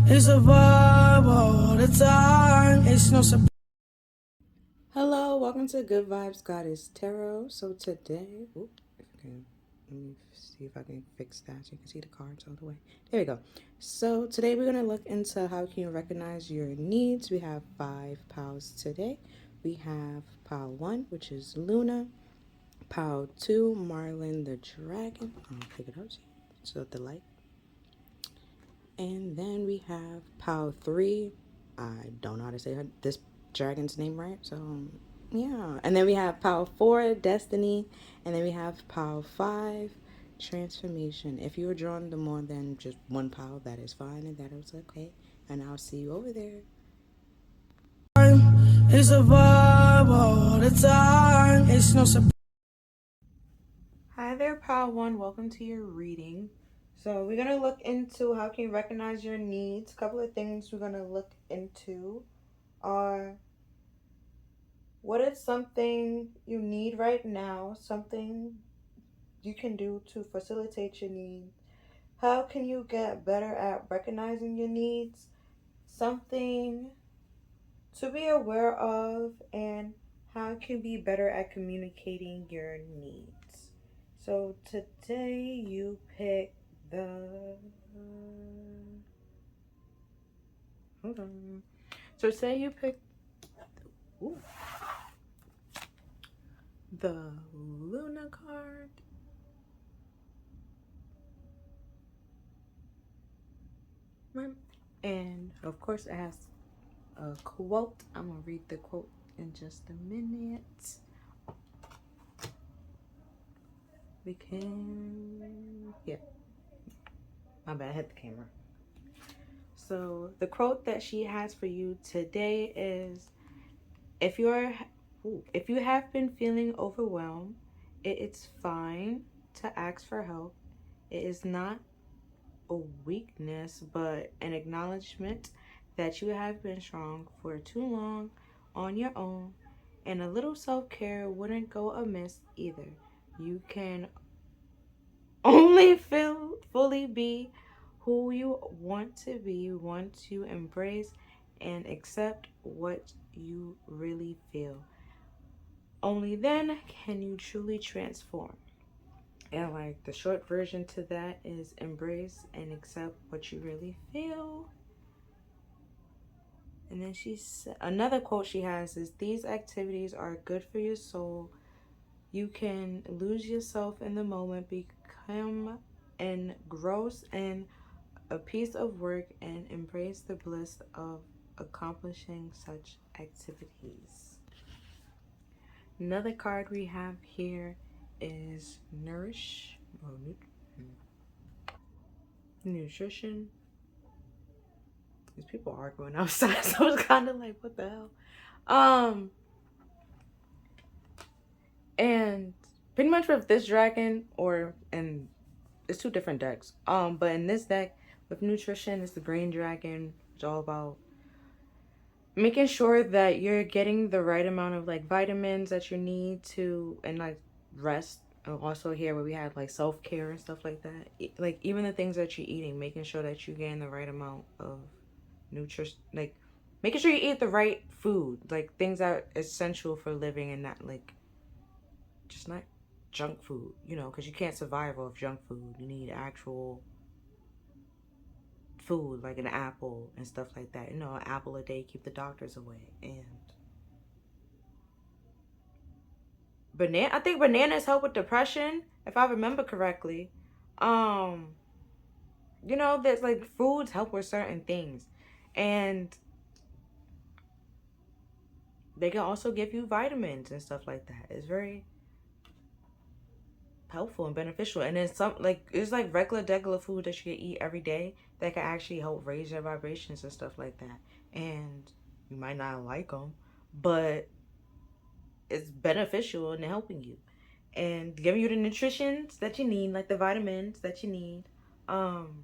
It's a vibe all the time. It's no surprise. Hello, welcome to Good Vibes Goddess Tarot. So today, let me see if I can fix that so you can see the cards all the way. There we go. So today we're going to look into how can you recognize your needs. We have 5 piles today. We have pile 1, which is Luna. Pile 2, Marlin the Dragon. I'll pick it up so the light. And then we have pile 3. I don't know how to say this dragon's name right, so yeah. And then we have pile 4, Destiny. And then we have pile 5, Transformation. If you were drawn to more than just one pile, that is fine and that is okay. And I'll see you over there. It's a vibe all the time. It's no surprise. Hi there, pile 1. Welcome to your reading. So we're going to look into how can you recognize your needs. A couple of things we're going to look into are what is something you need right now, something you can do to facilitate your needs? How can you get better at recognizing your needs? Something to be aware of, and how can you be better at communicating your needs? So today you pick the. Hold on. So say you pick. Ooh, the Luna card. And of course, it has a quote. I'm gonna read the quote in just a minute. We can, yeah, my bad, I hit the camera. So the quote that she has for you today is, if if you have been feeling overwhelmed, it's fine to ask for help. It is not a weakness, but an acknowledgement that you have been strong for too long on your own, and a little self-care wouldn't go amiss either. You can only fully be who you want to be, want to embrace and accept what you really feel. Only then can you truly transform. And like the short version to that is embrace and accept what you really feel. And then another quote she has is, these activities are good for your soul. You can lose yourself in the moment, become engrossed in a piece of work, and embrace the bliss of accomplishing such activities. Another card we have here is Nourish, or Nutrition. These people arguing outside, so it's kind of like, what the hell? And pretty much with this dragon, and it's 2 different decks. But in this deck with Nutrition, it's the green dragon. It's all about making sure that you're getting the right amount of like vitamins that you need to, and like rest. And also here where we have like self-care and stuff like that, like even the things that you're eating, making sure that you're getting the right amount of nutrition, like making sure you eat the right food, like things that are essential for living, and not like just not junk food, because you can't survive off junk food. You need actual food like an apple and stuff like that. An apple a day keep the doctors away. And I think bananas help with depression, if I remember correctly. Um, there's like foods help with certain things. And they can also give you vitamins and stuff like that. It's very helpful and beneficial. And then it's like regular food that you can eat every day that can actually help raise your vibrations and stuff like that. And you might not like them, but it's beneficial in helping you and giving you the nutritions that you need, like the vitamins that you need. And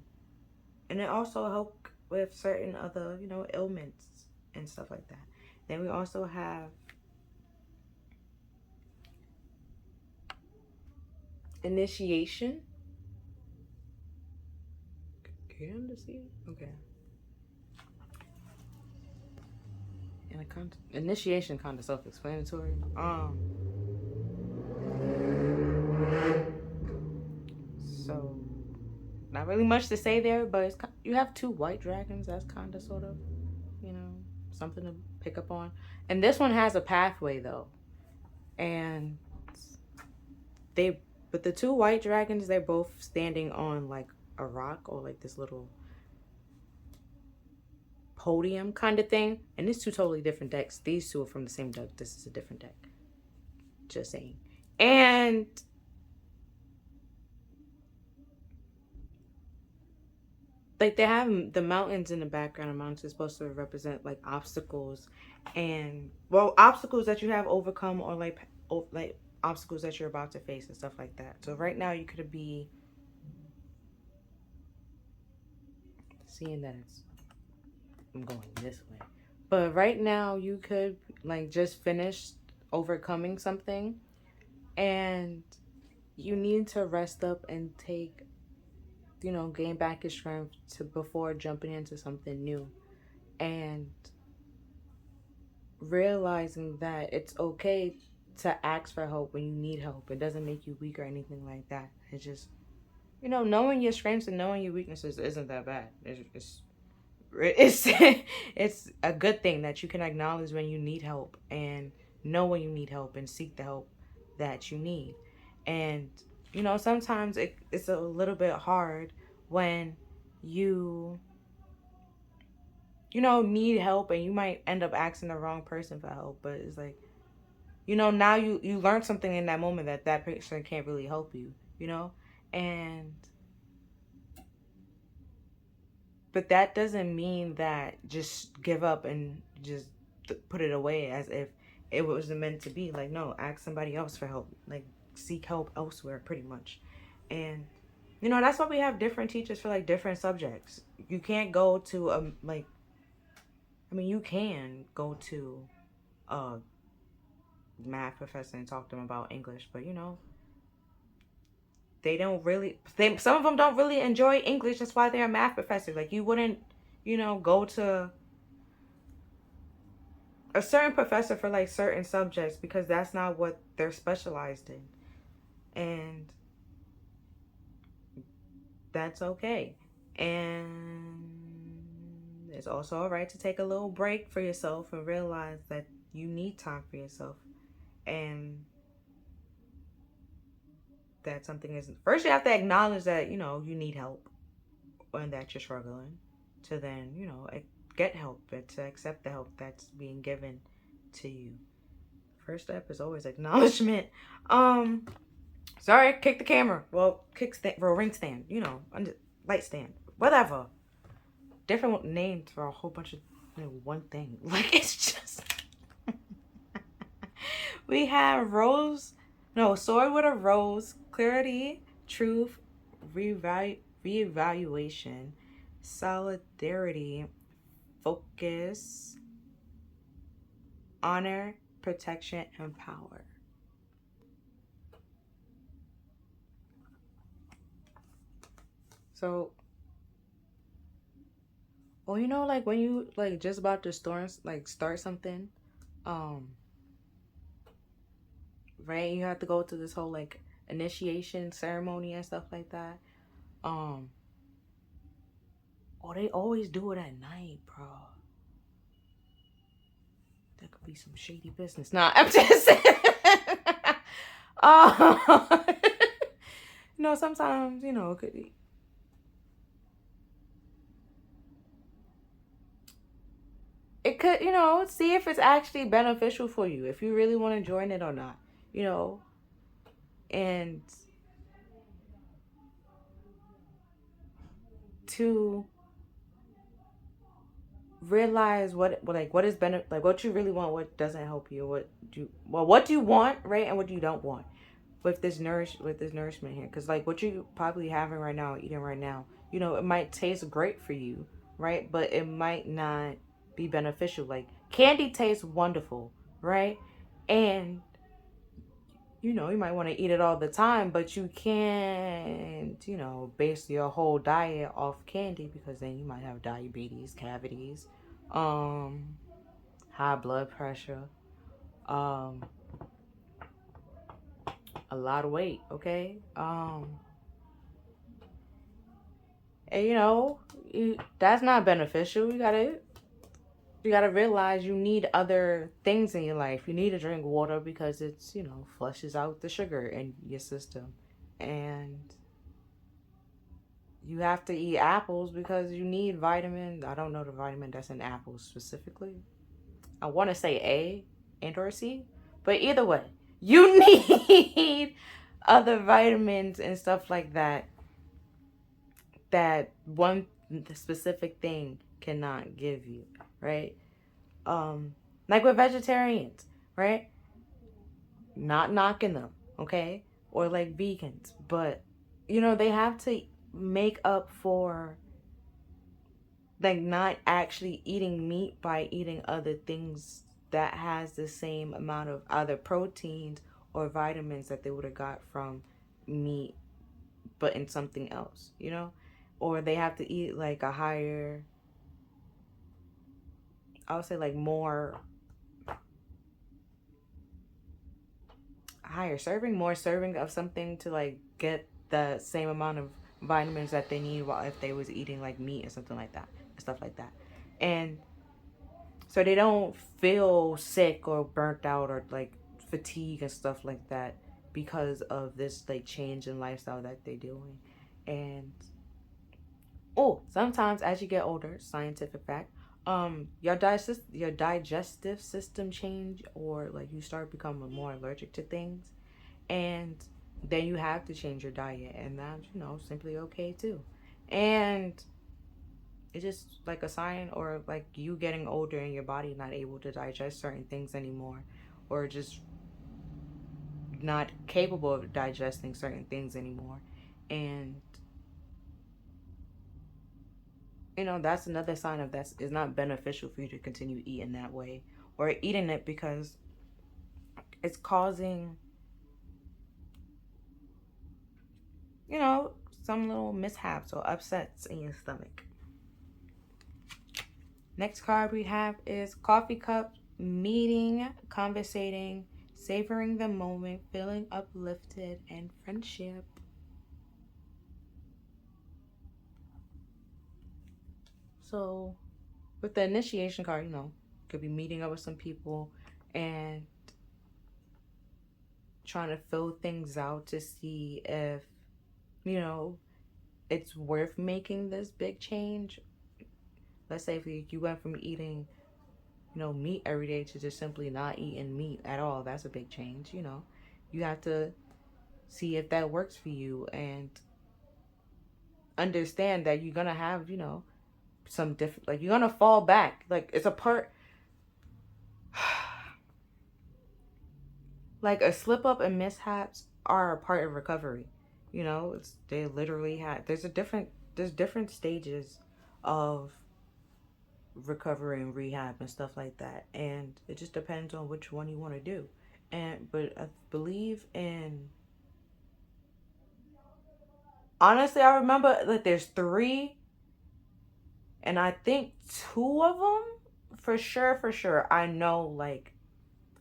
it also help with certain other, ailments and stuff like that. Then we also have initiation. Can you see? Okay. initiation kind of self-explanatory. So not really much to say there, but you have two white dragons. That's kind of sort of, you know, something to pick up on. And this one has a pathway though, and they, but the two white dragons, they're both standing on like a rock or like this little podium kind of thing. And it's two totally different decks. These two are from the same deck. This is a different deck. Just saying. And like they have the mountains in the background. The mountains are supposed to represent like obstacles, and well, obstacles that you have overcome, or like obstacles that you're about to face and stuff like that. So right now you could be seeing that I'm going this way, but right now you could like just finish overcoming something, and you need to rest up and take, you know, gain back your strength to before jumping into something new, and realizing that it's okay to ask for help when you need help. It doesn't make you weak or anything like that. It's just, you know, knowing your strengths and knowing your weaknesses isn't that bad. It's it's a good thing that you can acknowledge when you need help and know when you need help and seek the help that you need. And you know, sometimes it's a little bit hard when you know, need help and you might end up asking the wrong person for help. But it's like, you know, now you learn something in that moment that that person can't really help you, you know. And but that doesn't mean that just give up and just put it away as if it wasn't meant to be. Like, no, ask somebody else for help. Like, seek help elsewhere, pretty much. And you know, that's why we have different teachers for like different subjects. You can't go to like, I mean, you can go to a math professor and talk to them about English, but you know, they don't really, some of them don't really enjoy English. That's why they're a math professor. Like, you wouldn't, you know, go to a certain professor for like certain subjects because that's not what they're specialized in. And that's okay. And it's also all right to take a little break for yourself and realize that you need time for yourself. And that something isn't, first you have to acknowledge that, you know, you need help and that you're struggling, to then, you know, get help and to accept the help that's being given to you. First step is always acknowledgement. Sorry, kick the camera. Well, kick stand for a ring stand, you know, light stand, whatever. Different names for a whole bunch of, you know, one thing. Like, it's just we have sword with a rose, clarity, truth, reevaluation, solidarity, focus, honor, protection, and power. So, well, you know, like when you like just about to start something, right? You have to go through this whole like initiation ceremony and stuff like that. Oh, they always do it at night, bro. That could be some shady business. Nah, I'm just saying. Oh, you know, sometimes, you know, it could be. It could, you know, see if it's actually beneficial for you, if you really want to join it or not, you know. And to realize what is like what you really want, what doesn't help you, what do you want, right, and what you don't want with this nourishment here. Because like what you probably having right now, eating right now, you know, it might taste great for you, right, but it might not be beneficial. Like candy tastes wonderful, right, and you know, you might want to eat it all the time, but you can't, you know, base your whole diet off candy because then you might have diabetes, cavities, high blood pressure, a lot of weight, okay? And that's not beneficial. You gotta realize you need other things in your life. You need to drink water because it's, flushes out the sugar in your system. And you have to eat apples because you need vitamin. I don't know the vitamin that's in apples specifically. I want to say A and or C, but either way, you need other vitamins and stuff like that that one specific thing cannot give you, right? Like with vegetarians, right? Not knocking them, okay? Or like vegans, but they have to make up for like not actually eating meat by eating other things that has the same amount of either proteins or vitamins that they would have got from meat but in something else, or they have to eat like a higher, I would say like more more serving of something to like get the same amount of vitamins that they need while if they was eating like meat or something like that, stuff like that. And so they don't feel sick or burnt out or like fatigue and stuff like that because of this like change in lifestyle that they're doing. And sometimes as you get older, scientific fact, your digestive system change, or like you start becoming more allergic to things, and then you have to change your diet, and that's simply okay too. And it's just like a sign, or like you getting older and your body not able to digest certain things anymore, or just not capable of digesting certain things anymore. And that's another sign of that is not beneficial for you to continue eating that way, or eating it because it's causing some little mishaps or upsets in your stomach. Next card we have is coffee cup, meeting, conversating, savoring the moment, feeling uplifted, and friendship. So, with the initiation card, could be meeting up with some people and trying to fill things out to see if, you know, it's worth making this big change. Let's say if you went from eating, meat every day to just simply not eating meat at all. That's a big change, You have to see if that works for you and understand that you're going to have, some different, like, you're going to fall back. Like, it's a part, like, a slip up and mishaps are a part of recovery. They literally have, there's different stages of recovery and rehab and stuff like that, and it just depends on which one you want to do. But I believe in, honestly, I remember that there's three, and I think two of them for sure I know, like,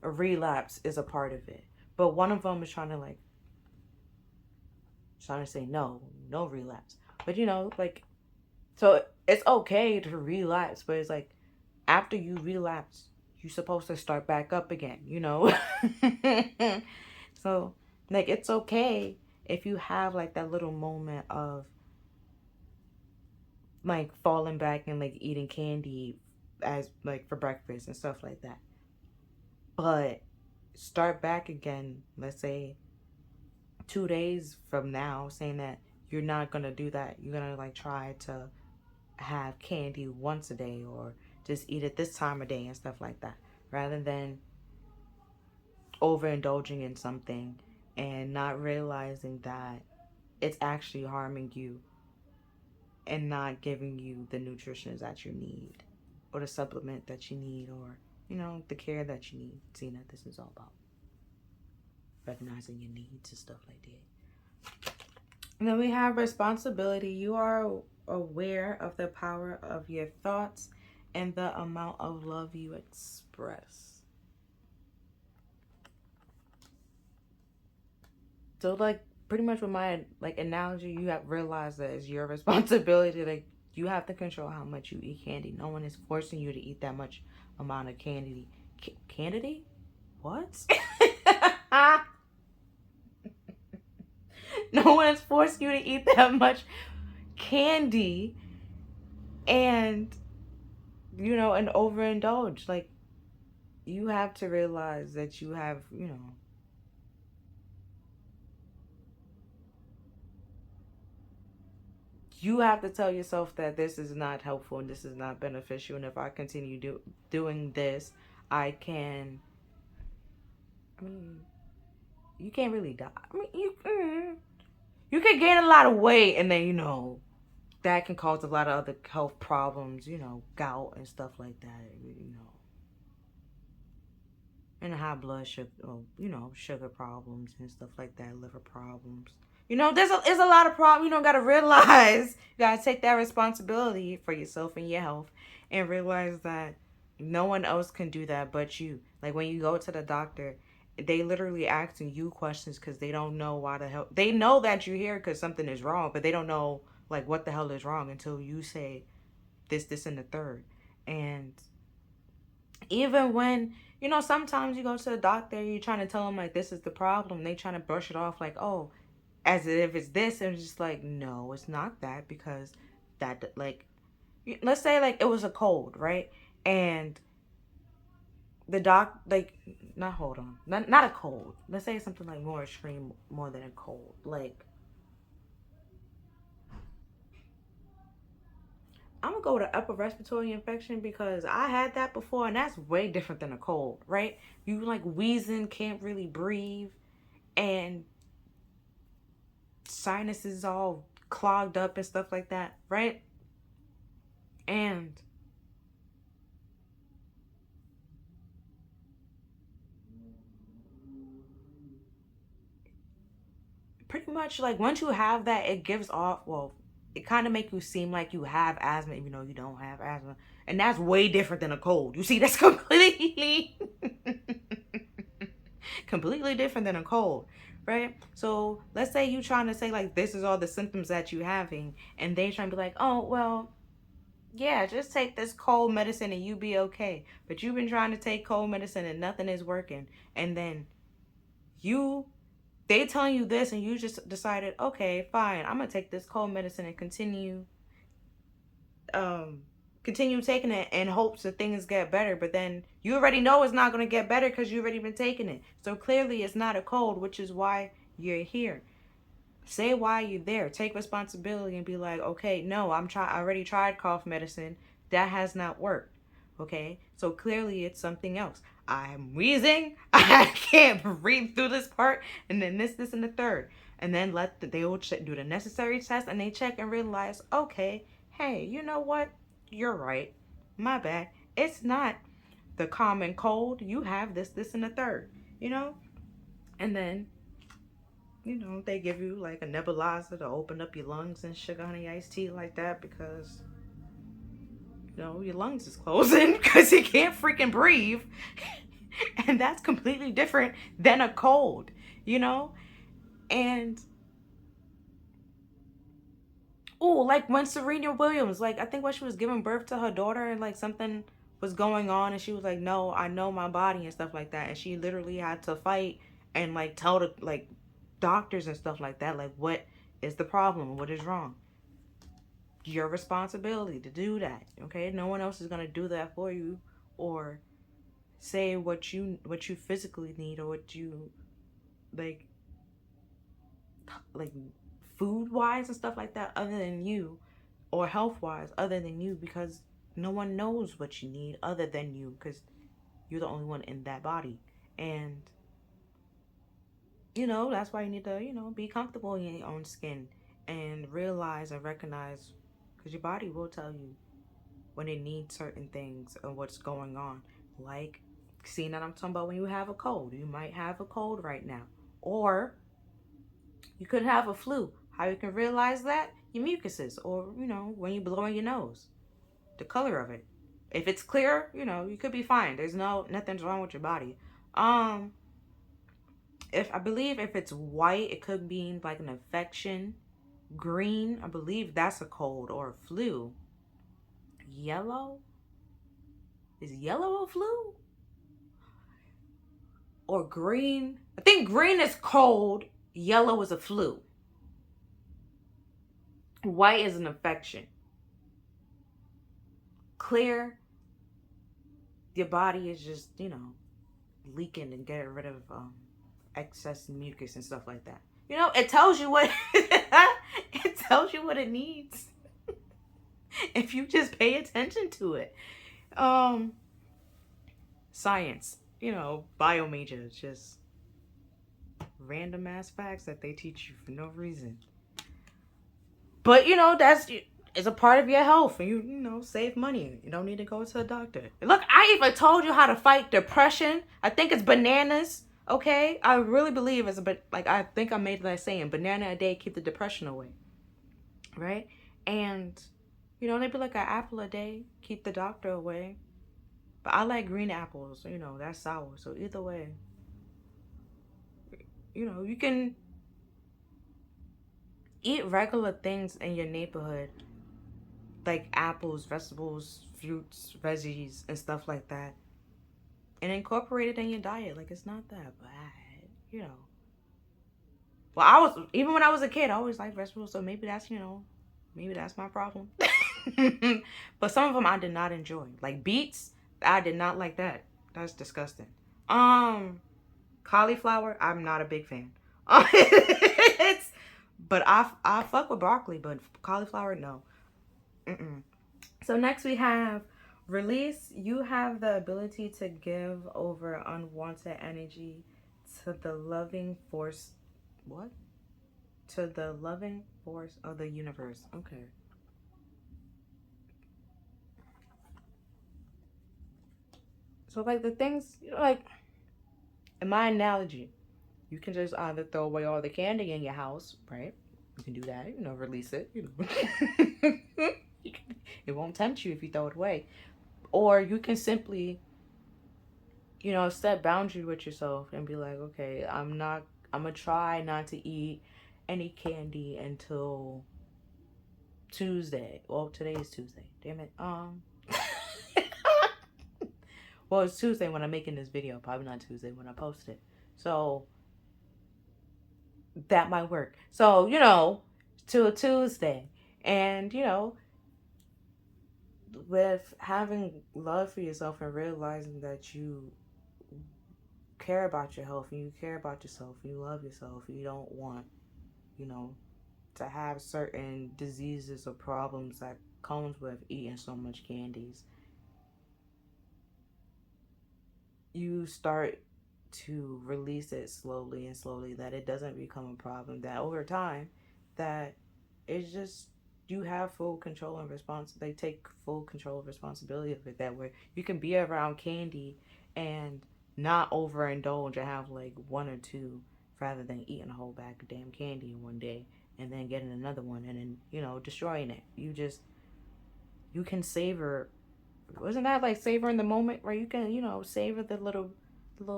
a relapse is a part of it, but one of them is trying to say no relapse. But like, so it's okay to relapse, but it's like after you relapse, you're supposed to start back up again, So, like, it's okay if you have like that little moment of like falling back and like eating candy as like for breakfast and stuff like that. But start back again, let's say 2 days from now, saying that you're not gonna do that. You're gonna like try to have candy once a day, or just eat it this time of day and stuff like that, rather than overindulging in something and not realizing that it's actually harming you and not giving you the nutrition that you need, or the supplement that you need, or the care that you need. Seeing that this is all about recognizing your needs and stuff like that. And then we have responsibility. You are aware of the power of your thoughts and the amount of love you express. So like pretty much with my like analogy, you have realized that it's your responsibility. Like you have to control how much you eat candy. No one is forcing you to eat that much amount of candy. Candy? What? No one is forcing you to eat that much candy and and overindulge. Like you have to realize that you have, you have to tell yourself that this is not helpful and this is not beneficial. And if I continue doing this, I can. I mean, you can't really die. I mean, you can gain a lot of weight, and then that can cause a lot of other health problems. Gout and stuff like that. And high blood sugar, sugar problems and stuff like that, liver problems. There's a lot of problems. Got to realize, you got to take that responsibility for yourself and your health and realize that no one else can do that but you. Like when you go to the doctor, they literally asking you questions because they don't know why the hell. They know that you're here because something is wrong, but they don't know like what the hell is wrong until you say this, and the third. And even when sometimes you go to the doctor, you're trying to tell them like this is the problem, they trying to brush it off like, oh, as if it's this, and it's just like, no, it's not that, because that, like, let's say like it was a cold, right? And the doc, like, not, hold on, not a cold, let's say something like more extreme, more than a cold, like, I'm gonna go with an upper respiratory infection because I had that before, and that's way different than a cold, right? You like wheezing, can't really breathe, and sinuses all clogged up and stuff like that, right? And pretty much like once you have that, it gives off, well, it kind of make you seem like you have asthma even though you don't have asthma, and that's way different than a cold. You see, that's completely completely different than a cold, right? So let's say you trying to say like this is all the symptoms that you having, and they trying to be like, oh well, yeah, just take this cold medicine and you be okay. But you've been trying to take cold medicine and nothing is working, and then you they telling you this, and you just decided, okay, fine, I'm gonna take this cold medicine and um continue taking it in hopes that things get better. But then you already know it's not going to get better because you already been taking it, so clearly it's not a cold, which is why you're here. Say why you're there, take responsibility, and be like, okay, no, I already tried cough medicine, that has not worked. Okay, so clearly it's something else. I'm wheezing, I can't breathe through this part, and then this and the third. And then they will do the necessary test, and they check and realize, okay, hey, you know what, you're right, my bad, it's not the common cold, you have this and the third, and then they give you like a nebulizer to open up your lungs and sugar honey iced tea like that because your lungs is closing because you can't freaking breathe. And that's completely different than a cold, you know? And oh, like when Serena Williams, like I think when she was giving birth to her daughter and like something was going on and she was like, no, I know my body and stuff like that. And she literally had to fight and like tell the like doctors and stuff like that, like what is the problem? What is wrong? Your responsibility to do that. Okay? No one else is gonna do that for you or say what you physically need or what you like like food wise and stuff like that other than you, or health wise other than you, because no one knows what you need other than you, because you're the only one in that body. And that's why you need to be comfortable in your own skin and realize and recognize, because your body will tell you when it needs certain things and what's going on. Like, seeing that I'm talking about when you have a cold, you might have a cold right now, or you could have a flu. How you can realize that? Your mucuses, or when you blow in your nose, the color of it. If it's clear, you know, you could be fine. There's nothing's wrong with your body. If I believe if it's white, it could mean like an infection. Green, I believe that's a cold or a flu. Yellow? Is yellow a flu? Or green? I think green is cold, yellow is a flu. White is an infection. Clear, your body is just, you know, leaking and getting rid of excess mucus and stuff like that. You know, it tells you what it tells you what it needs if you just pay attention to it. Science, you know, bio major, just random ass facts that they teach you for no reason. But you know, that's it's a part of your health, and you know, save money. You don't need to go to a doctor. Look, I even told you how to fight depression. I think it's bananas. Okay, I really believe it's but like I think I made that saying, banana a day keep the depression away, right? And you know, they'd be like an apple a day keep the doctor away. But I like green apples. You know, that's sour. So either way, you know, you can eat regular things in your neighborhood like apples, vegetables, fruits, veggies, and stuff like that, and incorporate it in your diet. Like it's not that bad, you know. Well, I was even when I was a kid, I always liked vegetables, so maybe that's maybe that's my problem. But some of them I did not enjoy, like beets. I did not like that. That's disgusting. Cauliflower. I'm not a big fan. It's, but I fuck with broccoli, but cauliflower no. Mm-mm. So next we have release. You have the ability to give over unwanted energy to the loving force. What? To the loving force of the universe. Okay. So like the things, you know, like in my analogy, you can just either throw away all the candy in your house, right? You can do that, you know, release it, you know. It won't tempt you if you throw it away. Or you can simply, you know, set boundary with yourself and be like, okay, I'm gonna try not to eat any candy until Tuesday. Well, today is Tuesday. Damn it. Well, it's Tuesday when I'm making this video. Probably not Tuesday when I post it. So that might work. So, you know, to a Tuesday. And, you know, with having love for yourself and realizing that you care about your health and you care about yourself and you love yourself, you don't want, you know, to have certain diseases or problems that comes with eating so much candies, you start to release it slowly and slowly, that it doesn't become a problem, that over time that it's just you have full control and they take full control of responsibility of it, that way you can be around candy and not overindulge and have like one or two rather than eating a whole bag of damn candy in one day and then getting another one and then, you know, destroying it. You can savor. Wasn't that like savoring the moment where you can, you know, savor the little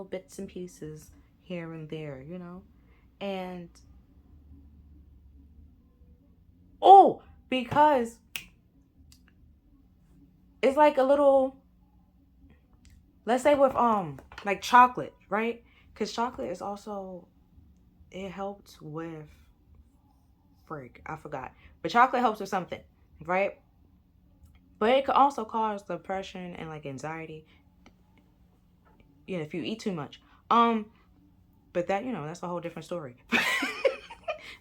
bits and pieces here and there, you know? And oh, because it's like a little, let's say with like chocolate, right? Cuz chocolate is also, it helps with frick, I forgot. But chocolate helps with something, right? But it could also cause depression and like anxiety, you know, if you eat too much. But that, you know, that's a whole different story.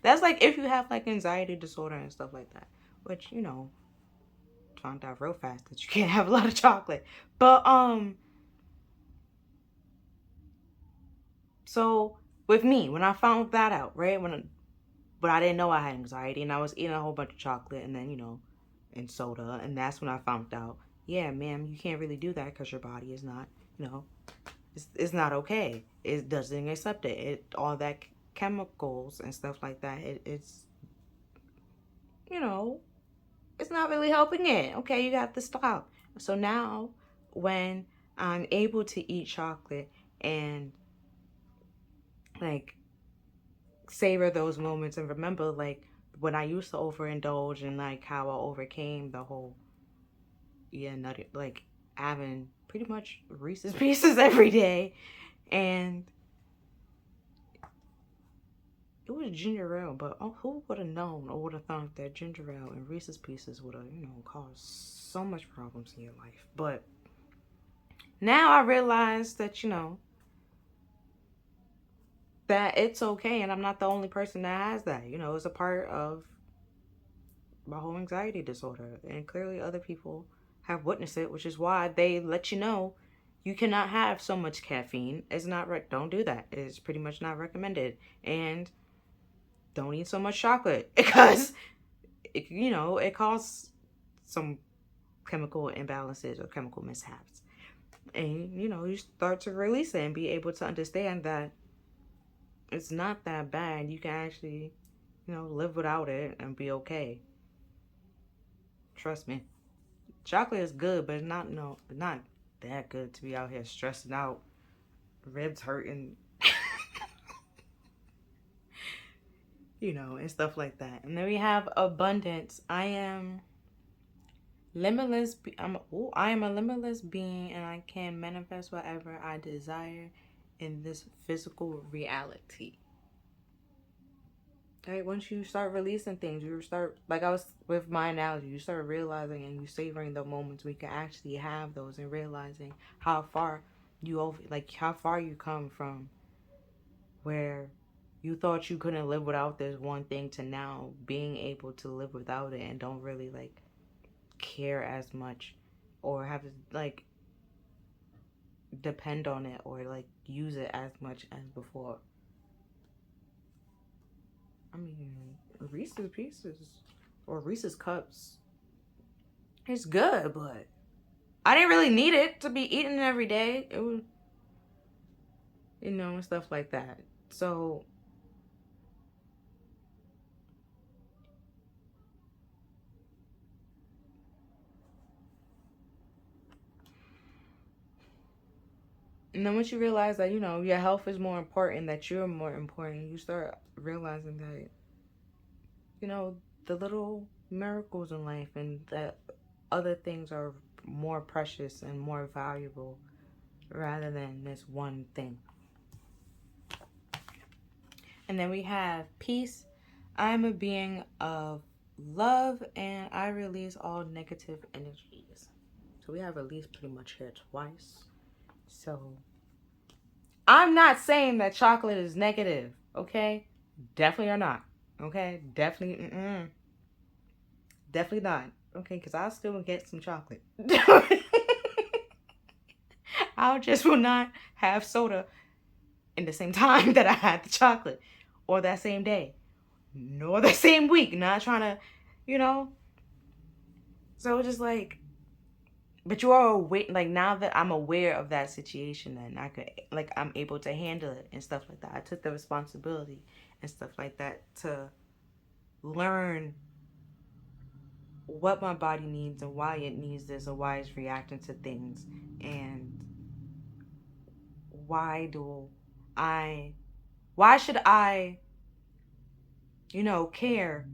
That's like if you have like anxiety disorder and stuff like that, which, you know, found out real fast that you can't have a lot of chocolate. But so with me, when I found that out, right? But I didn't know I had anxiety and I was eating a whole bunch of chocolate and then, you know, and soda, and that's when I found out, yeah, ma'am, you can't really do that because your body is not, you know, it's not okay. It doesn't accept it. All that chemicals and stuff like that. It's, you know, it's not really helping it. Okay, you got to stop. So now when I'm able to eat chocolate and like savor those moments and remember like when I used to overindulge and like how I overcame the whole nutty, like having pretty much Reese's Pieces every day, and it was ginger ale, but who would have known or would have thought that ginger ale and Reese's Pieces would have, caused so much problems in your life. But now I realize that, that it's okay and I'm not the only person that has that. It's a part of my whole anxiety disorder. And clearly other people have witnessed it, which is why they let you know you cannot have so much caffeine. It's not don't do that. It's pretty much not recommended. And don't eat so much chocolate because it causes some chemical imbalances or chemical mishaps. And you start to release it and be able to understand that it's not that bad. You can actually, live without it and be okay. Trust me. Chocolate is good, but it's not that good to be out here stressing out, ribs hurting, and stuff like that. And then we have abundance. I am limitless. I am a limitless being, and I can manifest whatever I desire in this physical reality. Right? Once you start releasing things, you start, like I was with my analogy, you start realizing and you savoring the moments we can actually have those and realizing how far how far you come from where you thought you couldn't live without this one thing to now being able to live without it and don't really like care as much or have to like depend on it or like use it as much as before. I mean, Reese's Pieces or Reese's Cups, it's good, but I didn't really need it to be eaten every day. It was, and stuff like that. So, and then once you realize that, your health is more important, that you're more important, you start realizing that, the little miracles in life and that other things are more precious and more valuable rather than this one thing. And then we have peace. I'm a being of love and I release all negative energies. So we have released pretty much here twice. So I'm not saying that chocolate is negative, okay? Definitely are not, okay? Definitely not, okay? Because I'll still get some chocolate. I just will not have soda in the same time that I had the chocolate or that same day nor that same week. Not trying to, you know? So just like, but you are aware, like now that I'm aware of that situation and I could, like, I'm able to handle it and stuff like that. I took the responsibility and stuff like that to learn what my body needs and why it needs this or why it's reacting to things and why do I why should I care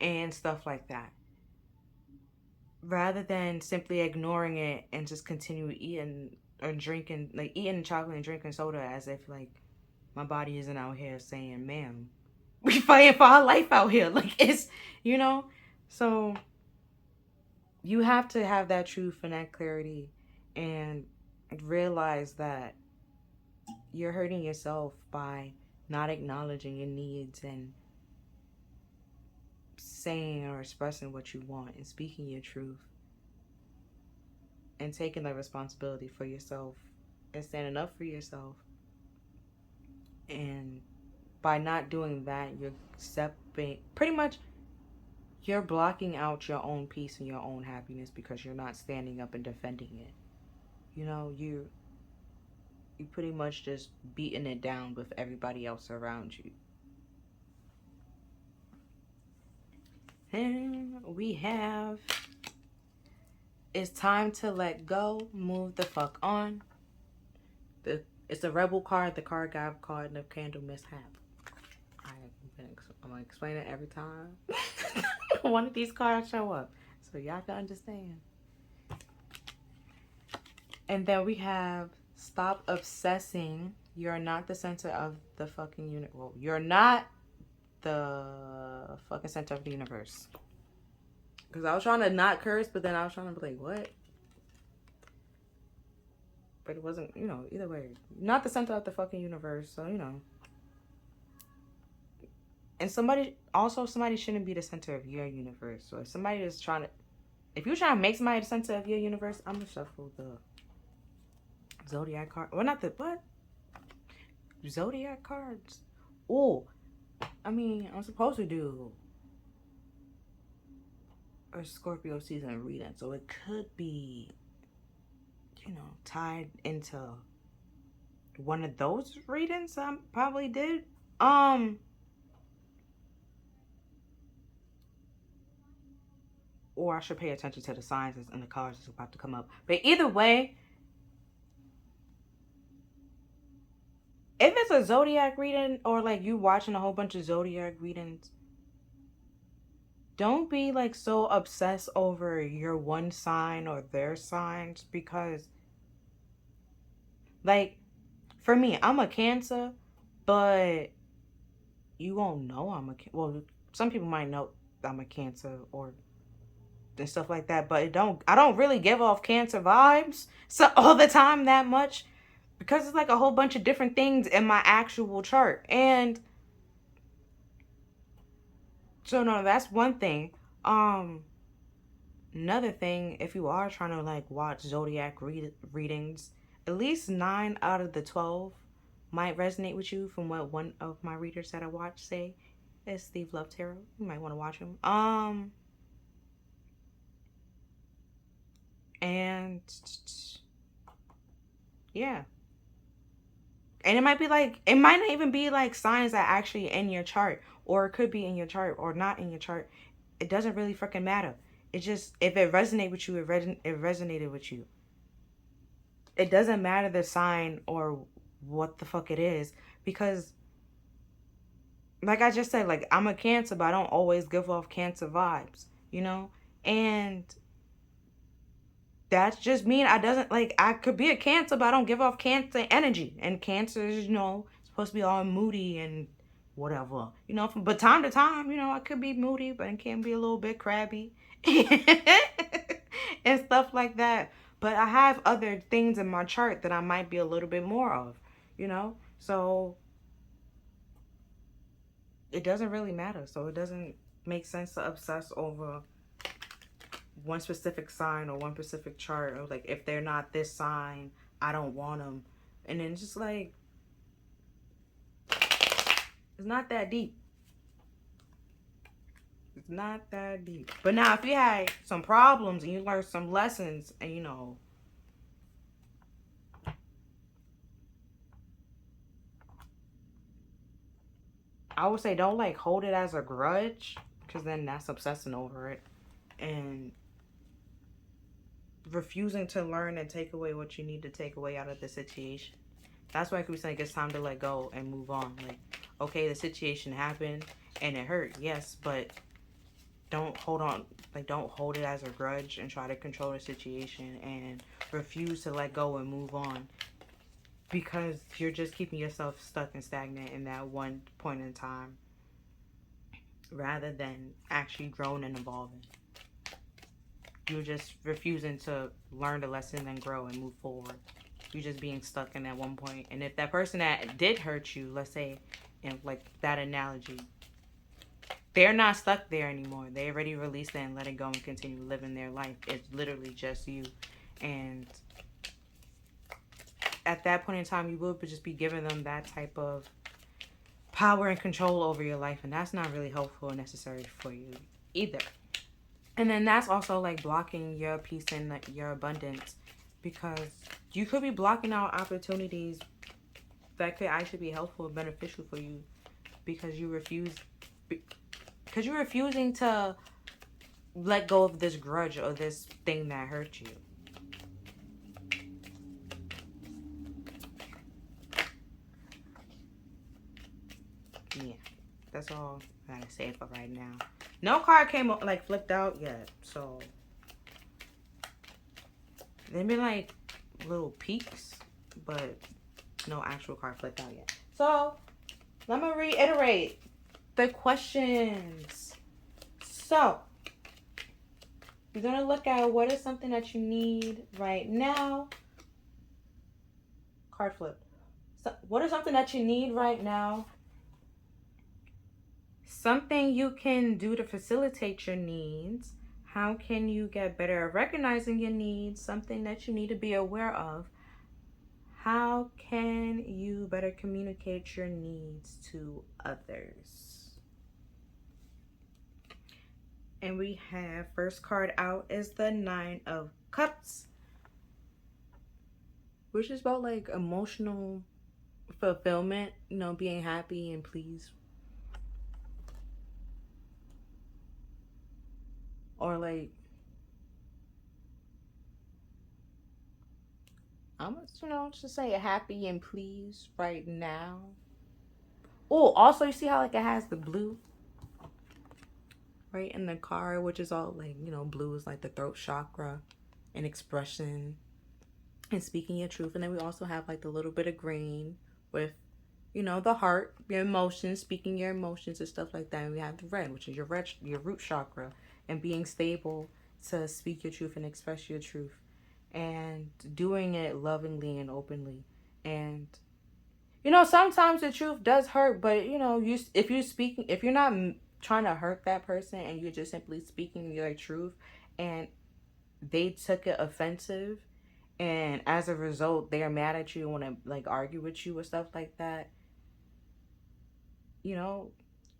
and stuff like that rather than simply ignoring it and just continue eating or drinking, like eating chocolate and drinking soda as if like my body isn't out here saying, ma'am, we fighting for our life out here. Like it's, so you have to have that truth and that clarity and realize that you're hurting yourself by not acknowledging your needs and saying or expressing what you want and speaking your truth and taking the responsibility for yourself and standing up for yourself. And by not doing that, you're stepping, pretty much, you're blocking out your own peace and your own happiness because you're not standing up and defending it. You pretty much just beating it down with everybody else around you. And we have It's time to let go. Move the fuck on. It's a rebel card. The card got caught in a candle mishap. I'm gonna explain it every time one of these cards show up, so y'all can understand. And then we have stop obsessing. You're not the center of the fucking universe. Well, you're not the fucking center of the universe. Because I was trying to not curse, but then I was trying to be like, what? But it wasn't, you know, either way. Not the center of the fucking universe, so, you know. And somebody shouldn't be the center of your universe. So if somebody is trying to, if you're trying to make somebody the center of your universe, I'm going to shuffle the Zodiac card. Well, not the, what? Zodiac cards? Oh, I mean, I'm supposed to do a Scorpio season reading, so it could be, you know, tied into one of those readings I probably did. Or I should pay attention to the signs and the cards that's about to come up. But either way, if it's a Zodiac reading or like you watching a whole bunch of Zodiac readings, don't be like so obsessed over your one sign or their signs, because like for me, I'm a Cancer, but you won't know I'm a, well, some people might know I'm a Cancer or and stuff like that, but I don't really give off Cancer vibes so all the time that much, because it's like a whole bunch of different things in my actual chart. And so no, that's one thing. Another thing, if you are trying to like watch Zodiac readings, at least 9 out of the 12 might resonate with you from what one of my readers that I watch say. It's Steve Love Tarot. You might want to watch him. And yeah. And it might be like, it might not even be like signs that actually in your chart, or it could be in your chart or not in your chart. It doesn't really freaking matter. It just, if it resonated with you, it resonated with you. It doesn't matter the sign or what the fuck it is, because like I just said, like I'm a Cancer, but I don't always give off Cancer vibes, you know? And that's just me. I doesn't like, I could be a Cancer, but I don't give off Cancer energy. And Cancer is, you know, supposed to be all moody and whatever, you know, but time to time, you know, I could be moody, but it can be a little bit crabby and stuff like that. But I have other things in my chart that I might be a little bit more of, you know, so it doesn't really matter. So it doesn't make sense to obsess over one specific sign or one specific chart, or like if they're not this sign, I don't want them. And then just like, it's not that deep. It's not that deep. But now if you had some problems and you learned some lessons, and you know, I would say don't like hold it as a grudge, because then that's obsessing over it and refusing to learn and take away what you need to take away out of the situation. That's why I keep saying it's time to let go and move on. Like, okay, the situation happened and it hurt, yes, but don't hold on. Like, don't hold it as a grudge and try to control the situation and refuse to let go and move on, because you're just keeping yourself stuck and stagnant in that one point in time rather than actually growing and evolving. You're just refusing to learn the lesson and grow and move forward. You're just being stuck in that one point. And if that person that did hurt you, let's say, in like that analogy, they're not stuck there anymore. They already released it and let it go and continue living their life. It's literally just you. And at that point in time, you will just be giving them that type of power and control over your life. And that's not really helpful or necessary for you either. And then that's also like blocking your peace and your abundance, because you could be blocking out opportunities that could actually be helpful and beneficial for you, because you're refusing to let go of this grudge or this thing that hurt you. Yeah, that's all I gotta say for right now. No card came like flipped out yet, so they've been like little peaks, but no actual card flipped out yet. So let me reiterate the questions. So you're gonna look at what is something that you need right now. Card flip. So what is something that you need right now? Something you can do to facilitate your needs. How can you get better at recognizing your needs? Something that you need to be aware of. How can you better communicate your needs to others? And we have first card out is the 9 of Cups, which is about like emotional fulfillment, you know, being happy and pleased. Or like, I'm just say happy and pleased right now. Oh, also you see how like it has the blue right in the card, which is all like, blue is like the throat chakra and expression and speaking your truth. And then we also have like the little bit of green with, the heart, your emotions, speaking your emotions and stuff like that. And we have the red, which is your root chakra, and being stable to speak your truth and express your truth, and doing it lovingly and openly. And sometimes the truth does hurt, but if you're not trying to hurt that person and you're just simply speaking your truth, and they took it offensive, and as a result they're mad at you and want to like argue with you or stuff like that,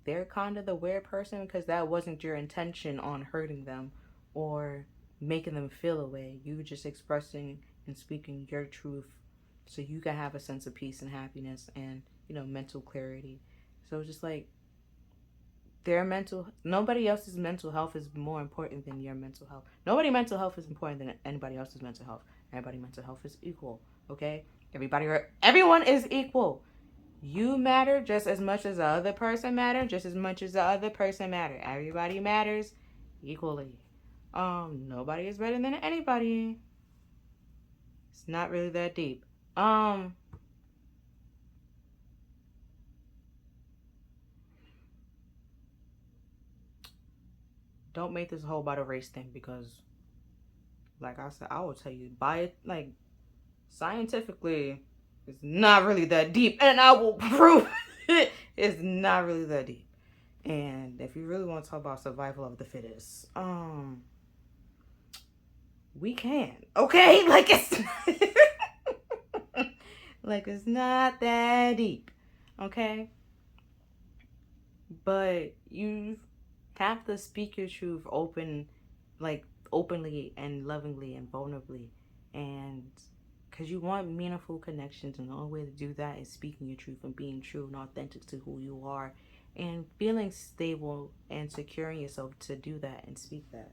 they're kind of the weird person, because that wasn't your intention on hurting them or making them feel away. You were just expressing and speaking your truth so you can have a sense of peace and happiness and, mental clarity. So it's just like nobody else's mental health is more important than your mental health. Nobody mental health is important than anybody else's mental health. Everybody mental health is equal, okay? Everyone is equal. You matter just as much as the other person matter, just as much as the other person matter. Everybody matters equally. Nobody is better than anybody. It's not really that deep. Don't make this a whole about a race thing, because like I said, I will tell you, by it, like, scientifically, it's not really that deep, and I will prove it's not really that deep. And if you really want to talk about survival of the fittest, we can, okay? Like it's like it's not that deep, okay? But you have to speak your truth openly and lovingly and vulnerably, and because you want meaningful connections, and the only way to do that is speaking your truth and being true and authentic to who you are, and feeling stable and securing yourself to do that and speak that.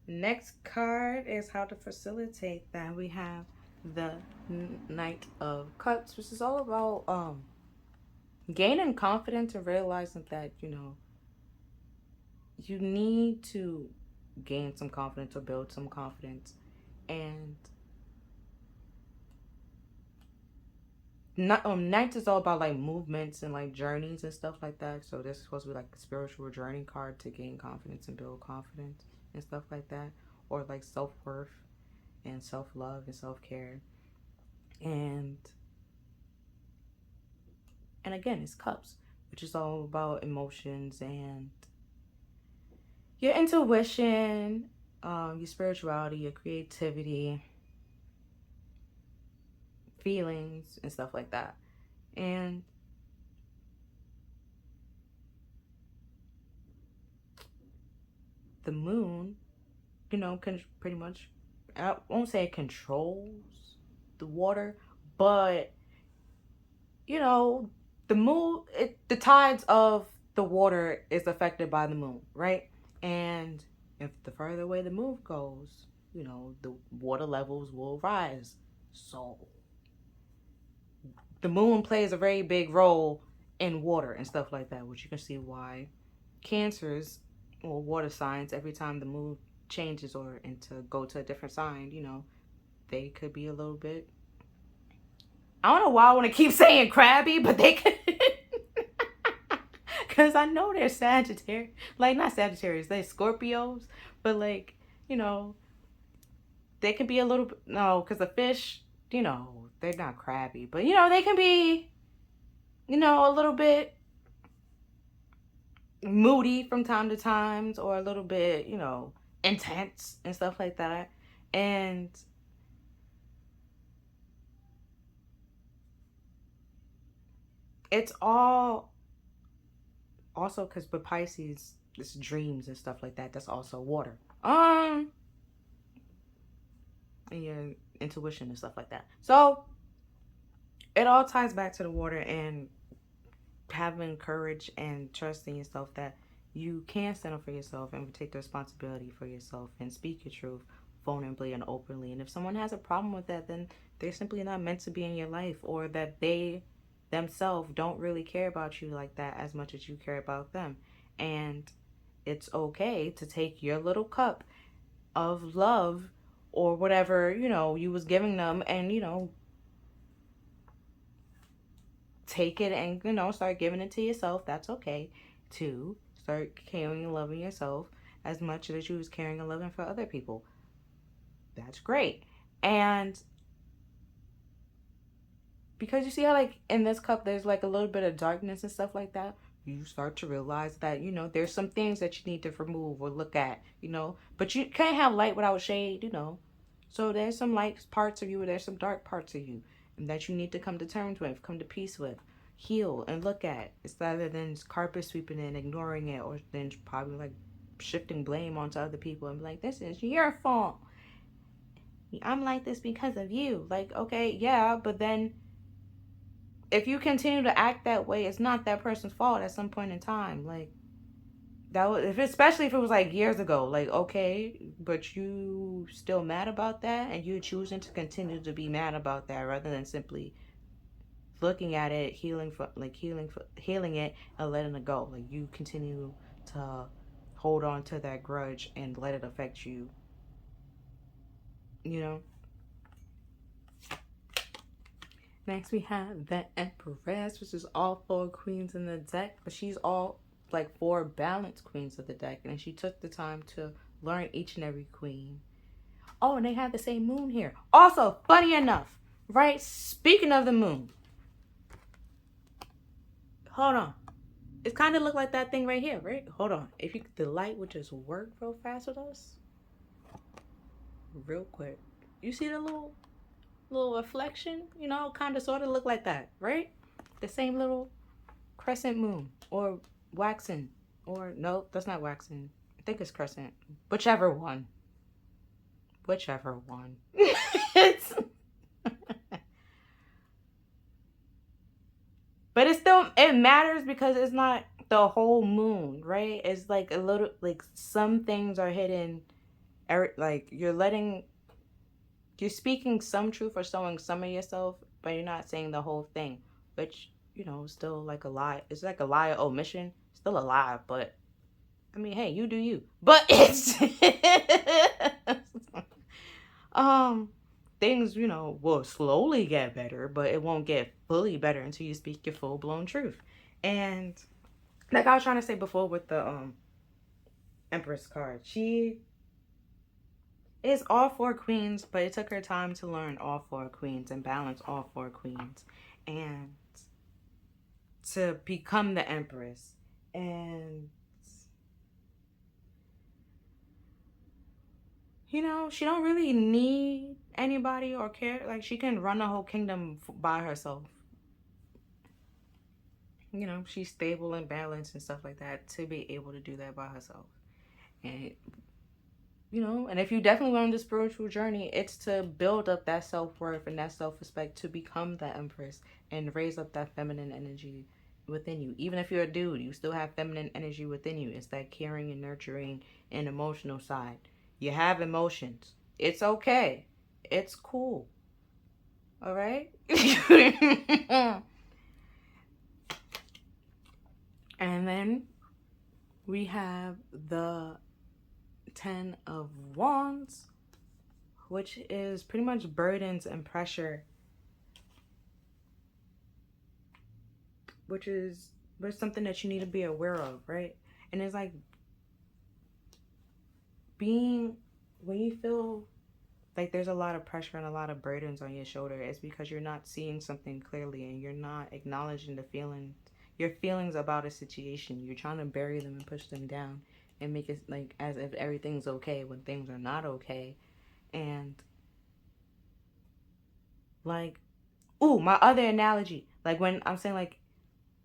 Next card is how to facilitate that. We have the Knight of Cups, which is all about gaining confidence and realizing that you need to gain some confidence or build some confidence. And Knights is all about like movements and like journeys and stuff like that. So this is supposed to be like a spiritual journey card to gain confidence and build confidence and stuff like that, or like self-worth and self-love and self-care. And again, it's Cups, which is all about emotions and your intuition, your spirituality, your creativity, feelings, and stuff like that. And the moon, can pretty much, I won't say it controls the water, but the moon, the tides of the water is affected by the moon, right? And if the further away the moon goes, the water levels will rise. So the moon plays a very big role in water and stuff like that, which you can see why cancers or water signs, every time the moon changes or into go to a different sign, they could be a little bit, I don't know why I want to keep saying crabby, but they could, because I know they're Sagittarius, like not Sagittarius, they're Scorpios, but like, you know, they can be a little bit, no, because the fish, they're not crabby, but they can be, a little bit moody from time to times, or a little bit, intense and stuff like that. And it's all also because with Pisces, it's dreams and stuff like that. That's also water. And your intuition and stuff like that. So it all ties back to the water and having courage and trusting yourself that you can stand up for yourself and take the responsibility for yourself and speak your truth vulnerably and openly. And if someone has a problem with that, then they're simply not meant to be in your life, or that they themselves don't really care about you like that as much as you care about them. And it's okay to take your little cup of love or whatever, you was giving them, and, take it and, start giving it to yourself. That's okay to start caring and loving yourself as much as you was caring and loving for other people. That's great. And because you see how, like, in this cup there's like a little bit of darkness and stuff like that, you start to realize that, there's some things that you need to remove or look at, but you can't have light without shade. So there's some light parts of you, there's some dark parts of you, and that you need to come to terms with, come to peace with, heal, and look at. It's rather than carpet sweeping and ignoring it, or then probably like shifting blame onto other people and be like, this is your fault. I'm like this because of you. Like, okay, yeah, but then if you continue to act that way, it's not that person's fault at some point in time. Like, that was, especially if it was like years ago, like, okay, but you still mad about that, and you're choosing to continue to be mad about that rather than simply looking at it, healing it and letting it go. Like, you continue to hold on to that grudge and let it affect you. Next we have the Empress, which is all 4 queens in the deck, but she's all like 4 balanced queens of the deck, and she took the time to learn each and every queen. Oh, and they have the same moon here. Also, funny enough, right? Speaking of the moon, hold on. It kind of looked like that thing right here, right? Hold on. If the light would just work real fast with us, real quick. You see the little reflection? Kind of sort of look like that, right? The same little crescent moon, or waxing, or no, that's not waxing. I think it's crescent. Whichever one. It's but it matters because it's not the whole moon, right? It's like a little, like, some things are hidden, like you're speaking some truth or showing some of yourself, but you're not saying the whole thing, which, still like a lie. It's like a lie of omission. Still a lie, but I mean, hey, you do you. But it's things, will slowly get better, but it won't get fully better until you speak your full-blown truth. And like I was trying to say before with the Empress card, she is all 4 queens, but it took her time to learn all 4 queens and balance all 4 queens and to become the Empress. And she don't really need anybody or care. Like, she can run a whole kingdom by herself. She's stable and balanced and stuff like that to be able to do that by herself. And and if you definitely learn the spiritual journey, it's to build up that self-worth and that self-respect to become that Empress and raise up that feminine energy within you. Even if you're a dude, you still have feminine energy within you. It's that caring and nurturing and emotional side. You have emotions. It's okay. It's cool. All right? And then we have the 10 of Wands, which is pretty much burdens and pressure, which is something that you need to be aware of, right? And it's like when you feel like there's a lot of pressure and a lot of burdens on your shoulder, it's because you're not seeing something clearly and you're not acknowledging your feelings about a situation. You're trying to bury them and push them down and make it like as if everything's okay when things are not okay. And like, ooh, my other analogy, like when I'm saying like,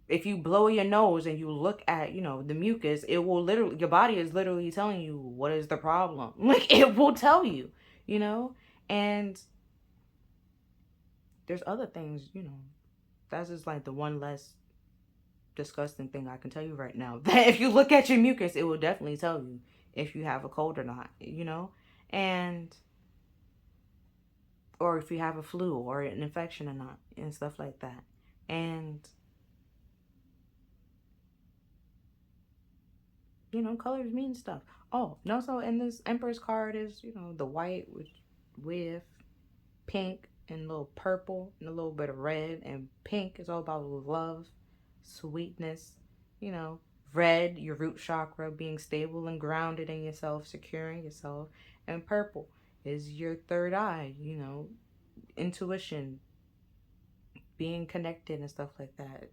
if you blow your nose and you look at, the mucus, it will literally, your body is literally telling you what is the problem. Like, it will tell you, and there's other things, that's just like the one less disgusting thing I can tell you right now. That if you look at your mucus, it will definitely tell you if you have a cold or not, and or if you have a flu or an infection or not, and stuff like that. And colors mean stuff. Oh, and also in this Empress card is, the white with pink and a little purple and a little bit of red. And pink is all about love, sweetness, you know. Red, your root chakra, being stable and grounded in yourself, securing yourself. And purple is your third eye, intuition, being connected and stuff like that.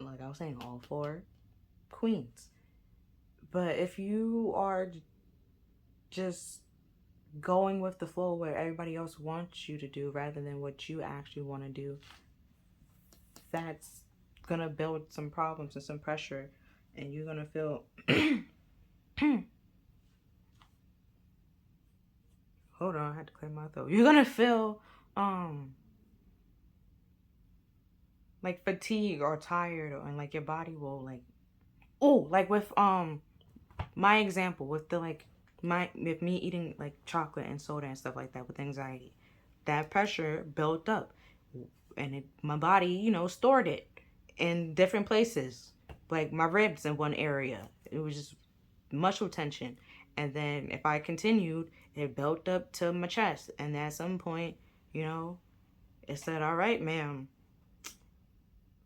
Like I was saying, all four queens. But if you are just going with the flow where everybody else wants you to do rather than what you actually want to do, that's gonna build some problems and some pressure, and you're gonna feel hold on, I had to clear my throat. You're gonna feel like fatigue or tired, and like your body will like with my example with the with me eating like chocolate and soda and stuff like that with anxiety, that pressure built up, and my body stored it in different places, like my ribs in one area. It was just muscle tension, and then if I continued, it built up to my chest, and at some point, it said, all right, ma'am,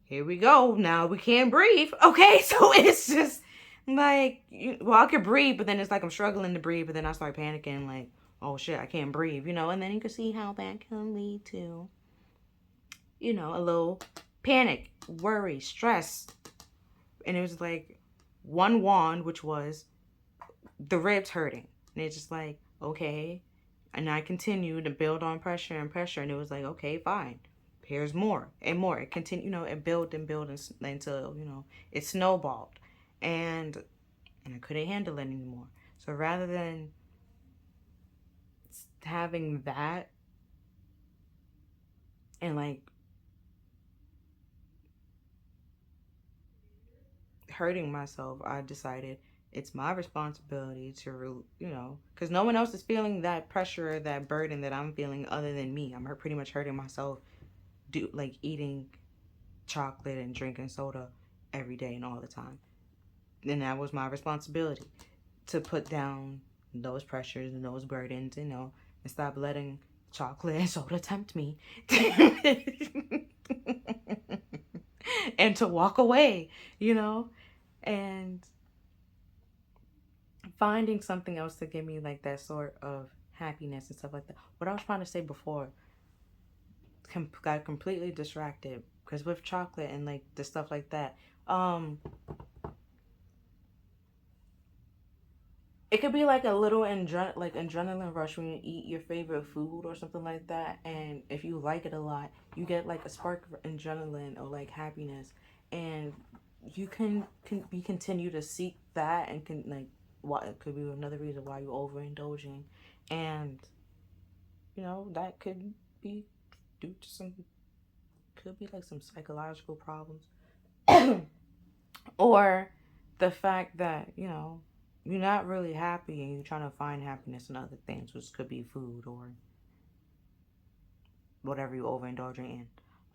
here we go, now we can't breathe. Okay, so it's just like, I could breathe, but then it's like I'm struggling to breathe, but then I start panicking, like, oh shit, I can't breathe, and then you can see how that can lead to, a little panic, worry, stress. And it was like one wand, which was the ribs hurting. And it's just like, okay. And I continued to build on pressure and pressure. And it was like, okay, fine. Here's more and more. It continued, it built and built until, it snowballed. And I couldn't handle it anymore. So rather than having that and like hurting myself, I decided it's my responsibility to, because no one else is feeling that pressure, that burden that I'm feeling other than me. I'm pretty much hurting myself, eating chocolate and drinking soda every day and all the time. And that was my responsibility to put down those pressures and those burdens, and stop letting chocolate and soda tempt me. And to walk away, and finding something else to give me like that sort of happiness and stuff like that. What I was trying to say before got completely distracted, because with chocolate and like the stuff like that, it could be like a little adrenaline rush when you eat your favorite food or something like that, and if you like it a lot, you get like a spark of adrenaline or like happiness, and you can continue to seek that, and can like what it could be another reason why you're overindulging, and that could be due to some could be like some psychological problems. Or the fact that, you're not really happy and you're trying to find happiness in other things, which could be food or whatever you overindulging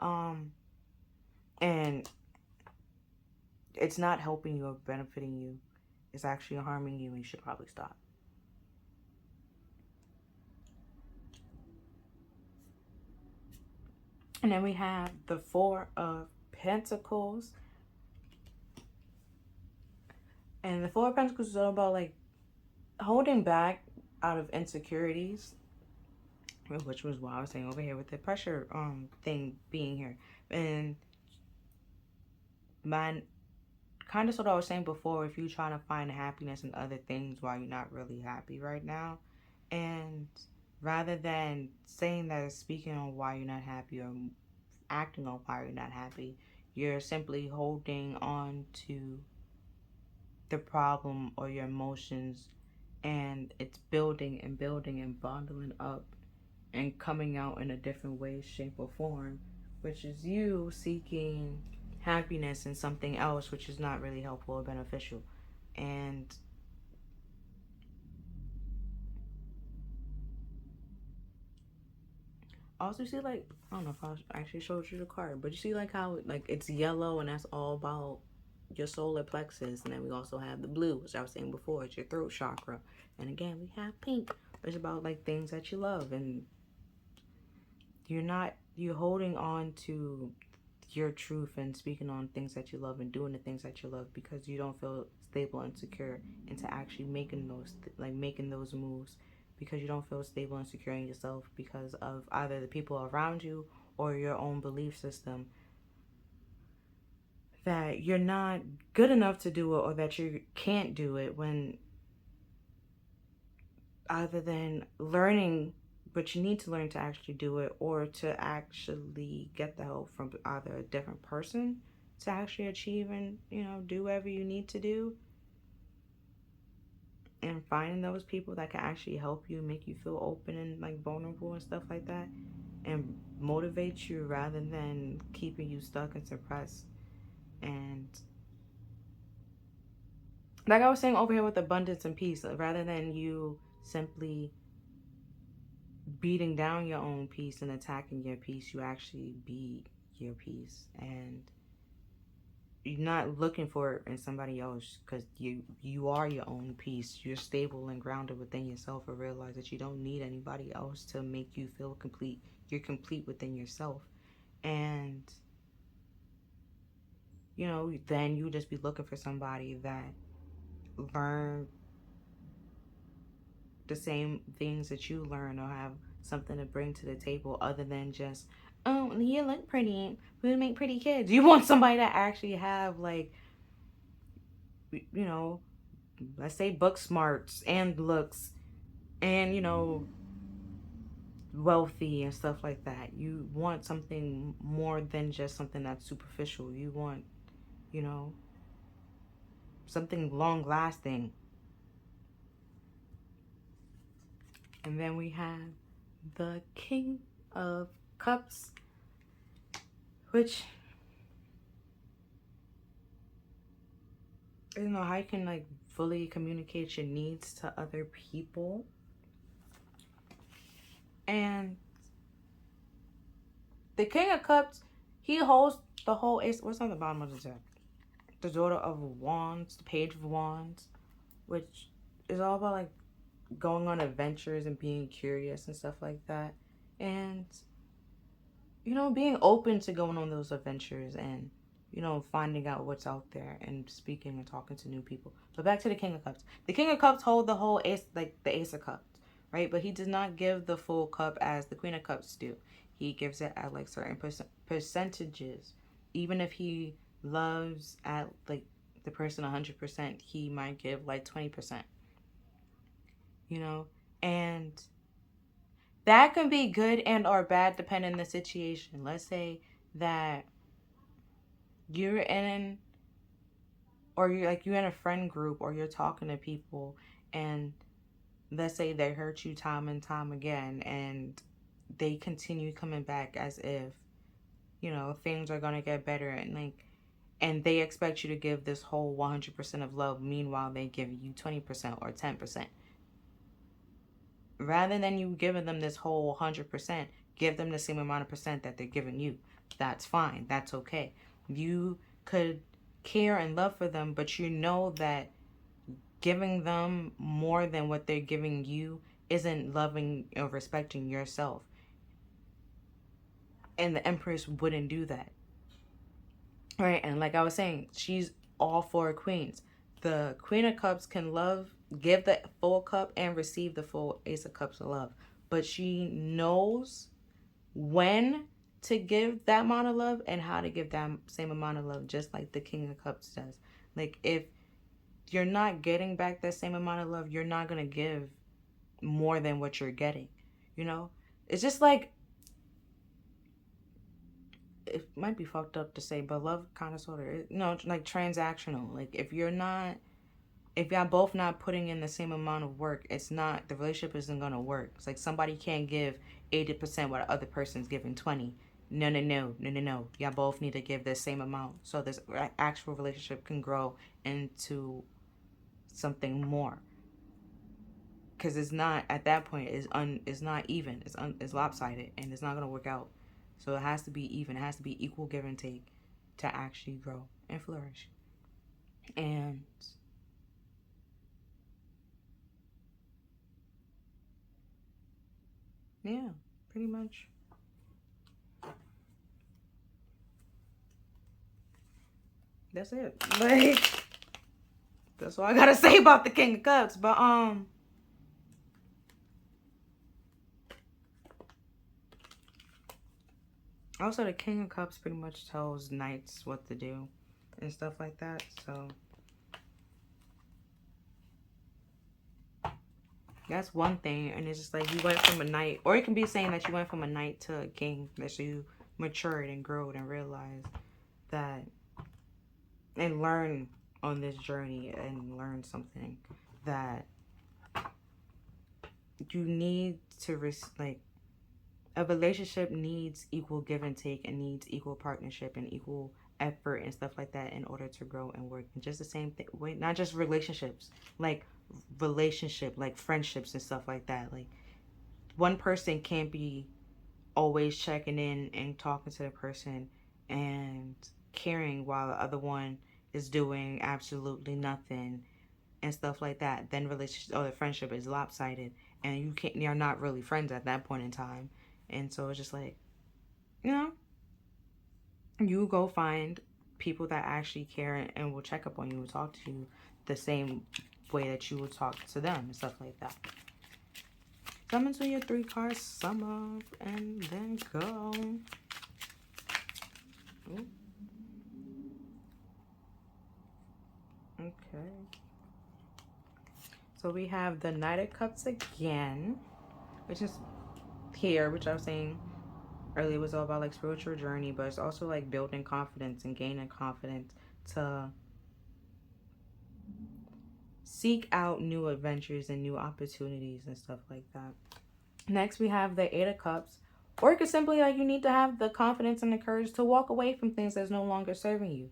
in. And it's not helping you or benefiting you. It's actually harming you, and you should probably stop. And then we have the Four of Pentacles. And the Four of Pentacles is all about like holding back out of insecurities, which was what I was saying over here with the pressure thing being here. And my kind of sort of I was saying before, if you're trying to find happiness in other things while you're not really happy right now, and rather than saying that, speaking on why you're not happy or acting on why you're not happy, you're simply holding on to the problem or your emotions, and it's building and building and bundling up and coming out in a different way, shape, or form, which is you seeking happiness in something else, which is not really helpful or beneficial. And also, see, like, I don't know if I actually showed you the card, but you see, like, how like it's yellow, and that's all about your solar plexus. And then we also have the blue, which I was saying before, it's your throat chakra. And again, we have pink, which is about like things that you love, and you're holding on to your truth and speaking on things that you love and doing the things that you love because you don't feel stable and secure into actually making those moves, because you don't feel stable and secure in yourself because of either the people around you or your own belief system, that you're not good enough to do it or that you can't do it, when other than learning, but you need to learn to actually do it, or to actually get the help from either a different person to actually achieve and, do whatever you need to do. And finding those people that can actually help you, make you feel open and like vulnerable and stuff like that, and motivate you rather than keeping you stuck and suppressed. And like I was saying over here with abundance and peace, rather than you simply beating down your own peace and attacking your peace, you actually beat your peace. And you're not looking for it in somebody else, because you are your own peace. You're stable and grounded within yourself, and realize that you don't need anybody else to make you feel complete. You're complete within yourself. And then you just be looking for somebody that learn the same things that you learn, or have something to bring to the table other than just, oh, you look pretty, we make pretty kids. You want somebody that actually have, like, let's say book smarts and looks, and wealthy and stuff like that. You want something more than just something that's superficial. You want something long lasting. And then we have the King of Cups, which, how you can like fully communicate your needs to other people. And the King of Cups, he holds the whole ace. What's on the bottom of the deck? The Daughter of Wands, the Page of Wands, which is all about like going on adventures and being curious and stuff like that. And being open to going on those adventures and finding out what's out there and speaking and talking to new people. But back to the King of Cups. The King of Cups hold the whole ace, like the Ace of Cups, right? But he does not give the full cup as the Queen of Cups do. He gives it at like certain percentages. Even if he loves at like the person 100%, he might give like 20%. And that can be good and or bad depending on the situation. Let's say that you're in, or you're in a friend group, or you're talking to people, and let's say they hurt you time and time again, and they continue coming back as if you know, things are going to get better, and like, and they expect you to give this whole 100% of love. Meanwhile, they give you 20% or 10%. Rather than you giving them this whole 100%, give them the same amount of percent that they're giving you. That's fine. That's okay. You could care and love for them, but you know that giving them more than what they're giving you isn't loving or respecting yourself. And the Empress wouldn't do that. Right? And like I was saying, she's all four queens. The Queen of Cups can love, give the full cup and receive the full Ace of Cups of love. But she knows when to give that amount of love and how to give that same amount of love, just like the King of Cups does. Like, if you're not getting back that same amount of love, you're not going to give more than what you're getting, you know? It's just like, it might be fucked up to say, but love kind of sort of, you know, like transactional. Like, if y'all both not putting in the same amount of work, it's not, the relationship isn't going to work. It's like somebody can't give 80% while the other person's giving 20. No. Y'all both need to give the same amount so this actual relationship can grow into something more. Because it's not, at that point, it's not even. It's lopsided, and it's not going to work out. So it has to be even. It has to be equal give and take to actually grow and flourish. And yeah, pretty much. That's it. Like, that's all I gotta say about the King of Cups. But also the King of Cups pretty much tells knights what to do and stuff like that. So that's one thing. And it's just like you went from a knight, or it can be saying that you went from a knight to a king, that you matured and grew and realized that, and learn on this journey and learn something that you need to like, a relationship needs equal give and take, and needs equal partnership and equal effort and stuff like that in order to grow and work. And just the same thing, wait, not just relationships, like like friendships and stuff like that. Like, one person can't be always checking in and talking to the person and caring while the other one is doing absolutely nothing and stuff like that. Then relationship or the friendship is lopsided, and you're not really friends at that point in time. And so it's just like, you know, you go find people that actually care and will check up on you and talk to you the same way that you would talk to them and stuff like that. Summon to your 3 cards, sum up, and then go. Ooh. Okay. So we have the Knight of Cups again, which is here, which I was saying earlier was all about like spiritual journey, but it's also like building confidence and gaining confidence to seek out new adventures and new opportunities and stuff like that. Next, we have the 8 of Cups, or it could simply like you need to have the confidence and the courage to walk away from things that's no longer serving you.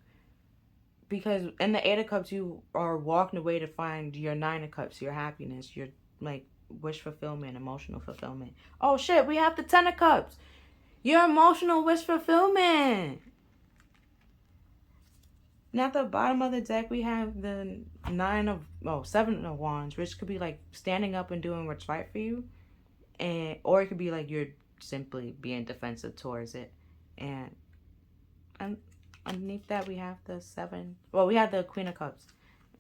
Because in the 8 of Cups, you are walking away to find your 9 of Cups, your happiness, your like wish fulfillment, emotional fulfillment. Oh shit, we have the 10 of Cups, your emotional wish fulfillment. Now at the bottom of the deck, we have the 7 of Wands, which could be like standing up and doing what's right for you, and or it could be like you're simply being defensive towards it. And underneath that, we have the 7. Well, we have the Queen of Cups,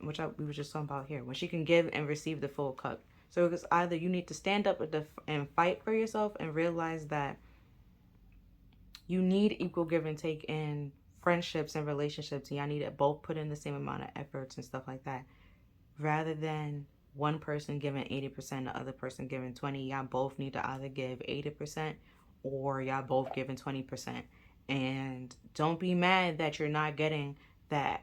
which we were just talking about here, when she can give and receive the full cup. So it's either you need to stand up and fight for yourself and realize that you need equal give and take in friendships and relationships, and y'all need to both put in the same amount of efforts and stuff like that, rather than one person giving 80%, the other person giving 20. Y'all both need to either give 80% or y'all both giving 20%. And don't be mad that you're not getting that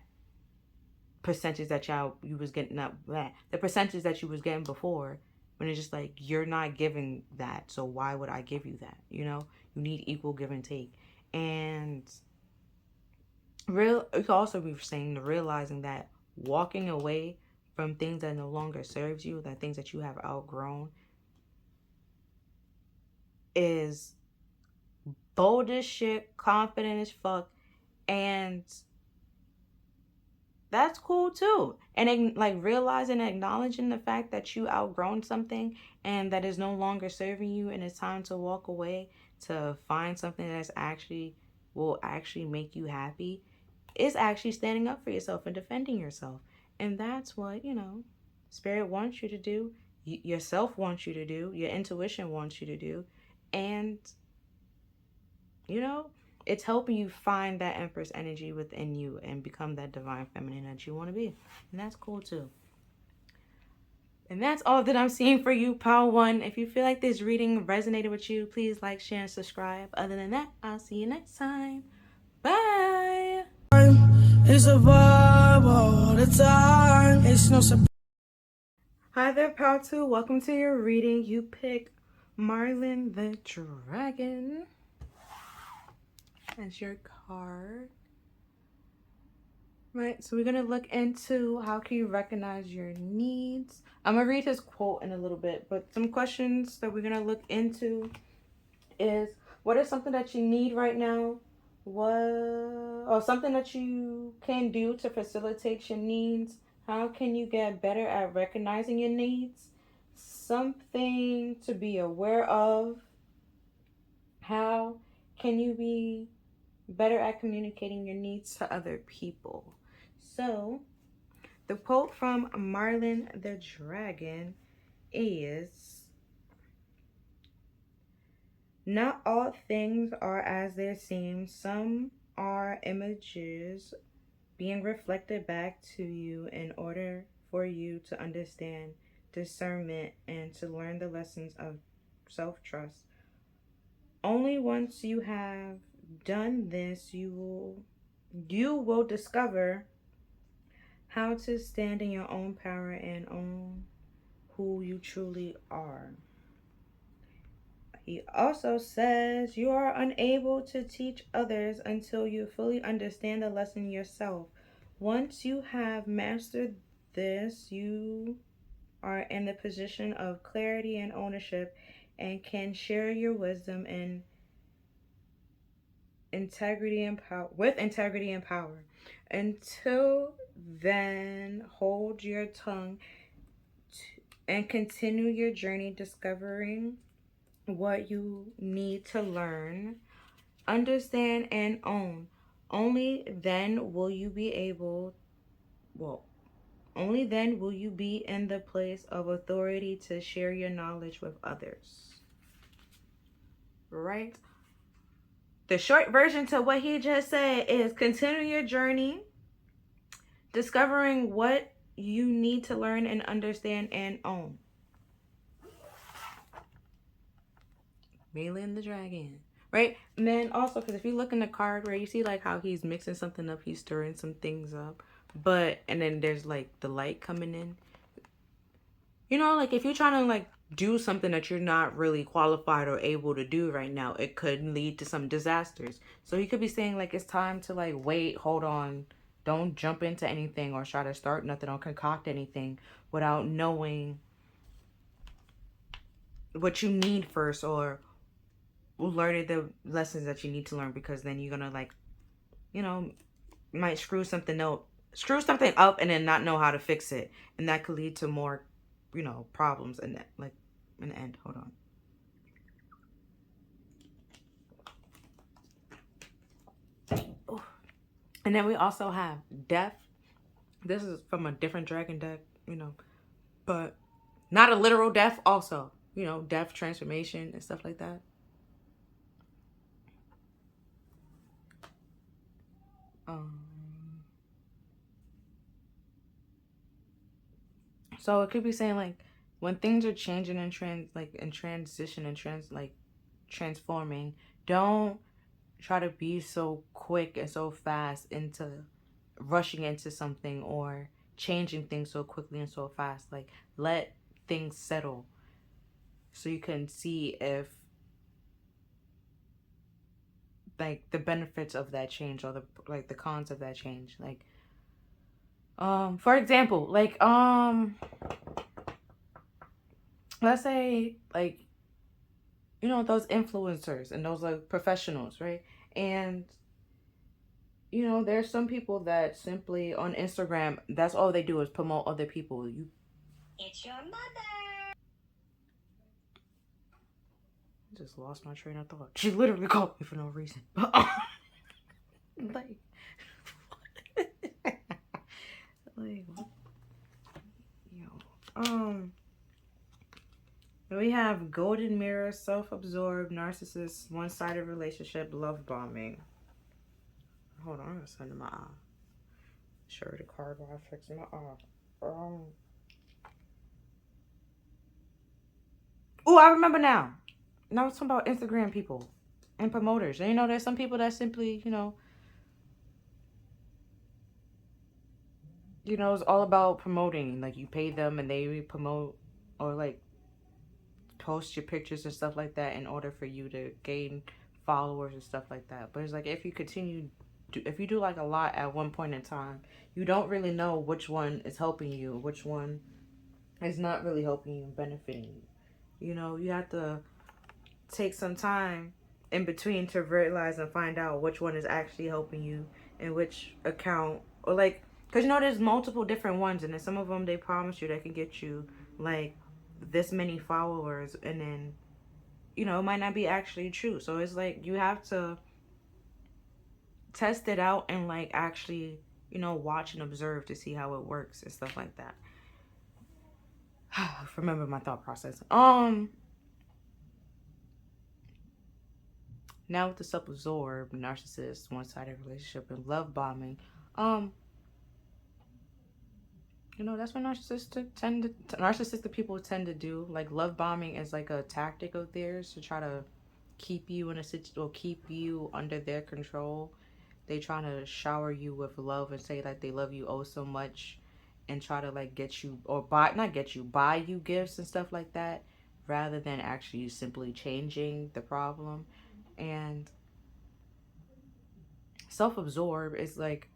percentage that you was getting up that the percentage that you was getting before, when it's just like, you're not giving that, so why would I give you that? You know, you need equal give and take. And it could also be saying the realizing that walking away from things that no longer serves you, the things that you have outgrown, is bold as shit, confident as fuck, and that's cool too. And like realizing and acknowledging the fact that you outgrown something and that is no longer serving you and it's time to walk away to find something that's actually will actually make you happy is actually standing up for yourself and defending yourself. And that's what, spirit wants you to do, yourself wants you to do, your intuition wants you to do. And you know, it's helping you find that Empress energy within you and become that divine feminine that you want to be. And that's cool too. And that's all that I'm seeing for you, Power One. If you feel like this reading resonated with you, please like, share, and subscribe. Other than that, I'll see you next time. Bye. It's a vibe all the time. It's no surprise. Hi there, Power Two. Welcome to your reading. You pick Marlin the Dragon as your card. Right, so we're going to look into how can you recognize your needs. I'm going to read his quote in a little bit, but some questions that we're going to look into is, what is something that you need right now? Or something that you can do to facilitate your needs? How can you get better at recognizing your needs? Something to be aware of. How can you be better at communicating your needs to other people? So, the quote from Marlin the Dragon is, "Not all things are as they seem. Some are images being reflected back to you in order for you to understand discernment and to learn the lessons of self-trust. Only once you have done this, you will discover how to stand in your own power and own who you truly are." He also says, "You are unable to teach others until you fully understand the lesson yourself. Once you have mastered this, you are in the position of clarity and ownership and can share your wisdom and integrity and power with integrity and power. Until then, hold your tongue and continue your journey discovering what you need to learn, understand, and own. Only then will you be only then will you be in the place of authority to share your knowledge with others." Right? The short version to what he just said is, continue your journey discovering what you need to learn and understand and own. Marlin the Dragon. Right? And then also, because if you look in the card where you see like how he's mixing something up, he's stirring some things up. And then there's like the light coming in. Like if you're trying to like do something that you're not really qualified or able to do right now, it could lead to some disasters. So he could be saying like, it's time to like wait, hold on, don't jump into anything or try to start nothing or concoct anything without knowing what you need first, or learning the lessons that you need to learn, because then you're gonna like, might screw something up and then not know how to fix it, and that could lead to more problems in that, like, in the end. Hold on. Ooh. And then we also have death. This is from a different dragon deck, but not a literal death also, death, transformation, and stuff like that. So it could be saying like, when things are changing and transition and transforming, don't try to be so quick and so fast into rushing into something or changing things so quickly and so fast. Like, let things settle so you can see if like the benefits of that change, or the cons of that change. Like for example, like let's say, like, you know, those influencers and those like professionals, right? And you know, there's some people that simply on Instagram, that's all they do is promote other people. You It's your mother. Just lost my train of thought. She literally called me for no reason. Like, like, yo, we have golden mirror, self-absorbed, narcissist, one-sided relationship, love bombing. Hold on, I'm gonna send him my eye. Show the card while I fix my eye. Oh, I remember now. Now it's talking about Instagram people and promoters. And you know, there's some people that simply, it's all about promoting. Like, you pay them and they promote, or like post your pictures and stuff like that in order for you to gain followers and stuff like that. But it's like, if you do like a lot at one point in time, you don't really know which one is helping you, which one is not really helping you and benefiting you. You know, you have to take some time in between to realize and find out which one is actually helping you and which account, or like, because you know, there's multiple different ones, and then some of them, they promise you they can get you like this many followers, and then, you know, it might not be actually true. So it's like, you have to test it out and like actually, watch and observe to see how it works and stuff like that. Remember my thought process. Now with the self-absorbed, narcissist, one-sided relationship, and love bombing, that's what narcissistic people tend to do. Like, love bombing is like a tactic of theirs to try to keep you in a situation, or keep you under their control. They try to shower you with love and say that they love you oh so much, and try to like get you, or buy you gifts and stuff like that, rather than actually simply changing the problem. And self-absorbed is like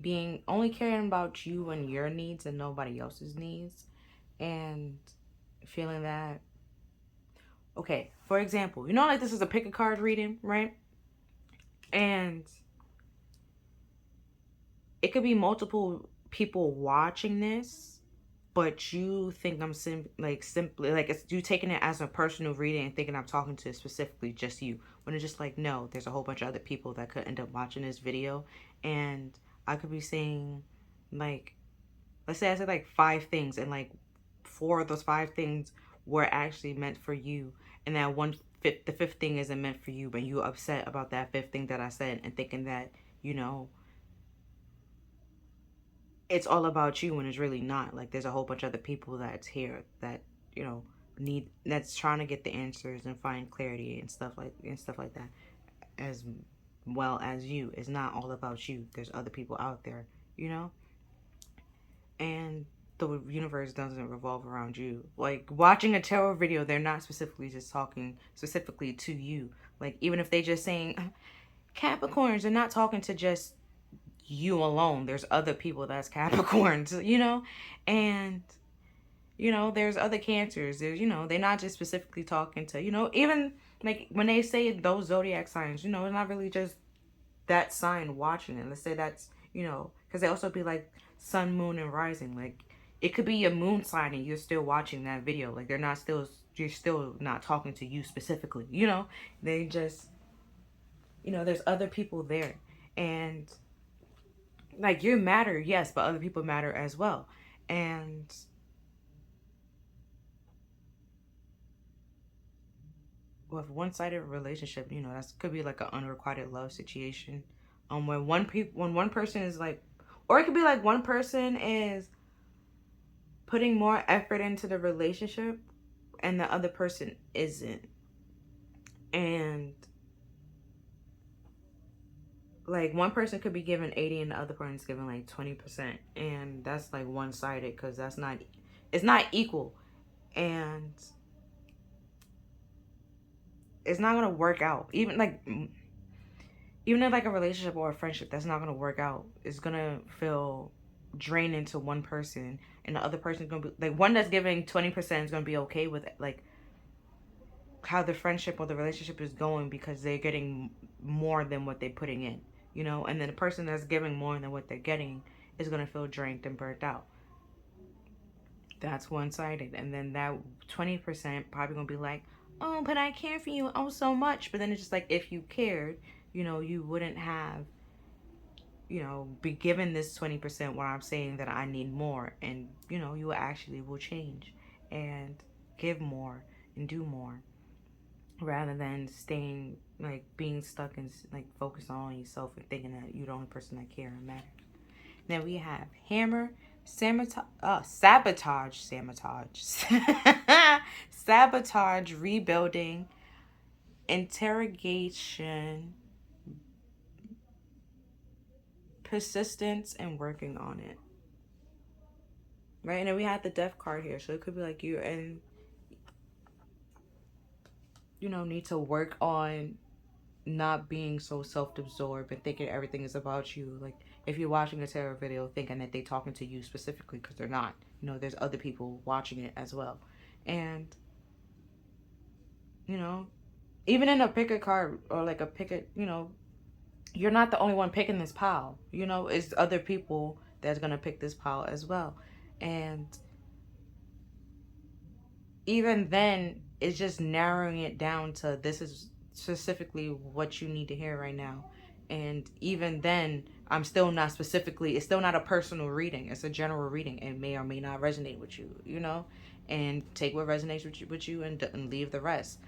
being only caring about you and your needs and nobody else's needs, and feeling that, okay, for example, like, this is a pick a card reading, right? And it could be multiple people watching this, but you think I'm simply like, it's you taking it as a personal reading and thinking I'm talking to specifically just you, when it's just like, no, there's a whole bunch of other people that could end up watching this video. And I could be saying, like, let's say I said like 5 things, and like 4 of those 5 things were actually meant for you, and that the fifth thing isn't meant for you, but you upset about that 5th thing that I said, and thinking that, it's all about you when it's really not. Like, there's a whole bunch of other people that's here that, that's trying to get the answers and find clarity and stuff like that, as well as you. It's not all about you. There's other people out there, and the universe doesn't revolve around you. Like, watching a tarot video, they're not specifically just talking specifically to you. Like, even if they just saying Capricorns, they're not talking to just you alone. There's other people that's Capricorns, and there's other Cancers. There's, they're not just specifically talking to, even like when they say those zodiac signs, it's not really just that sign watching it. Let's say that's, because they also be like sun, moon, and rising. Like, it could be your moon sign and you're still watching that video. Like, you're still not talking to you specifically, they just, there's other people there. And like, you matter, yes, but other people matter as well. And with one-sided relationship, that could be like an unrequited love situation. When one person is like, or it could be like one person is putting more effort into the relationship and the other person isn't. And like, one person could be giving 80 and the other person's giving like 20%, and that's like one-sided, because it's not equal. And it's not gonna work out. Even in like a relationship or a friendship that's not gonna work out, it's gonna feel draining to one person, and the other person's gonna be like, one that's giving 20% is gonna be okay with it, like how the friendship or the relationship is going, because they're getting more than what they're putting in, you know. And then the person that's giving more than what they're getting is gonna feel drained and burnt out. That's one-sided. And then that 20% probably gonna be like, oh, but I care for you oh so much. But then it's just like, if you cared, you know, you wouldn't have, you know, be given this 20% where I'm saying that I need more. And, you know, you actually will change and give more and do more, rather than staying, like, being stuck and like focused on yourself and thinking that you're the only person that care and matters. Then we have hammer, sabotage, rebuilding, interrogation, persistence, and working on it. Right? And then we have the death card here. So it could be like you and, you know, need to work on not being so self-absorbed and thinking everything is about you. Like, if you're watching a tarot video thinking that they're talking to you specifically, because they're not. You know, there's other people watching it as well. And, you know, even in a pick a card or like a pick a, you know, you're not the only one picking this pile. You know, it's other people that's going to pick this pile as well. And even then, it's just narrowing it down to, this is specifically what you need to hear right now. And even then, I'm still not specifically, it's still not a personal reading. It's a general reading. It may or may not resonate with you, you know, and take what resonates with you and leave the rest.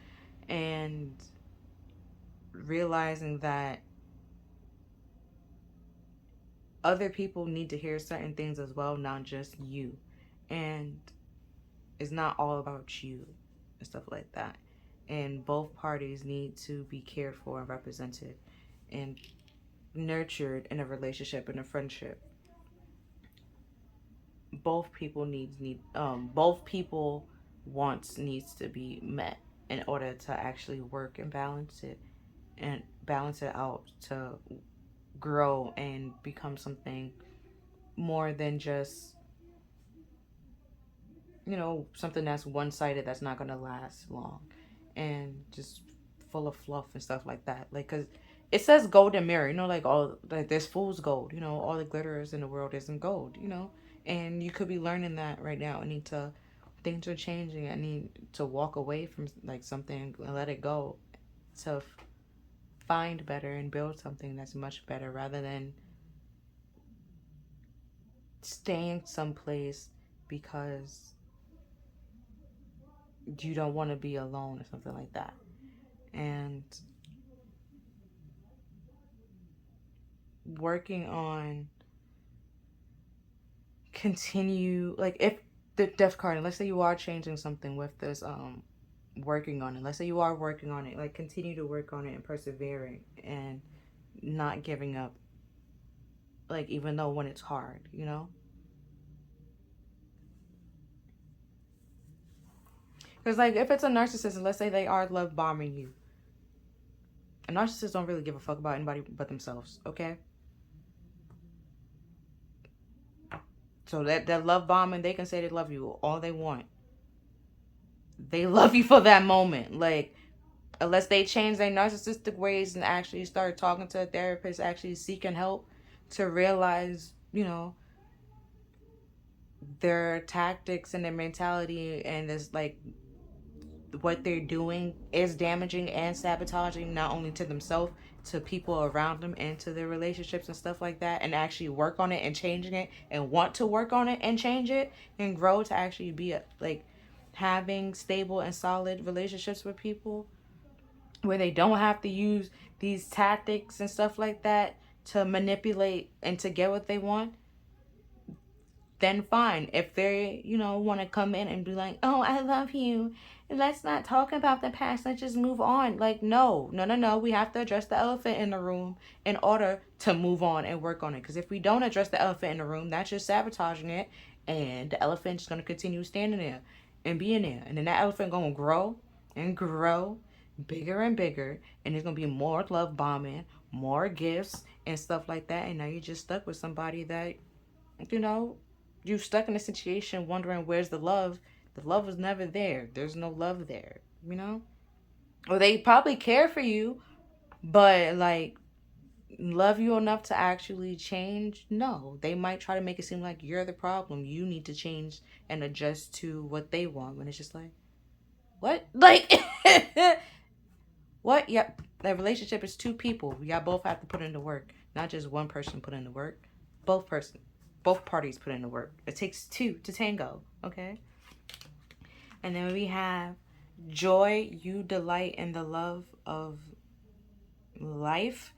And realizing that other people need to hear certain things as well, not just you. And it's not all about you and stuff like that. And both parties need to be cared for and represented and nurtured in a relationship, in a friendship. Both people both people wants needs to be met in order to actually work and balance it out to grow and become something more than just, you know, something that's one-sided, that's not gonna last long and just full of fluff and stuff like that. Like, because it says golden mirror, you know, like, all like, there's fool's gold, you know, all the glitters in the world isn't gold, you know. And you could be learning that right now. Things are changing. I need to walk away from like something and let it go to find better and build something that's much better, rather than staying someplace because you don't want to be alone or something like that. And working on continue, like, if the death card, and let's say you are changing something with this working on it, let's say you are working on it, like, continue to work on it and persevering and not giving up, like, even though when it's hard, you know. Because, like, if it's a narcissist, and let's say they are love bombing you, a narcissist don't really give a fuck about anybody but themselves, okay? So that love bombing, they can say they love you all they want. They love you for that moment. Like, unless they change their narcissistic ways and actually start talking to a therapist, actually seeking help to realize, you know, their tactics and their mentality and this, like, what they're doing is damaging and sabotaging, not only to themselves, to people around them, and to their relationships and stuff like that, and actually work on it and changing it and want to work on it and change it and grow to actually be like having stable and solid relationships with people where they don't have to use these tactics and stuff like that to manipulate and to get what they want. Then fine. If they, you know, want to come in and be like, oh, I love you, let's not talk about the past, let's just move on. Like, no. We have to address the elephant in the room in order to move on and work on it. Because if we don't address the elephant in the room, that's just sabotaging it, and the elephant's going to continue standing there and being there. And then that elephant going to grow and grow, bigger and bigger, and there's gonna be more love bombing, more gifts and stuff like that, and now you're just stuck with somebody that, you know, you stuck in a situation wondering where's the love. The love was never there. There's no love there, you know? Or they probably care for you, but like love you enough to actually change? No. They might try to make it seem like you're the problem. You need to change and adjust to what they want. When it's just like, what? Like, what? Yep. That relationship is two people. Y'all both have to put in the work. Not just one person put in the work. Both parties put in the work. It takes two to tango. Okay. And then we have joy. You delight in the love of life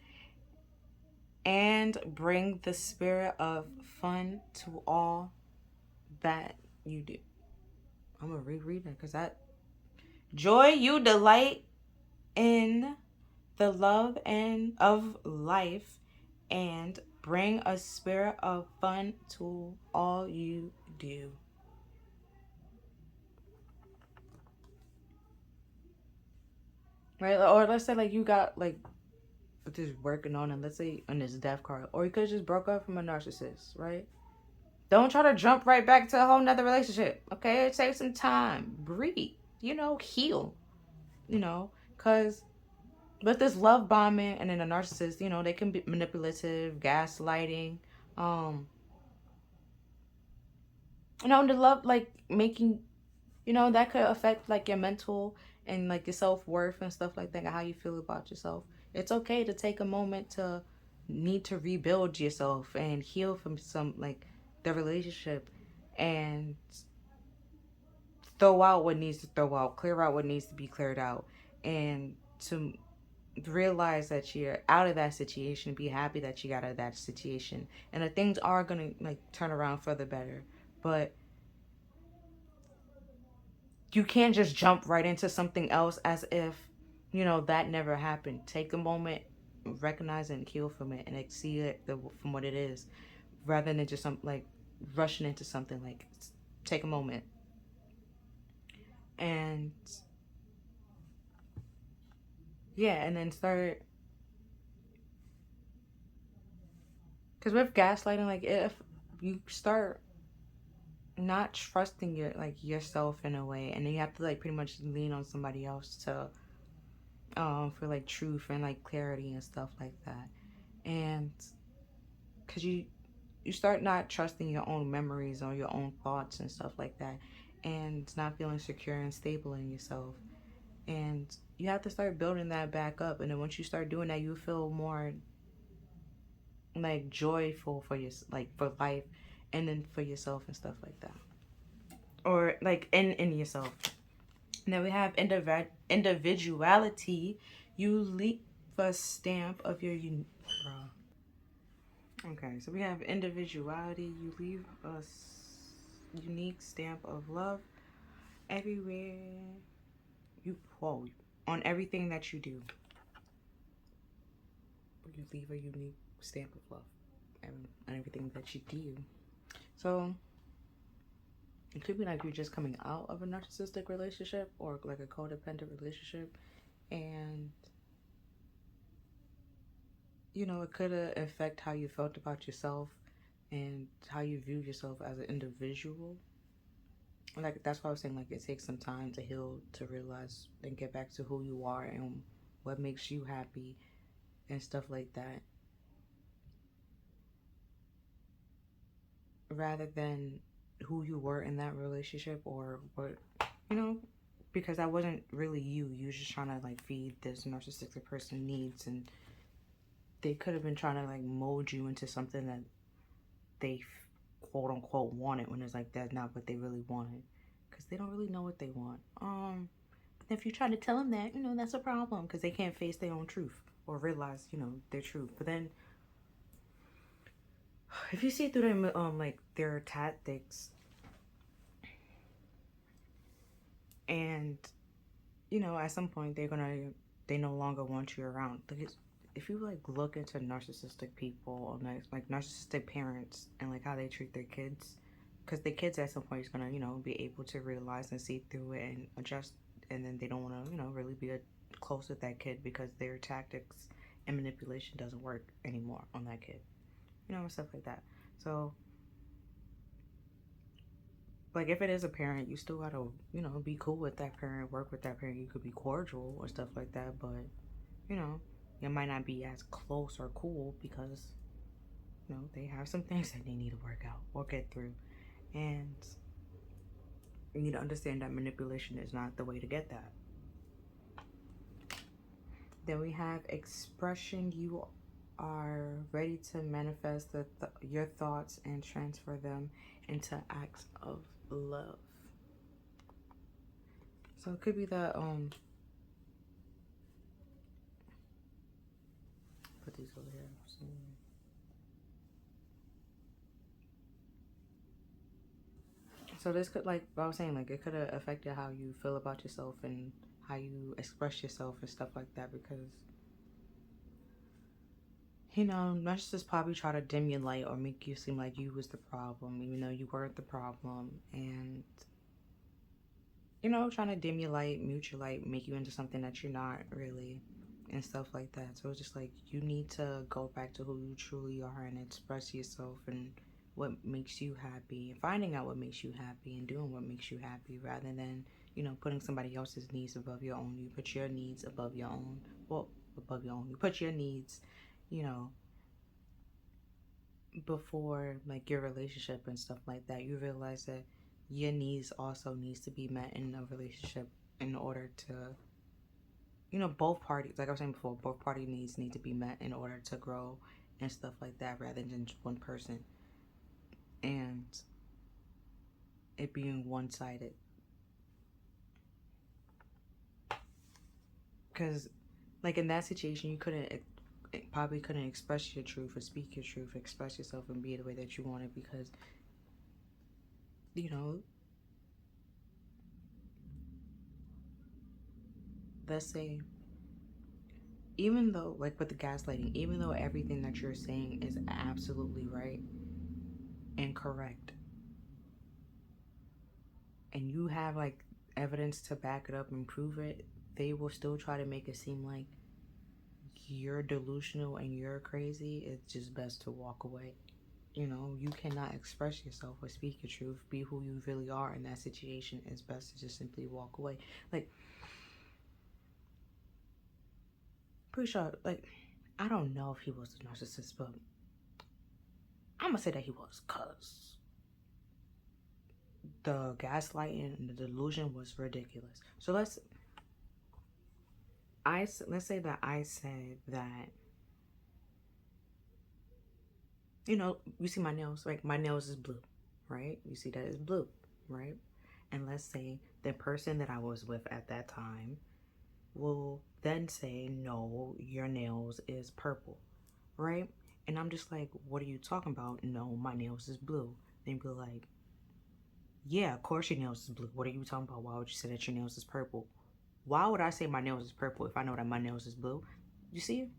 and bring the spirit of fun to all that you do. I'm gonna reread it because that joy you delight in the love and of life and bring a spirit of fun to all you do. Right? Or let's say like you got like just working on it, let's say on this death card. Or you could just broke up from a narcissist, right? Don't try to jump right back to a whole nother relationship. Okay? Take some time. Breathe. Heal. Because with this love bombing and then a narcissist, they can be manipulative, gaslighting, um, the love like making, that could affect like your mental and like your self-worth and stuff like that, and how you feel about yourself. It's okay to take a moment to need to rebuild yourself and heal from some like the relationship and throw out what needs to throw out, clear out what needs to be cleared out, and to realize that you're out of that situation, be happy that you got out of that situation, and that things are gonna like turn around for the better. But you can't just jump right into something else as if that never happened. Take a moment, recognize and heal from it, and like, see it from what it is, rather than just some like rushing into something. Like, take a moment and yeah, and then start. Because with gaslighting, like if you start not trusting yourself in a way, and then you have to like pretty much lean on somebody else to for like truth and like clarity and stuff like that, and because you start not trusting your own memories or your own thoughts and stuff like that, and not feeling secure and stable in yourself, and you have to start building that back up. And then once you start doing that, you feel more like joyful for your like for life, and then for yourself and stuff like that, or like in yourself. And then we have individuality. You leave a stamp of your okay, so we have individuality. You leave a unique stamp of love everywhere you quote on everything that you do. You leave a unique stamp of love on everything that you do. So it could be like you're just coming out of a narcissistic relationship or like a codependent relationship, and it could affect how you felt about yourself and how you view yourself as an individual. Like, that's why I was saying, like, it takes some time to heal, to realize and get back to who you are and what makes you happy and stuff like that, rather than who you were in that relationship, or what, because that wasn't really you. You were just trying to like feed this narcissistic person needs, and they could have been trying to like mold you into something that they quote unquote wanted, when it's like that's not what they really wanted, because they don't really know what they want. But if you try to tell them that, that's a problem, because they can't face their own truth or realize their truth. But then if you see through them like their tactics, and at some point they no longer want you around. Because if you like look into narcissistic people, or like narcissistic parents, and like how they treat their kids, because the kids at some point is gonna be able to realize and see through it and adjust, and then they don't want to really be close with that kid because their tactics and manipulation doesn't work anymore on that kid. You know, and stuff like that. So, like, if it is a parent, you still gotta, you know, be cool with that parent, work with that parent. You could be cordial or stuff like that, but, you know, you might not be as close or cool because, you know, they have some things that they need to work out or get through. And you need to understand that manipulation is not the way to get that. Then we have expression. You are ready to manifest your thoughts and transfer them into acts of love. So it could be that put these over here. So this could, like I was saying, like it could have affected how you feel about yourself and how you express yourself and stuff like that, because, you know, narcissists probably try to dim your light or make you seem like you was the problem, even though you weren't the problem. And, you know, trying to dim your light, mute your light, make you into something that you're not really, and stuff like that. So it's just like, you need to go back to who you truly are and express yourself and what makes you happy, and finding out what makes you happy and doing what makes you happy, rather than, you know, putting somebody else's needs above your own. You put your needs above your own. Well, above your own. You put your needs, you know, before like your relationship and stuff like that. You realize that your needs also needs to be met in a relationship in order to, you know, both parties, like I was saying before, both party needs need to be met in order to grow and stuff like that, rather than just one person and it being one-sided. Because like in that situation, you probably couldn't express your truth or speak your truth, express yourself and be the way that you wanted, because, you know, let's say, even though, like with the gaslighting, even though everything that you're saying is absolutely right and correct, and you have like evidence to back it up and prove it, they will still try to make it seem like you're delusional and you're crazy. It's just best to walk away. You know, you cannot express yourself or speak your truth, be who you really are in that situation. It's best to just simply walk away. Like, pretty sure, like, I don't know if he was a narcissist, but I'm gonna say that he was, because the gaslighting and the delusion was ridiculous. So let's say that I said that, you know, you see my nails, right? My nails is blue, right? You see that is blue, right? And let's say the person that I was with at that time will then say, no, your nails is purple, right? And I'm just like, what are you talking about? No, my nails is blue. They'd be like, yeah, of course your nails is blue. What are you talking about? Why would you say that your nails is purple? Why would I say my nails is purple if I know that my nails is blue? You see it?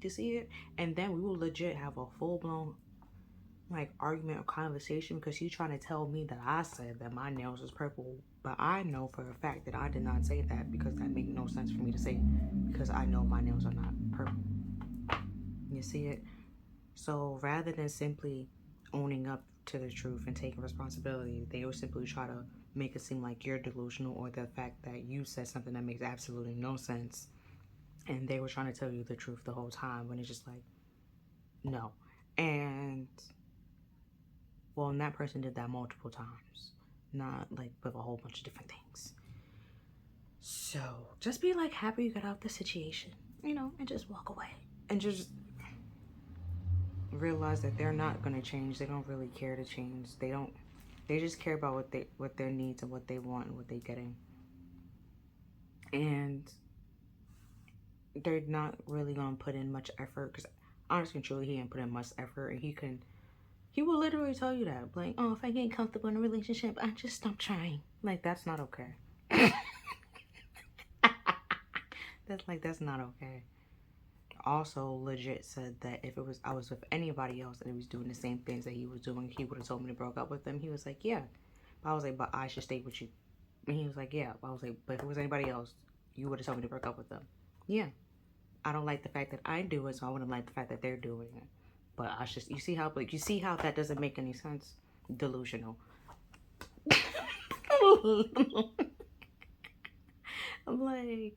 You see it? And then we will legit have a full-blown like argument or conversation, because he's trying to tell me that I said that my nails is purple, but I know for a fact that I did not say that, because that makes no sense for me to say, because I know my nails are not purple. You see it? So rather than simply owning up to the truth and taking responsibility, they will simply try to make it seem like you're delusional, or the fact that you said something that makes absolutely no sense, and they were trying to tell you the truth the whole time, when it's just like, no. And well, and that person did that multiple times, not like with a whole bunch of different things. So just be like happy you got out the situation, you know, and just walk away and just realize that they're not going to change. They don't really care to change. They just care about what their needs and what they want and what they're getting. And they're not really going to put in much effort, because honestly and truly, he didn't put in much effort, and he will literally tell you that, like, oh, if I get comfortable in a relationship, I just stop trying. Like, that's not okay. That's not okay. Also legit said that if I was with anybody else and he was doing the same things that he was doing, he would have told me to broke up with them. He was like, yeah. But I was like, but I should stay with you. And he was like, yeah. But I was like, but if it was anybody else, you would have told me to break up with them. Yeah. I don't like the fact that I do it, so I wouldn't like the fact that they're doing it. But I just, you see how that doesn't make any sense? Delusional. I'm like,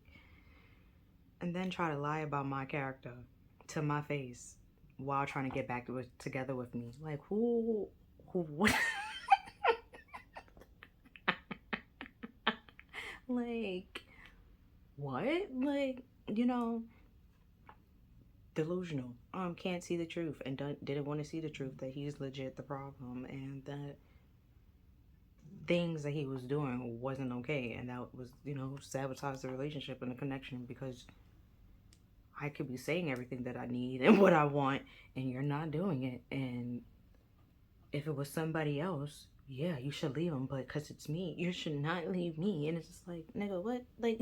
and then try to lie about my character to my face while trying to get back together with me. Like, what? Like, what? Like, delusional. Can't see the truth and didn't want to see the truth that he's legit the problem and that things that he was doing wasn't okay, and that was, sabotage the relationship and the connection, because I could be saying everything that I need and what I want, and you're not doing it. And if it was somebody else, yeah, you should leave him, but because it's me, you should not leave me. And it's just like, nigga, what? Like,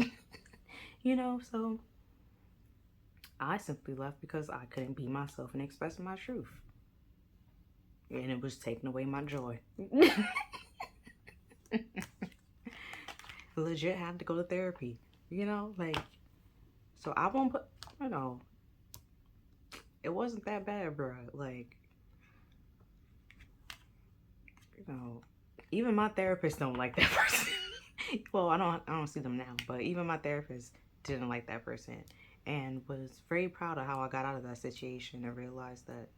so I simply left because I couldn't be myself and express my truth. And it was taking away my joy. Legit had to go to therapy, like, so I won't put, it wasn't that bad, bro. Like, even my therapist don't like that person. Well, I don't see them now, but even my therapist didn't like that person, and was very proud of how I got out of that situation and realized that,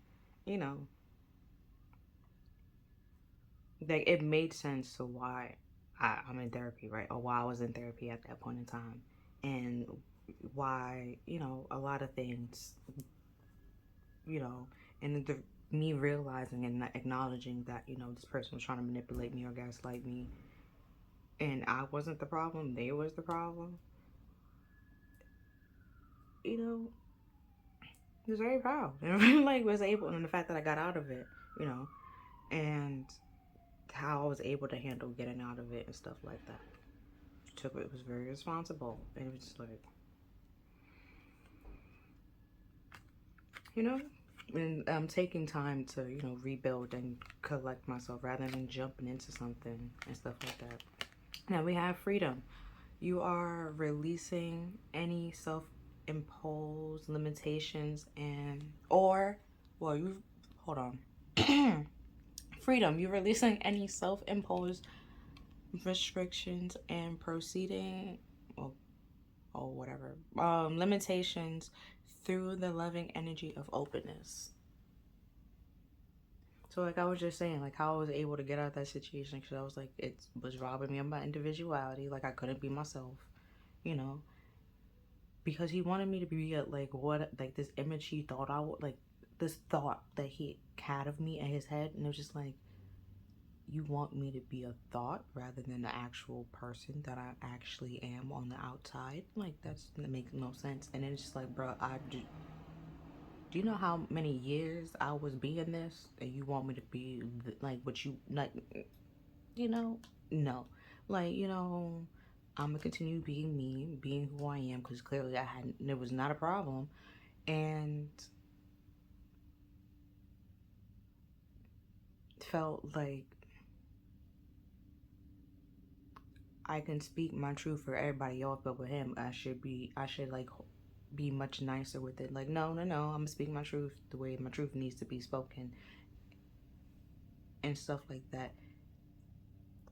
like, it made sense to why I'm in therapy, right? Or why I was in therapy at that point in time, and why, a lot of things, and me realizing and acknowledging that, this person was trying to manipulate me or gaslight me, and I wasn't the problem, they was the problem, was very proud. And like, was able, and the fact that I got out of it, and how I was able to handle getting out of it and stuff like that. It was very responsible, and it was just like, and I'm taking time to, rebuild and collect myself rather than jumping into something and stuff like that. Now we have freedom. You are releasing any self-imposed limitations hold on. Freedom. You're releasing any self-imposed restrictions and proceeding, or whatever, limitations through the loving energy of openness. So, like I was just saying, like, how I was able to get out of that situation, because I was like, it was robbing me of my individuality. Like, I couldn't be myself, because he wanted me to be like this image he thought I would, like, this thought that he had of me in his head. And it was just like, you want me to be a thought rather than the actual person that I actually am on the outside? Like, that makes no sense. And it's just like, bro, do you know how many years I was being this, and you want me to be like what you like? No. Like, I'm gonna continue being me, being who I am, because clearly it was not a problem, and felt like I can speak my truth for everybody else, but with him, I should like be much nicer with it. Like, no, I'm gonna speak my truth the way my truth needs to be spoken, and stuff like that.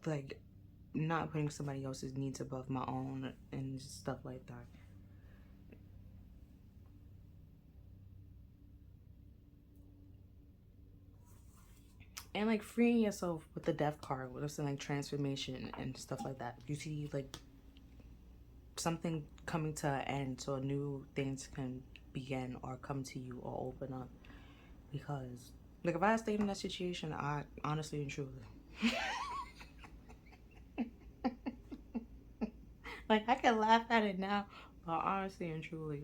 Like, not putting somebody else's needs above my own and stuff like that. And like freeing yourself with the death card, with something like transformation and stuff like that. You see, like, something coming to an end, so new things can begin or come to you or open up. Because, like, if I stayed in that situation, I honestly and truly, like, I can laugh at it now, but honestly and truly,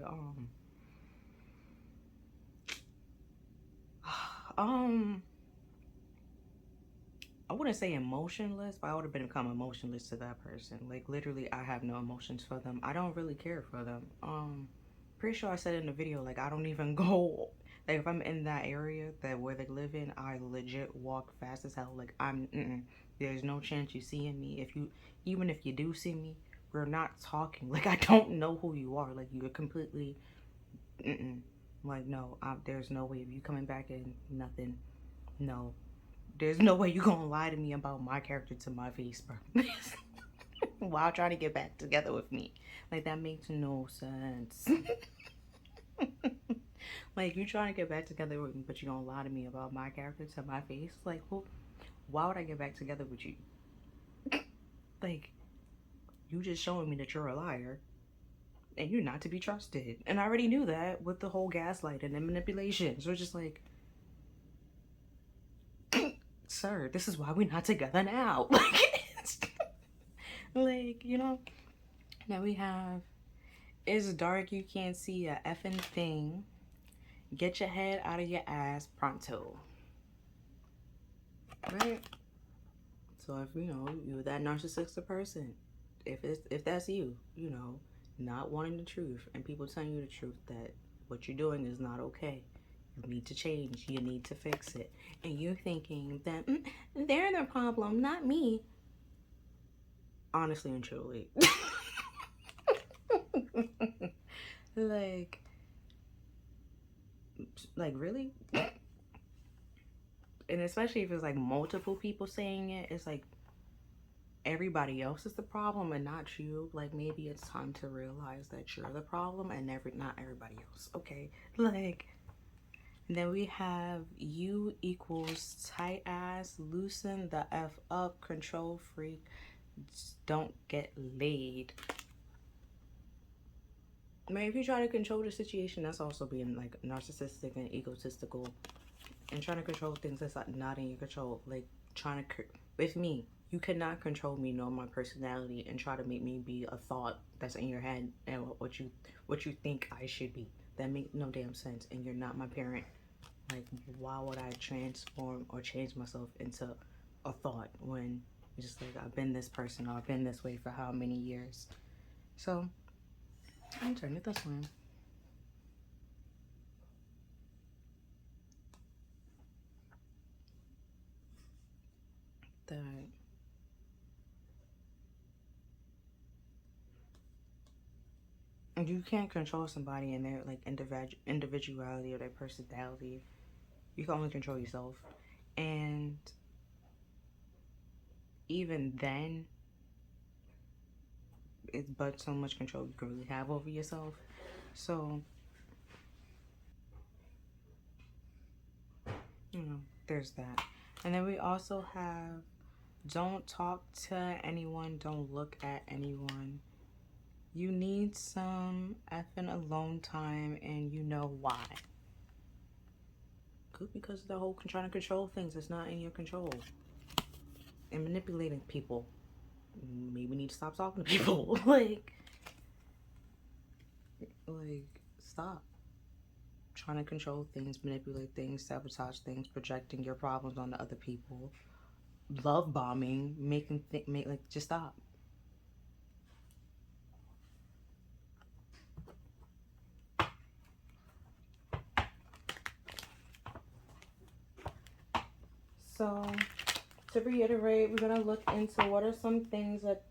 I wouldn't say emotionless, but I would have become emotionless to that person. Like, literally, I have no emotions for them. I don't really care for them. Pretty sure I said in the video, like, I don't even go, like, if I'm in that area where they live in, I legit walk fast as hell. Like, there's no chance you seeing me. Even if you do see me, we're not talking. Like, I don't know who you are. Like, you're completely, like, no, there's no way of you coming back and nothing. No, there's no way you gonna lie to me about my character to my face, bro. While trying to get back together with me. Like, that makes no sense. Like, you trying to get back together with me, but you gonna lie to me about my character to my face? Like, well, why would I get back together with you? Like, you just showing me that you're a liar and you're not to be trusted. And I already knew that with the whole gaslighting and manipulation. So it's just like, sir, this is why we're not together now. Like, you know. Now we have, it's dark, you can't see a effing thing. Get your head out of your ass pronto. Right? So if you know you're that narcissistic person, if that's you, you know, not wanting the truth and people telling you the truth that what you're doing is not okay. You need to change. You need to fix it. And you're thinking that they're the problem, not me. Honestly and truly. like really? And especially if it's like multiple people saying it, it's like everybody else is the problem and not you. Like, maybe it's time to realize that you're the problem and not everybody else. Okay, like, then we have you equals tight ass, loosen the f up, control freak, don't get laid. I mean, if you try to control the situation, that's also being like narcissistic and egotistical and trying to control things that's like not in your control. Like, trying to with me, you cannot control me nor my personality and try to make me be a thought that's in your head and what you think I should be. That makes no damn sense. And you're not my parent. Like, why would I transform or change myself into a thought when it's just like I've been this person or I've been this way for how many years? So I'm turning it this way. That you can't control somebody and their like individuality or their personality. You can only control yourself. And even then, it's but so much control you can really have over yourself. So, you know, there's that. And then we also have, don't talk to anyone, don't look at anyone. You need some effing alone time, and you know why. Could because of the whole trying to control things that's not in your control. And manipulating people. Maybe need to stop talking to people. like, stop. Trying to control things, manipulate things, sabotage things, projecting your problems onto other people. Love bombing, just stop. So, to reiterate, we're going to look into what are some things that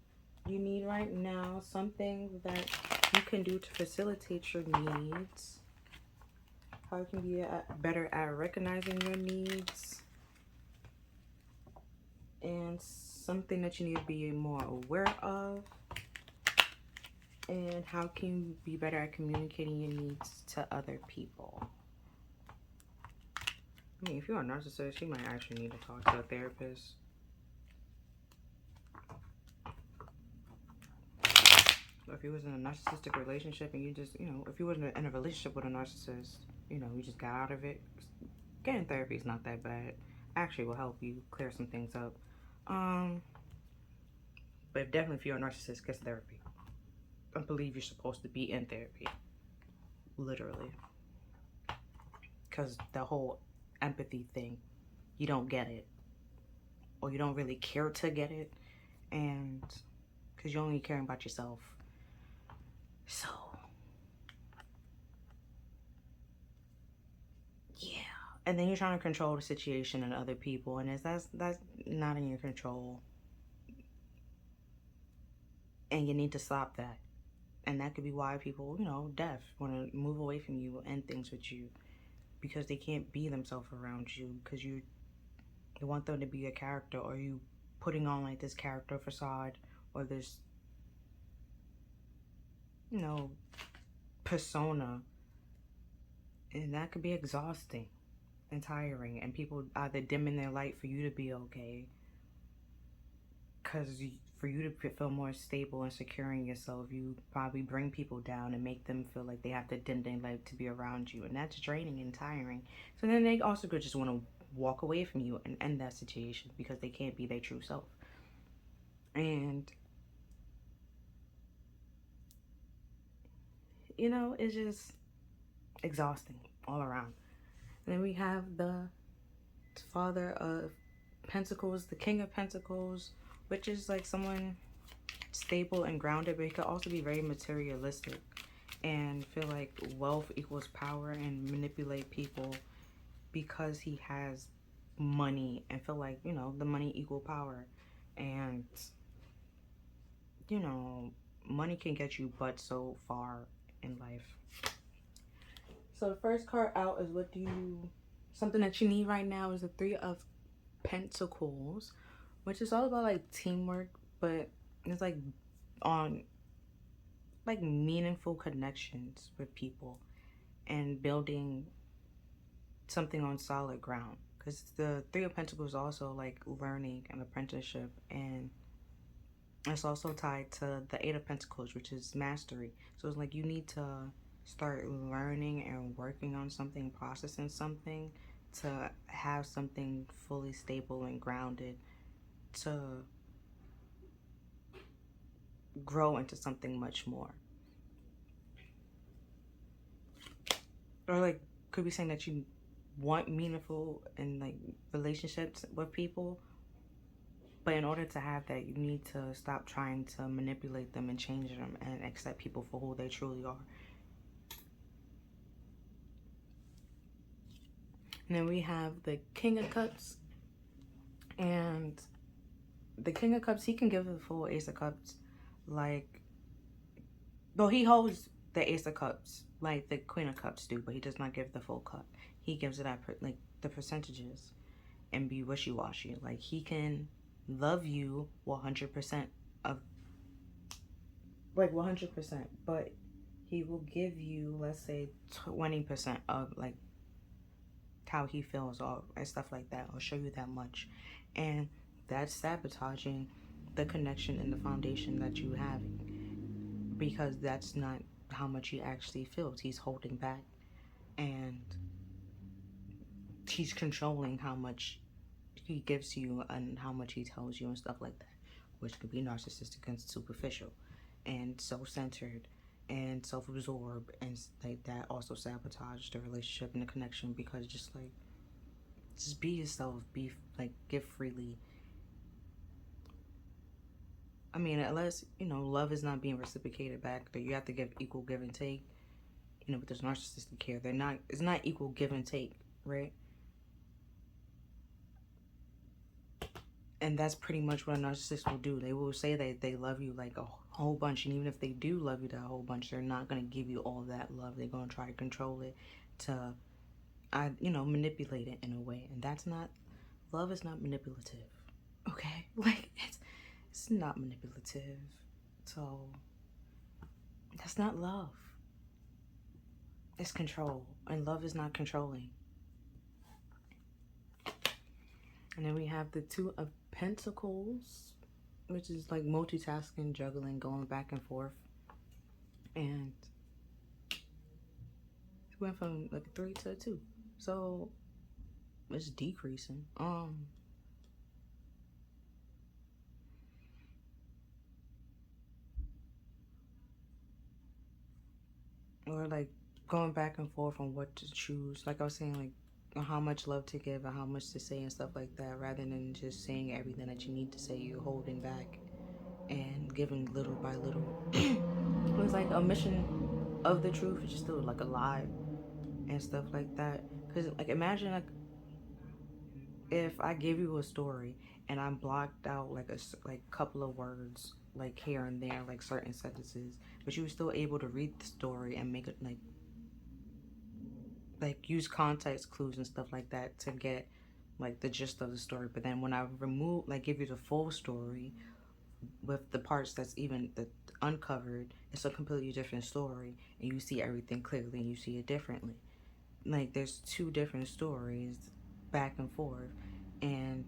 you need right now, some things that you can do to facilitate your needs, how you can be better at recognizing your needs, and something that you need to be more aware of, and how can you be better at communicating your needs to other people. I mean, if you're a narcissist, you might actually need to talk to a therapist. If you was in a narcissistic relationship and you just, you know, if you wasn't in a relationship with a narcissist, you know, you just got out of it, getting therapy is not that bad. Actually will help you clear some things up. But definitely if you're a narcissist, get therapy. I believe you're supposed to be in therapy. Literally. Because the whole empathy thing, you don't get it. Or you don't really care to get it. And because you're only caring about yourself. So, yeah. And then you're trying to control the situation and other people. And that's not in your control. And you need to stop that. And that could be why people, you know, deaf, want to move away from you and things with you, because they can't be themselves around you, because you want them to be a character, or you putting on like this character facade, or this, you know, persona. And that could be exhausting and tiring, and people either dimming their light for you to be okay, because for you to feel more stable and secure in yourself, you probably bring people down and make them feel like they have to dim their light to be around you, and that's draining and tiring. So then they also could just want to walk away from you and end that situation because they can't be their true self. And you know, it's just exhausting all around. And then we have the Father of Pentacles, the King of Pentacles, which is like someone stable and grounded, but he could also be very materialistic and feel like wealth equals power and manipulate people because he has money, and feel like, you know, the money equal power. And, you know, money can get you but so far in life. So the first card out is something that you need right now is the Three of Pentacles, which is all about like teamwork, but it's like on like meaningful connections with people and building something on solid ground. Because the Three of Pentacles is also like learning and apprenticeship, and it's also tied to the Eight of Pentacles, which is mastery. So it's like you need to start learning and working on something, processing something, to have something fully stable and grounded, to grow into something much more. Or like could be saying that you want meaningful and like relationships with people, but in order to have that, you need to stop trying to manipulate them and change them and accept people for who they truly are. And then we have the King of Cups. And the King of Cups, he can give the full Ace of Cups. Like, though he holds the Ace of Cups like the Queen of Cups do, but he does not give the full cup. He gives it at like the percentages and be wishy-washy. Like, he can love you 100% of, like 100%, but he will give you, let's say, 20% of like how he feels or and stuff like that, or show you that much. And that's sabotaging the connection and the foundation that you have, because that's not how much he actually feels. He's holding back, and he's controlling how much he gives you and how much he tells you and stuff like that, which could be narcissistic and superficial and self-centered and self-absorbed, and like that also sabotage the relationship and the connection, because just be yourself, be like, give freely. I mean, unless, you know, love is not being reciprocated back, that you have to give equal give and take. You know, but there's narcissistic care, it's not equal give and take, right? And that's pretty much what a narcissist will do. They will say that they love you like a whole bunch, and even if they do love you that whole bunch, they're not going to give you all that love. They're going to try to control it, to you know, manipulate it in a way. And that's not, love is not manipulative, okay? Like, it's not manipulative. So that's not love. It's control, and love is not controlling. And then we have the Two of Pentacles, which is like multitasking, juggling, going back and forth. And it went from like a 3 to a 2. So it's decreasing. Or like going back and forth on what to choose. Like I was saying, like how much love to give and how much to say and stuff like that, rather than just saying everything that you need to say. You're holding back and giving little by little. It was like a mission of the truth, which is still like a lie and stuff like that. Because like, imagine like if I give you a story and I'm blocked out like a couple of words like here and there, like certain sentences, but you were still able to read the story and make it like use context clues and stuff like that to get like the gist of the story. But then when I remove, like, give you the full story with the parts that's even the uncovered, it's a completely different story, and you see everything clearly and you see it differently. Like, there's two different stories back and forth, and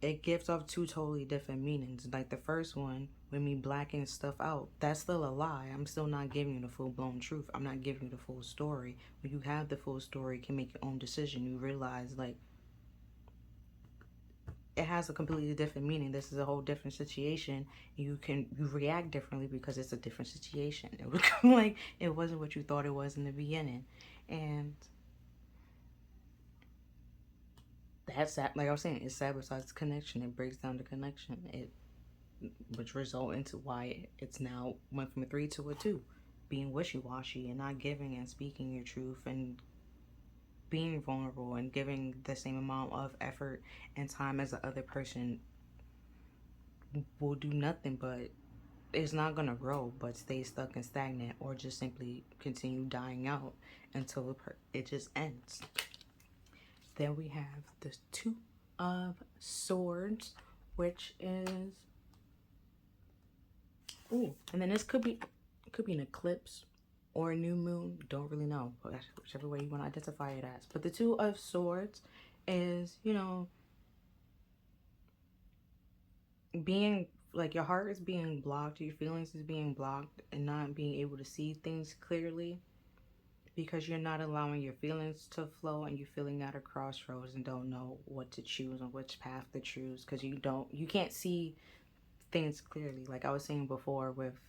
it gives off two totally different meanings. Like the first one, with me blacking stuff out, that's still a lie. I'm still not giving you the full-blown truth. I'm not giving you the full story. When you have the full story, you can make your own decision. You realize, like, it has a completely different meaning. This is a whole different situation. You react differently because it's a different situation. It was like, it wasn't what you thought it was in the beginning. And that's that, like I was saying, it sabotages the connection. It breaks down the connection. Which result into why it's now went from a 3 to a 2. Being wishy-washy and not giving and speaking your truth and being vulnerable and giving the same amount of effort and time as the other person will do nothing, but it's not going to grow, but stay stuck and stagnant, or just simply continue dying out until it just ends. Then we have the 2 of Swords, which is, ooh, and then this could be an eclipse or a new moon. Don't really know, but whichever way you want to identify it as. But the 2 of Swords is, you know, being like, your heart is being blocked, your feelings is being blocked, and not being able to see things clearly because you're not allowing your feelings to flow, and you're feeling at a crossroads and don't know what to choose and which path to choose because you can't see things clearly. Like I was saying before with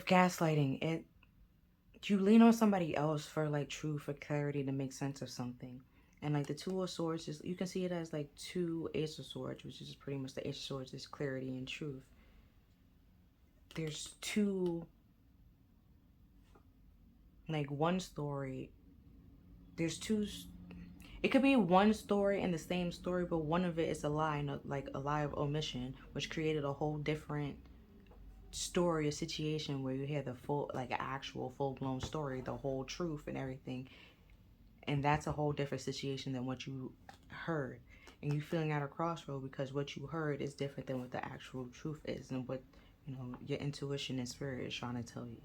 gaslighting, you lean on somebody else for like truth, for clarity, to make sense of something. And like the 2 of Swords, you can see it as like 2 Ace of Swords, which is pretty much the Ace of Swords is clarity and truth. There's 2, like one story. There's 2. It could be one story in the same story, but one of it is a lie, like a lie of omission, which created a whole different story, a situation where you hear the full, like an actual full-blown story, the whole truth and everything. And that's a whole different situation than what you heard. And you feeling at a crossroad because what you heard is different than what the actual truth is, and what, you know, your intuition and spirit is trying to tell you.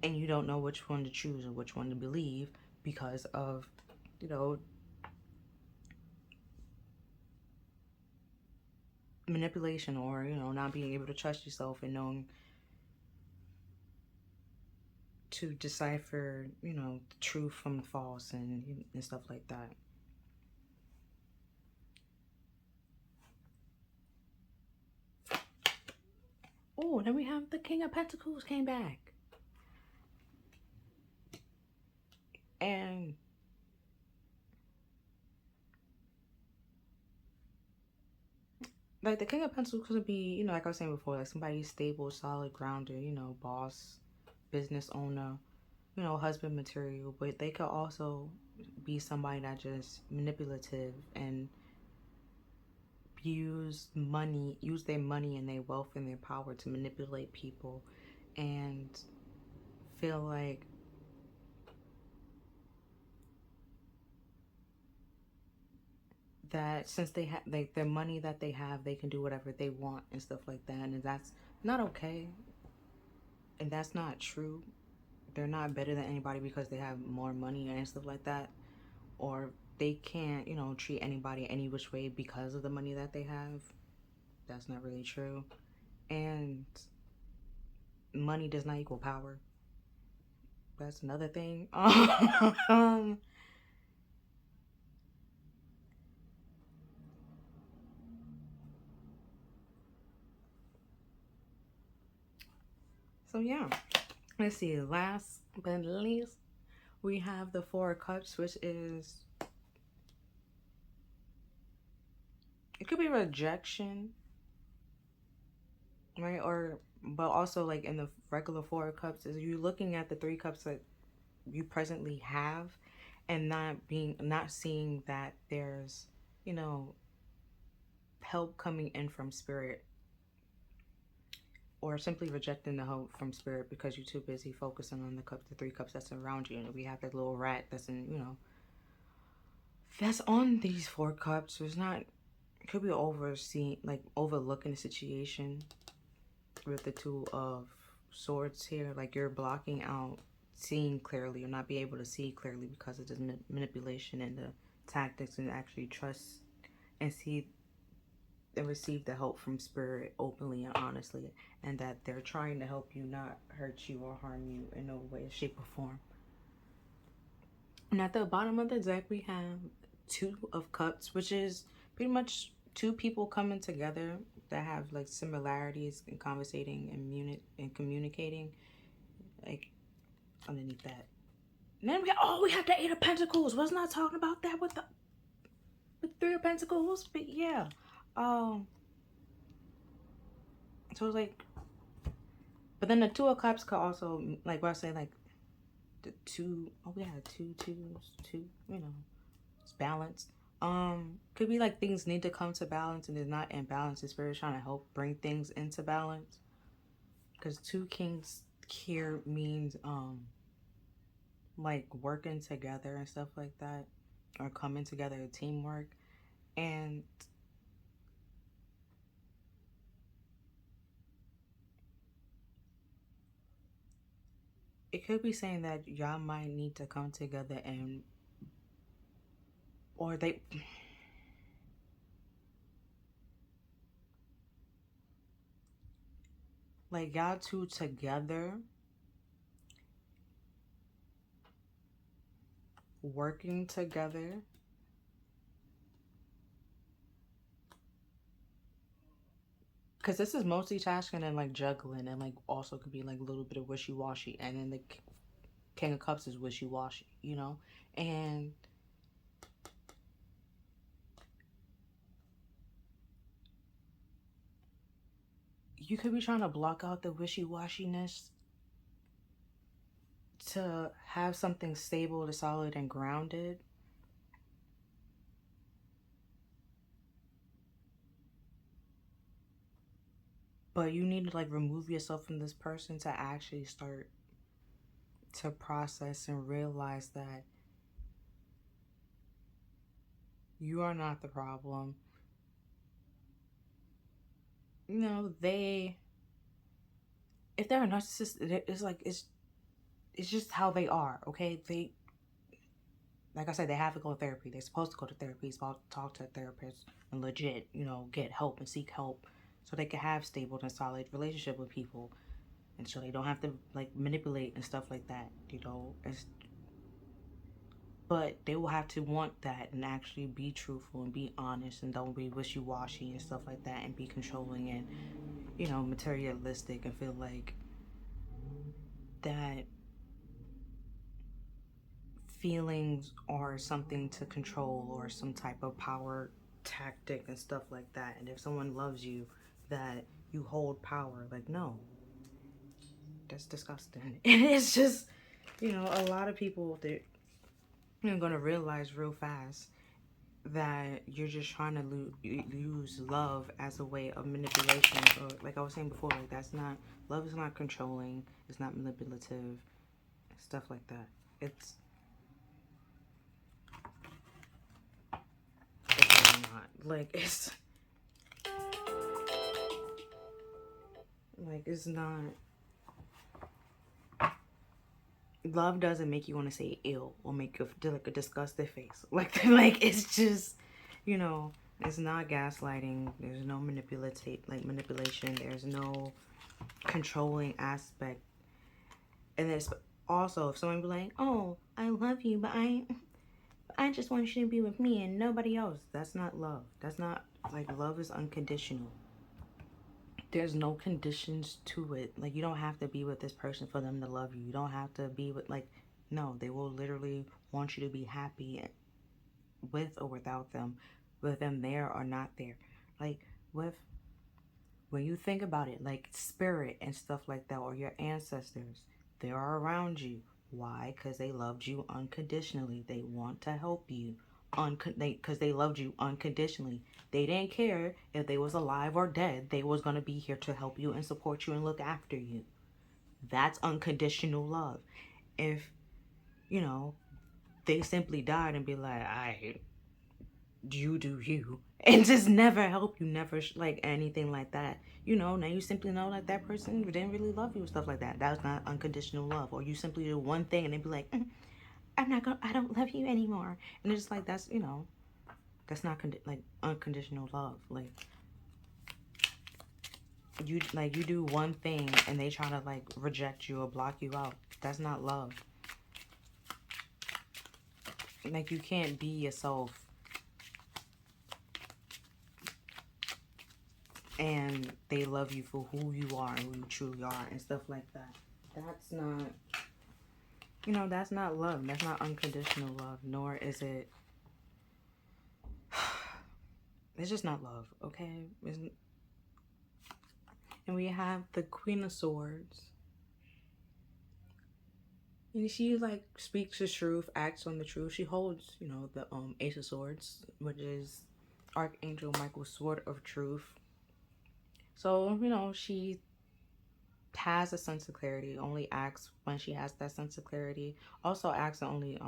And you don't know which one to choose or which one to believe because of, you know, manipulation, or, you know, not being able to trust yourself and knowing to decipher, you know, truth from false and stuff like that. Oh, then we have the King of Pentacles came back. And like the King of Pentacles could be, you know, like I was saying before, like somebody stable, solid, grounded, you know, boss, business owner, you know, husband material. But they could also be somebody that just manipulative and use their money and their wealth and their power to manipulate people, and feel like that since they have like their money that they have, they can do whatever they want and stuff like that. And that's not okay, and that's not true. They're not better than anybody because they have more money and stuff like that, or they can't, you know, treat anybody any which way because of the money that they have. That's not really true. And money does not equal power. That's another thing. So yeah, let's see. Last but not least, we have the 4 of Cups, which is, it could be rejection, right? Or, but also like in the regular 4 of Cups, is you looking at the 3 cups that you presently have and not seeing that there's, you know, help coming in from spirit, or simply rejecting the help from spirit because you're too busy focusing on the 3 cups that's around you. And we have that little rat that's in, that's on these 4 cups. So it's not, it could be overseeing, like overlooking the situation with the 2 of Swords here. Like you're blocking out seeing clearly, or not be able to see clearly because of the manipulation and the tactics, and actually trust and see and receive the help from spirit openly and honestly, and that they're trying to help you, not hurt you or harm you in no way, shape, or form. And at the bottom of the deck, we have 2 of Cups, which is pretty much 2 people coming together that have like similarities in conversating and communicating, like underneath that. And then we have the 8 of Pentacles. Wasn't I talking about that with the 3 of Pentacles? But yeah, so it's like, but then the 2 of Cups could also, like what I say, like the 2, we had 2, it's balanced. Could be like things need to come to balance and they're not in balance. The spirit trying to help bring things into balance. Because 2 Kings here means like working together and stuff like that, or coming together, teamwork. And it could be saying that y'all might need to come together, and or they, like y'all 2 together working together, because this is multitasking and like juggling, and like also could be like a little bit of wishy-washy, and then the King of Cups is wishy-washy, and you could be trying to block out the wishy-washiness to have something stable, to solid and grounded. But you need to like remove yourself from this person to actually start to process and realize that you are not the problem. If they're a narcissist, it's like, it's just how they are, okay? They, like I said, they have to go to therapy. They're supposed to go to therapy, supposed to talk to a therapist and legit, get help and seek help so they can have stable and solid relationship with people, and so they don't have to like manipulate and stuff like that, but they will have to want that and actually be truthful and be honest and don't be wishy-washy and stuff like that, and be controlling and materialistic, and feel like that feelings are something to control or some type of power tactic and stuff like that. And if someone loves you, that you hold power. Like, no, that's disgusting. And it's just, a lot of people, they're going to realize real fast that you're just trying to use love as a way of manipulation. Or like I was saying before, like love is not controlling, it's not manipulative, stuff like that. It's really not. It's not. Love doesn't make you want to say ill or make you feel like a disgusted face. It's just, it's not gaslighting. There's no manipulation. There's no controlling aspect. And there's also, if someone be like, oh, I love you, but I just want you to be with me and nobody else. That's not love. That's not, love is unconditional. There's no conditions to it. Like, you don't have to be with this person for them to love you. You don't have to be with, no, they will literally want you to be happy with or without them, with them there or not there. When you think about it, like spirit and stuff like that, or your ancestors, they are around you. Why? Because they loved you unconditionally. They want to help you. because they loved you unconditionally. They didn't care if they was alive or dead. They was going to be here to help you and support you and look after you. That's unconditional love. If, you know, they simply died and be like, you do you, and just never help you, never like anything like that, now you simply know that that person didn't really love you and stuff like that. That's not unconditional love. Or you simply do one thing and they be like, I don't love you anymore, and it's like, that's that's not like unconditional love. Like, you do one thing and they try to like reject you or block you out. That's not love. Like, you can't be yourself and they love you for who you are and who you truly are and stuff like that. That's not, that's not love. That's not unconditional love, nor is it, it's just not love, okay? And we have the Queen of Swords. And she like speaks the truth, acts on the truth. She holds, the Ace of Swords, which is Archangel Michael's sword of truth. So, she has a sense of clarity, only acts when she has that sense of clarity. Also acts only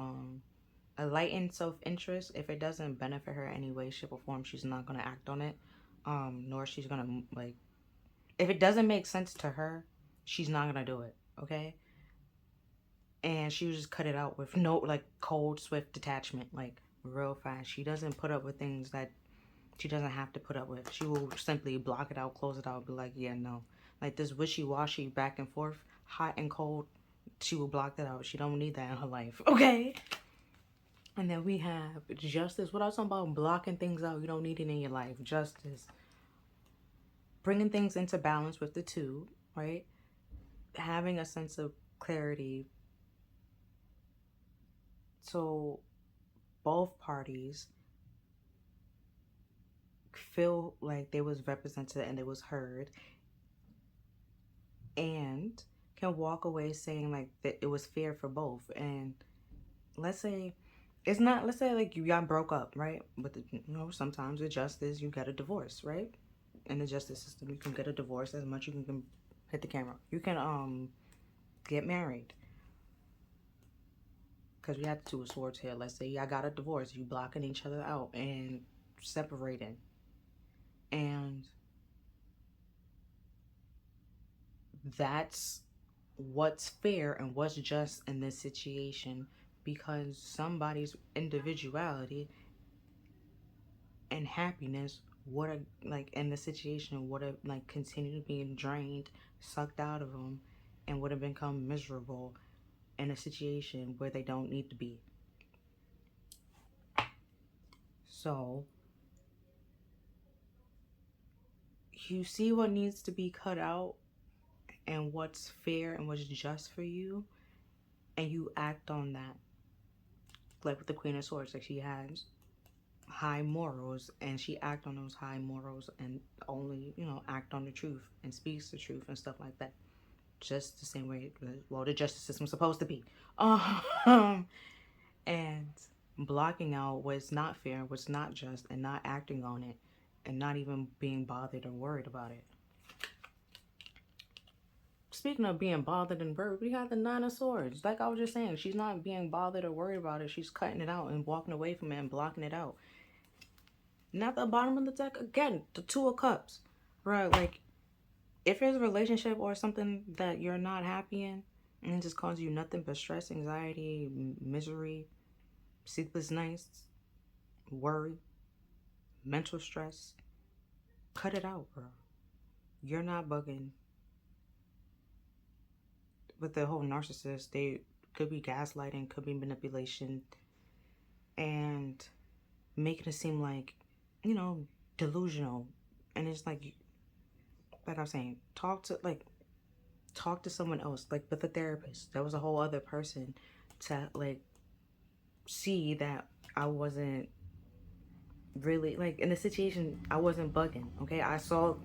a lightened self-interest. If it doesn't benefit her in any way, shape, or form, she's not gonna act on it. Nor she's gonna like, if it doesn't make sense to her, she's not gonna do it, okay? And she would just cut it out with no, like, cold, swift detachment, like, real fast. She doesn't put up with things that she doesn't have to put up with. She will simply block it out, close it out, be like, yeah, no. Like, this wishy-washy back and forth, hot and cold, she will block that out. She don't need that in her life, okay? And then we have justice. What I was talking about, blocking things out. You don't need it in your life. Justice. Bringing things into balance with the two, right? Having a sense of clarity. So both parties feel like they was represented and they was heard, and can walk away saying like that it was fair for both. And let's say like you got broke up, right? But sometimes with justice you get a divorce, right? In the justice system you can get a divorce. As much you can hit the camera. You can get married. Because we have the Two of Swords here. Let's say y'all got a divorce. You blocking each other out and separating. And that's what's fair and what's just in this situation. Because somebody's individuality and happiness would have, like, in the situation, would have, like, continued being drained, sucked out of them, and would have become miserable in a situation where they don't need to be. So you see what needs to be cut out and what's fair and what's just for you, and you act on that. Like with the Queen of Swords, like, she has high morals and she act on those high morals and only, act on the truth and speaks the truth and stuff like that. Just the same way, well, the justice system's supposed to be. And blocking out what's not fair, what's not just, and not acting on it, and not even being bothered or worried about it. Speaking of being bothered and worried, we got the Nine of Swords. Like I was just saying, she's not being bothered or worried about it. She's cutting it out and walking away from it and blocking it out. And at the bottom of the deck, again, the Two of Cups. Right, like, if there's a relationship or something that you're not happy in, and it just causes you nothing but stress, anxiety, misery, sleepless nights, worry, mental stress, cut it out, bro. You're not bugging. With the whole narcissist, they could be gaslighting, could be manipulation, and making it seem like, delusional. And it's like I was saying, talk to someone else, like with a therapist. That was a whole other person to, like, see that I wasn't really, like, in the situation, I wasn't bugging, okay? I saw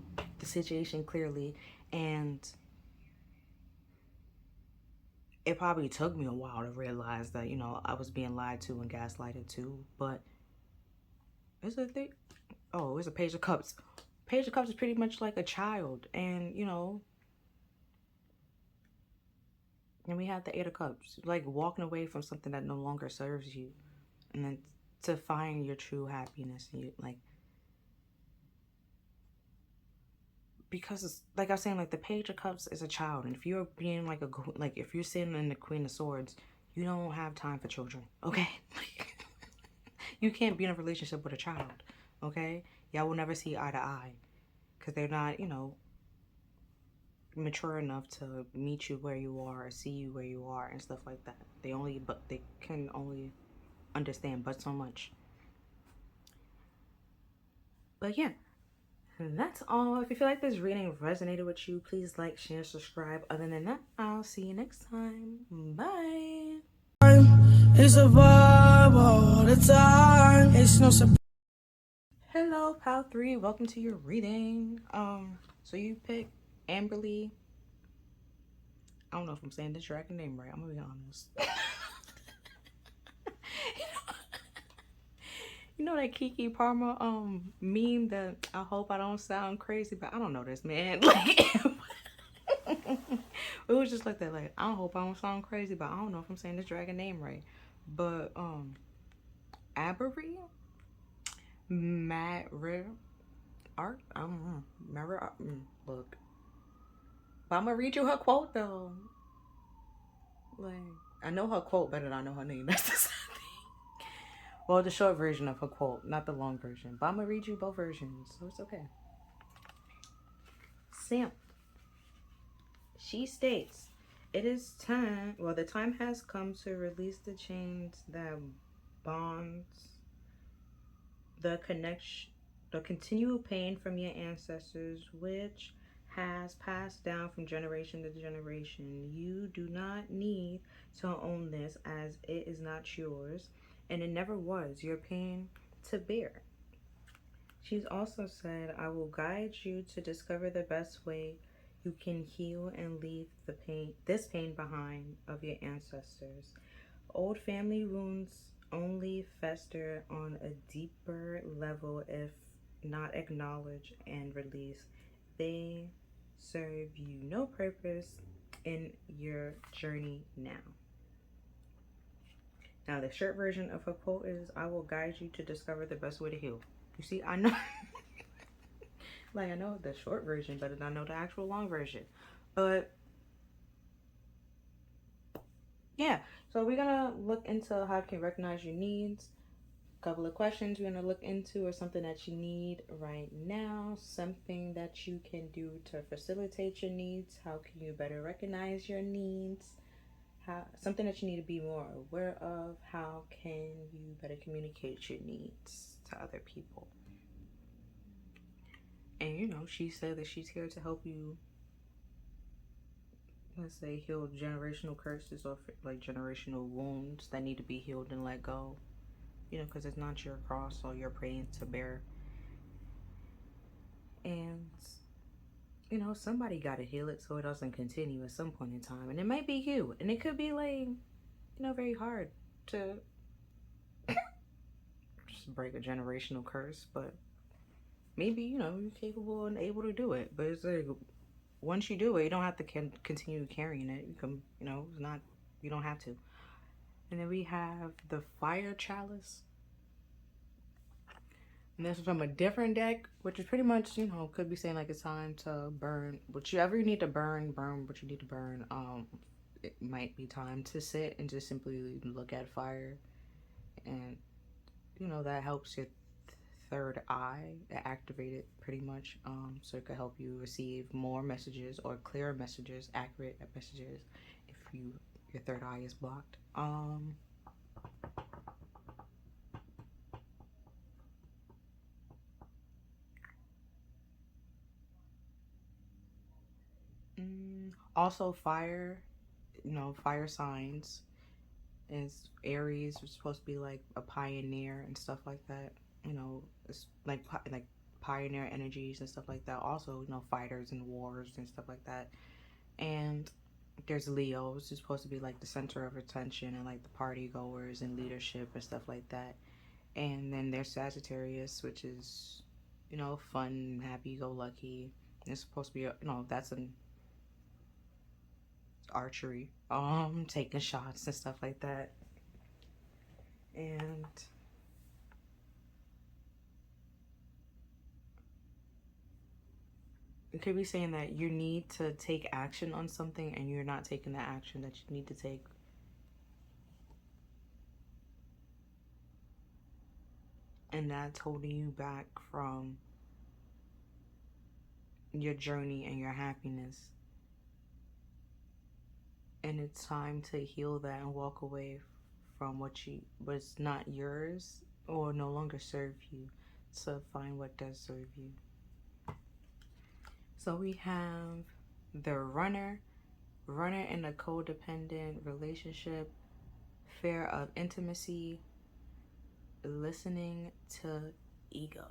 the situation clearly, and it probably took me a while to realize that, I was being lied to and gaslighted too, but Is it a oh, it's a Page of Cups. Page of Cups is pretty much like a child, and you know, and we have the Eight of Cups, like walking away from something that no longer serves you, and then to find your true happiness, and you like, because it's like I was saying, like the Page of Cups is a child, and if you're being like like if you're sitting in the Queen of Swords, you don't have time for children, okay? You can't be in a relationship with a child, okay? Y'all will never see eye to eye, because they're not, you know, mature enough to meet you where you are or see you where you are and stuff like that. They can only understand but so much. But yeah, that's all. If you feel like this reading resonated with you, please like, share, subscribe. Other than that, I'll see you next time. Bye. It's a vibe all the time. It's no surprise. Hello, pal 3. Welcome to your reading. So you pick Amberly. I don't know if I'm saying this dragon name right. I'm gonna be honest. You know that Kiki Palmer meme that I hope I don't sound crazy, but I don't know this man. Like it was just like that, like I hope I don't sound crazy, but I don't know if I'm saying this dragon name right. But Abery Matt Art, I don't know. Remember look. But I'm gonna read you her quote though. Like I know her quote better than I know her name. That's the sad thing. Well, the short version of her quote, not the long version. But I'm gonna read you both versions, so it's okay. Simp. She states, "It is time. Well, the time has come to release the chains that bonds the continual pain from your ancestors, which has passed down from generation to generation. You do not need to own this, as it is not yours, and it never was your pain to bear." She's also said, "I will guide you to discover the best way you can heal and leave this pain behind of your ancestors. Old family wounds only fester on a deeper level if not acknowledged and released. They serve you no purpose in your journey now." Now, the short version of her quote is, "I will guide you to discover the best way to heal." You see, I know, like I know the short version better than I know the actual long version. But yeah, so we're gonna look into how you can recognize your needs. A couple of questions we're gonna look into, or something that you need right now, something that you can do to facilitate your needs. How can you better recognize your needs? Something that you need to be more aware of. How can you better communicate your needs to other people? And you know, she said that she's here to help you, let's say, heal generational curses or like generational wounds that need to be healed and let go. You know, because it's not your cross or your pain to bear. And you know, somebody got to heal it so it doesn't continue at some point in time. And it might be you. And it could be like, you know, very hard to just break a generational curse. But maybe, you know, you're capable and able to do it. But it's like, once you do it, you don't have to continue carrying it. You can, you know, it's not, you don't have to. And then we have the Fire Chalice. And this is from a different deck, which is pretty much, you know, could be saying like it's time to burn whichever you need to burn what you need to burn. It might be time to sit and just simply look at fire, and you know that helps your third eye activate it pretty much. So it could help you receive more messages or clearer messages, accurate messages if your third eye is blocked. Also fire, you know, fire signs is Aries, is supposed to be like a pioneer and stuff like that. You know, it's like pioneer energies and stuff like that. Also, you know, fighters and wars and stuff like that. And there's Leos, who's supposed to be like the center of attention and like the party goers and leadership and stuff like that. And then there's Sagittarius, which is, you know, fun, happy-go-lucky. It's supposed to be, that's an archery, taking shots and stuff like that. And it could be saying that you need to take action on something and you're not taking the action that you need to take. And that's holding you back from your journey and your happiness. And it's time to heal that and walk away from what was not yours or no longer serve you, to find what does serve you. So we have the runner in a codependent relationship, fear of intimacy, listening to ego.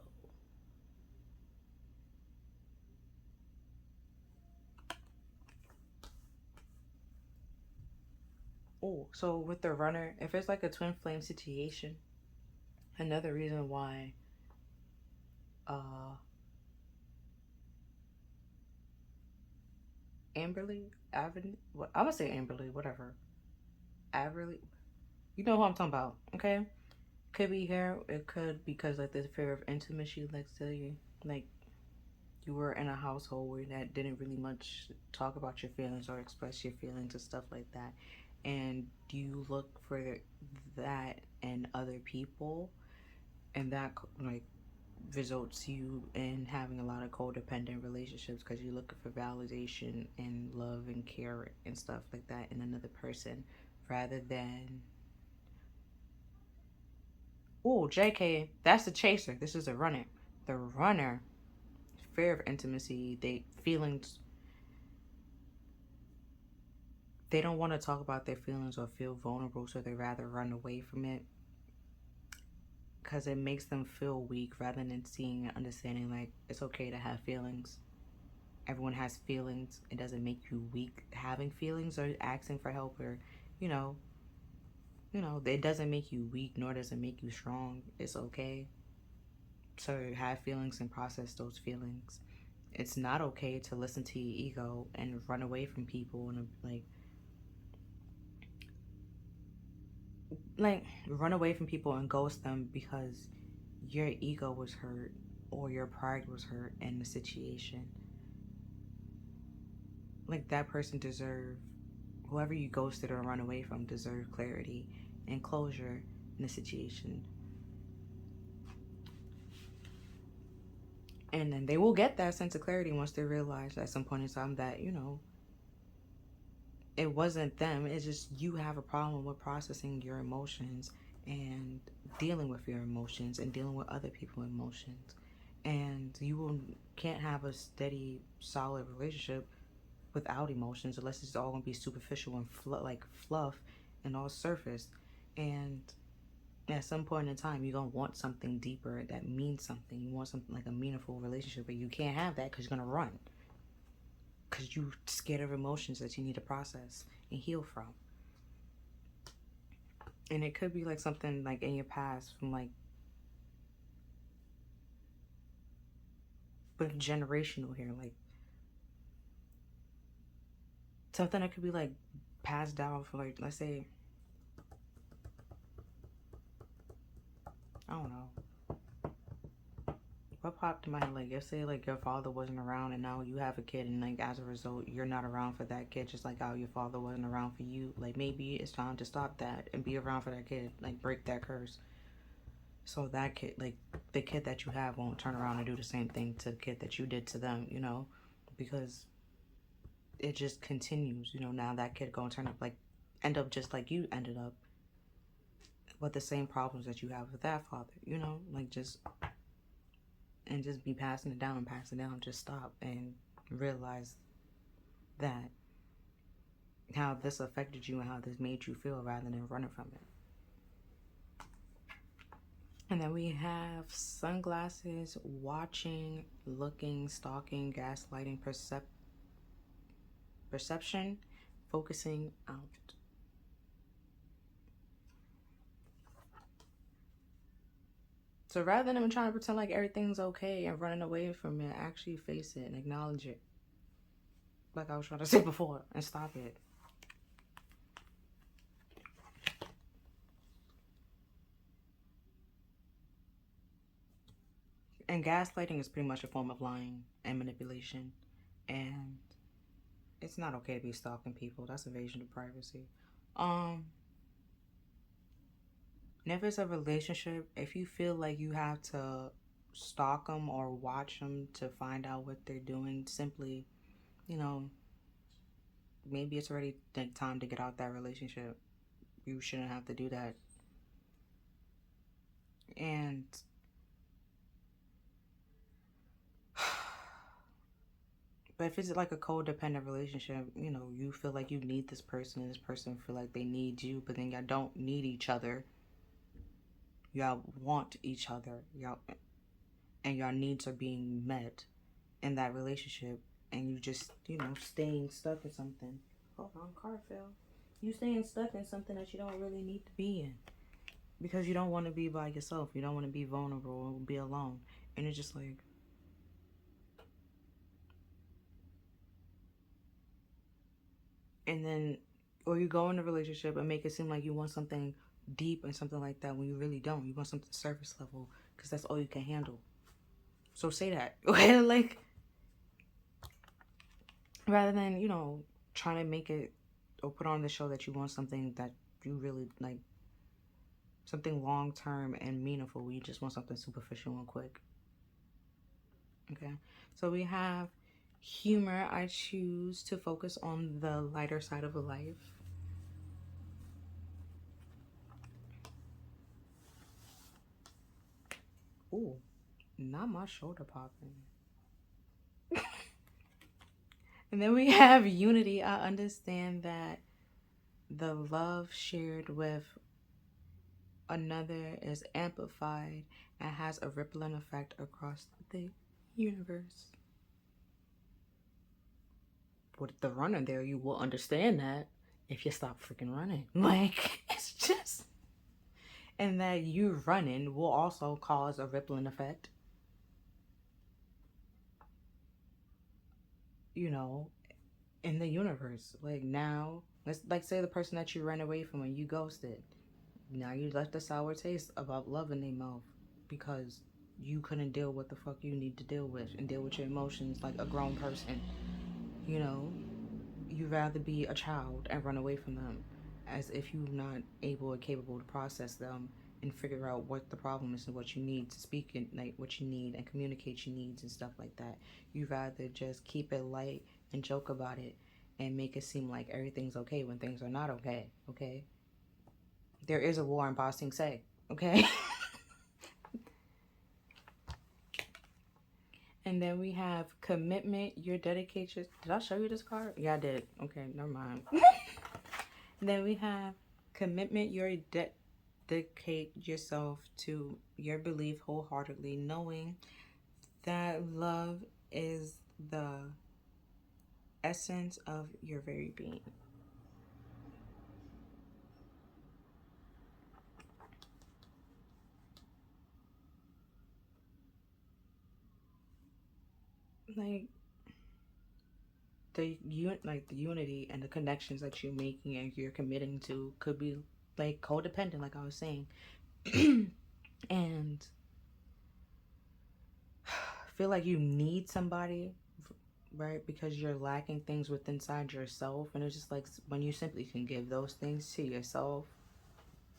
Oh, so with the runner, if it's like a twin flame situation, another reason why Amberly, what I'm gonna say Amberly, whatever. Averly, you know who I'm talking about, okay? Could be here, it could because like the fear of intimacy, like tell you, like you were in a household where that didn't really much talk about your feelings or express your feelings and stuff like that, and you look for that in other people, and that like results you in having a lot of codependent relationships because you're looking for validation and love and care and stuff like that in another person rather than, oh, JK, that's the chaser, this is a runner. The runner, fear of intimacy, they don't want to talk about their feelings or feel vulnerable, so they rather run away from it because it makes them feel weak rather than seeing and understanding like it's okay to have feelings. Everyone has feelings. It doesn't make you weak having feelings or asking for help, or you know it doesn't make you weak, nor does it make you strong. It's okay to have feelings and process those feelings. It's not okay to listen to your ego and run away from people and like run away from people and ghost them because your ego was hurt or your pride was hurt in the situation. Like that person deserved, whoever you ghosted or run away from deserved clarity and closure in the situation. And then they will get that sense of clarity once they realize at some point in time that, it wasn't them. It's just you have a problem with processing your emotions and dealing with your emotions and dealing with other people's emotions. And can't have a steady, solid relationship without emotions unless it's all gonna be superficial and like fluff and all surface. And at some point in time, you're gonna want something deeper that means something. You want something like a meaningful relationship, but you can't have that because you're gonna run. Because you're scared of emotions that you need to process and heal from. And it could be like something like in your past from like, but generational here, like something that could be like passed down for like, let's say, I don't know. What popped in my head, like, let's say like your father wasn't around and now you have a kid, and like as a result you're not around for that kid, just like how your father wasn't around for you. Like maybe it's time to stop that and be around for that kid, like break that curse. So that kid, like the kid that you have, won't turn around and do the same thing to the kid that you did to them, because it just continues. Now that kid gonna turn up, like end up just like you ended up with the same problems that you have with that father, like just be passing it down and passing it down. Just stop and realize that how this affected you and how this made you feel rather than running from it. And then we have sunglasses, watching, looking, stalking, gaslighting, perception, focusing out. So rather than trying to pretend like everything's okay and running away from it, actually face it and acknowledge it. Like I was trying to say before, and stop it. And gaslighting is pretty much a form of lying and manipulation. And it's not okay to be stalking people. That's invasion of privacy. And if it's a relationship, if you feel like you have to stalk them or watch them to find out what they're doing, simply, maybe it's already time to get out that relationship. You shouldn't have to do that. And but if it's like a codependent relationship, you feel like you need this person and this person feel like they need you, but then y'all don't need each other. Y'all want each other. And your needs are being met in that relationship, and you just, staying stuck in something. Hold on, car fell. You staying stuck in something that you don't really need to be in. Because you don't want to be by yourself. You don't want to be vulnerable or be alone. And it's just like, and then, or you go in a relationship and make it seem like you want something deep and something like that when you really don't. You want something surface level because that's all you can handle. So say that. Like, rather than, trying to make it or put on the show that you want something that you really like, something long term and meaningful. You just want something superficial and quick. Okay, so we have humor. I choose to focus on the lighter side of life. Ooh, not my shoulder popping. And then we have unity. I understand that the love shared with another is amplified and has a rippling effect across the universe. With the runner there, you will understand that if you stop freaking running. Like, it's just... And that you running will also cause a rippling effect. In the universe. Like, now, let's like say the person that you ran away from and you ghosted. Now you left a sour taste about love in their mouth because you couldn't deal with the fuck you need to deal with and deal with your emotions like a grown person. You'd rather be a child and run away from them as if you're not able or capable to process them and figure out what the problem is and what you need to speak and like what you need and communicate your needs and stuff like that. You'd rather just keep it light and joke about it and make it seem like everything's okay when things are not okay. Okay, there is a war in Ba Sing Se. Okay. And then we have commitment. Your dedication. Did I show you this card? Yeah, I did. Okay, never mind. Then we have commitment. Your dedicate yourself to your belief wholeheartedly, knowing that love is the essence of your very being. Like the unity and the connections that you're making and you're committing to could be like codependent, like I was saying. And feel like you need somebody, right? Because you're lacking things within inside yourself, and it's just like when you simply can give those things to yourself,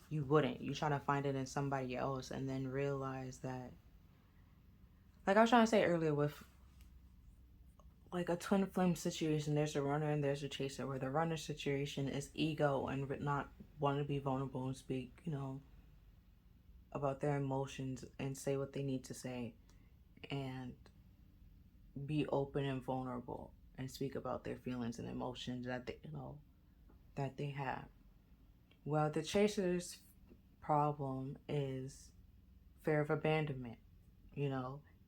you wouldn't. You try to find it in somebody else, and then realize that, like I was trying to say earlier, with like a twin flame situation, there's a runner and there's a chaser. Where the runner situation is ego and not wanting to be vulnerable and speak, about their emotions and say what they need to say, and be open and vulnerable and speak about their feelings and emotions that they have. Well, the chaser's problem is fear of abandonment,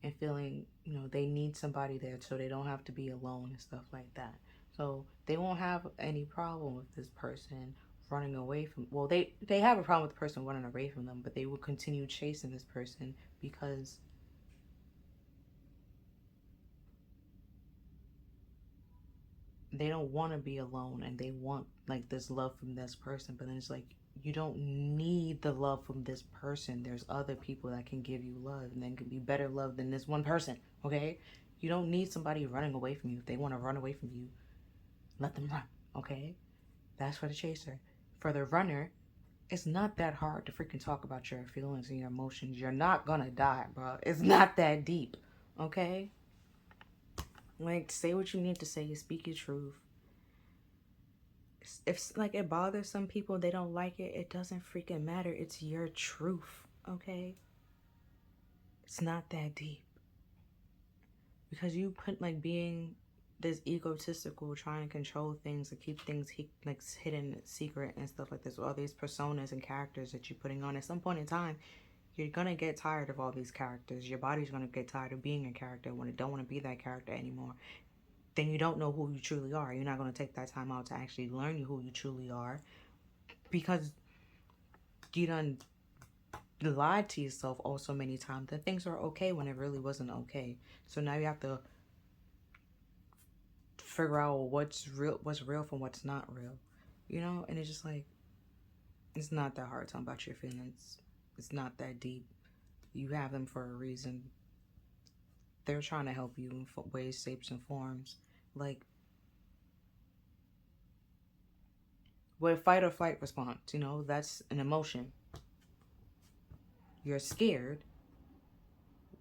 and feeling, they need somebody there so they don't have to be alone and stuff like that. So they won't have any problem with this person running away from, well, they have a problem with the person running away from them, but they will continue chasing this person because they don't want to be alone, and they want like this love from this person. But then it's like, you don't need the love from this person. There's other people that can give you love, and then can be better love than this one person. Okay, you don't need somebody running away from you. If they want to run away from you, let them run. Okay, that's for the chaser. For the runner, it's not that hard to freaking talk about your feelings and your emotions. You're not gonna die, bro. It's not that deep. Okay, like, say what you need to say. Speak your truth. If like it bothers some people, they don't like it, it doesn't freaking matter. It's your truth. Okay, it's not that deep. Because you put like being this egotistical, trying to control things and keep things like hidden, secret and stuff like this, all these personas and characters that you're putting on, at some point in time you're gonna get tired of all these characters. Your body's gonna get tired of being a character when it don't want to be that character anymore. Then you don't know who you truly are. You're not going to take that time out to actually learn who you truly are, because you done lied to yourself all so many times that things are okay when it really wasn't okay. So now you have to figure out what's real from what's not real, you know. And it's just like, it's not that hard talking about your feelings. It's not that deep. You have them for a reason. They're trying to help you in ways, shapes, and forms. Like, with fight or flight response, you know, that's an emotion. You're scared,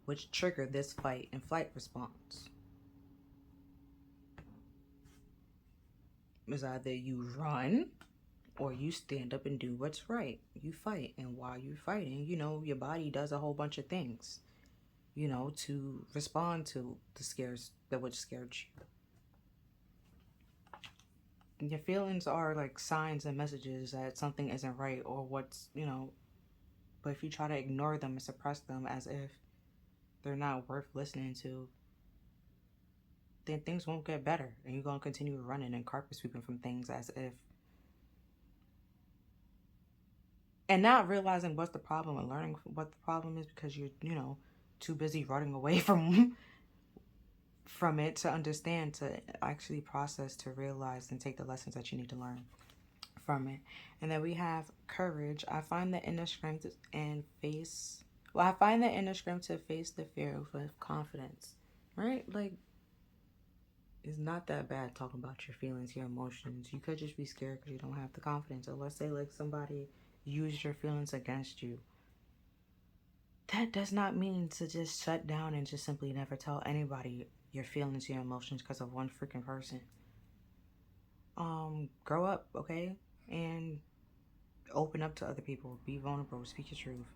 which triggered this fight and flight response. Is either you run or you stand up and do what's right. You fight, and while you're fighting, you know, your body does a whole bunch of things, you know, to respond to the scares that which scared you. Your feelings are like signs and messages that something isn't right, or what's, you know, but if you try to ignore them and suppress them as if they're not worth listening to, then things won't get better, and you're going to continue running and carpet sweeping from things as if, and not realizing what's the problem and learning what the problem is, because you're, you know, too busy running away from it to understand, to actually process, to realize and take the lessons that you need to learn from it. And then we have courage. I find the inner strength and face, well, I find the inner strength to face the fear with confidence, right? Like, it's not that bad talking about your feelings, your emotions. You could just be scared because you don't have the confidence. Or let's say like somebody used your feelings against you. That does not mean to just shut down and just simply never tell anybody your feelings, your emotions because of one freaking person. Grow up, okay? And open up to other people. Be vulnerable. Speak your truth.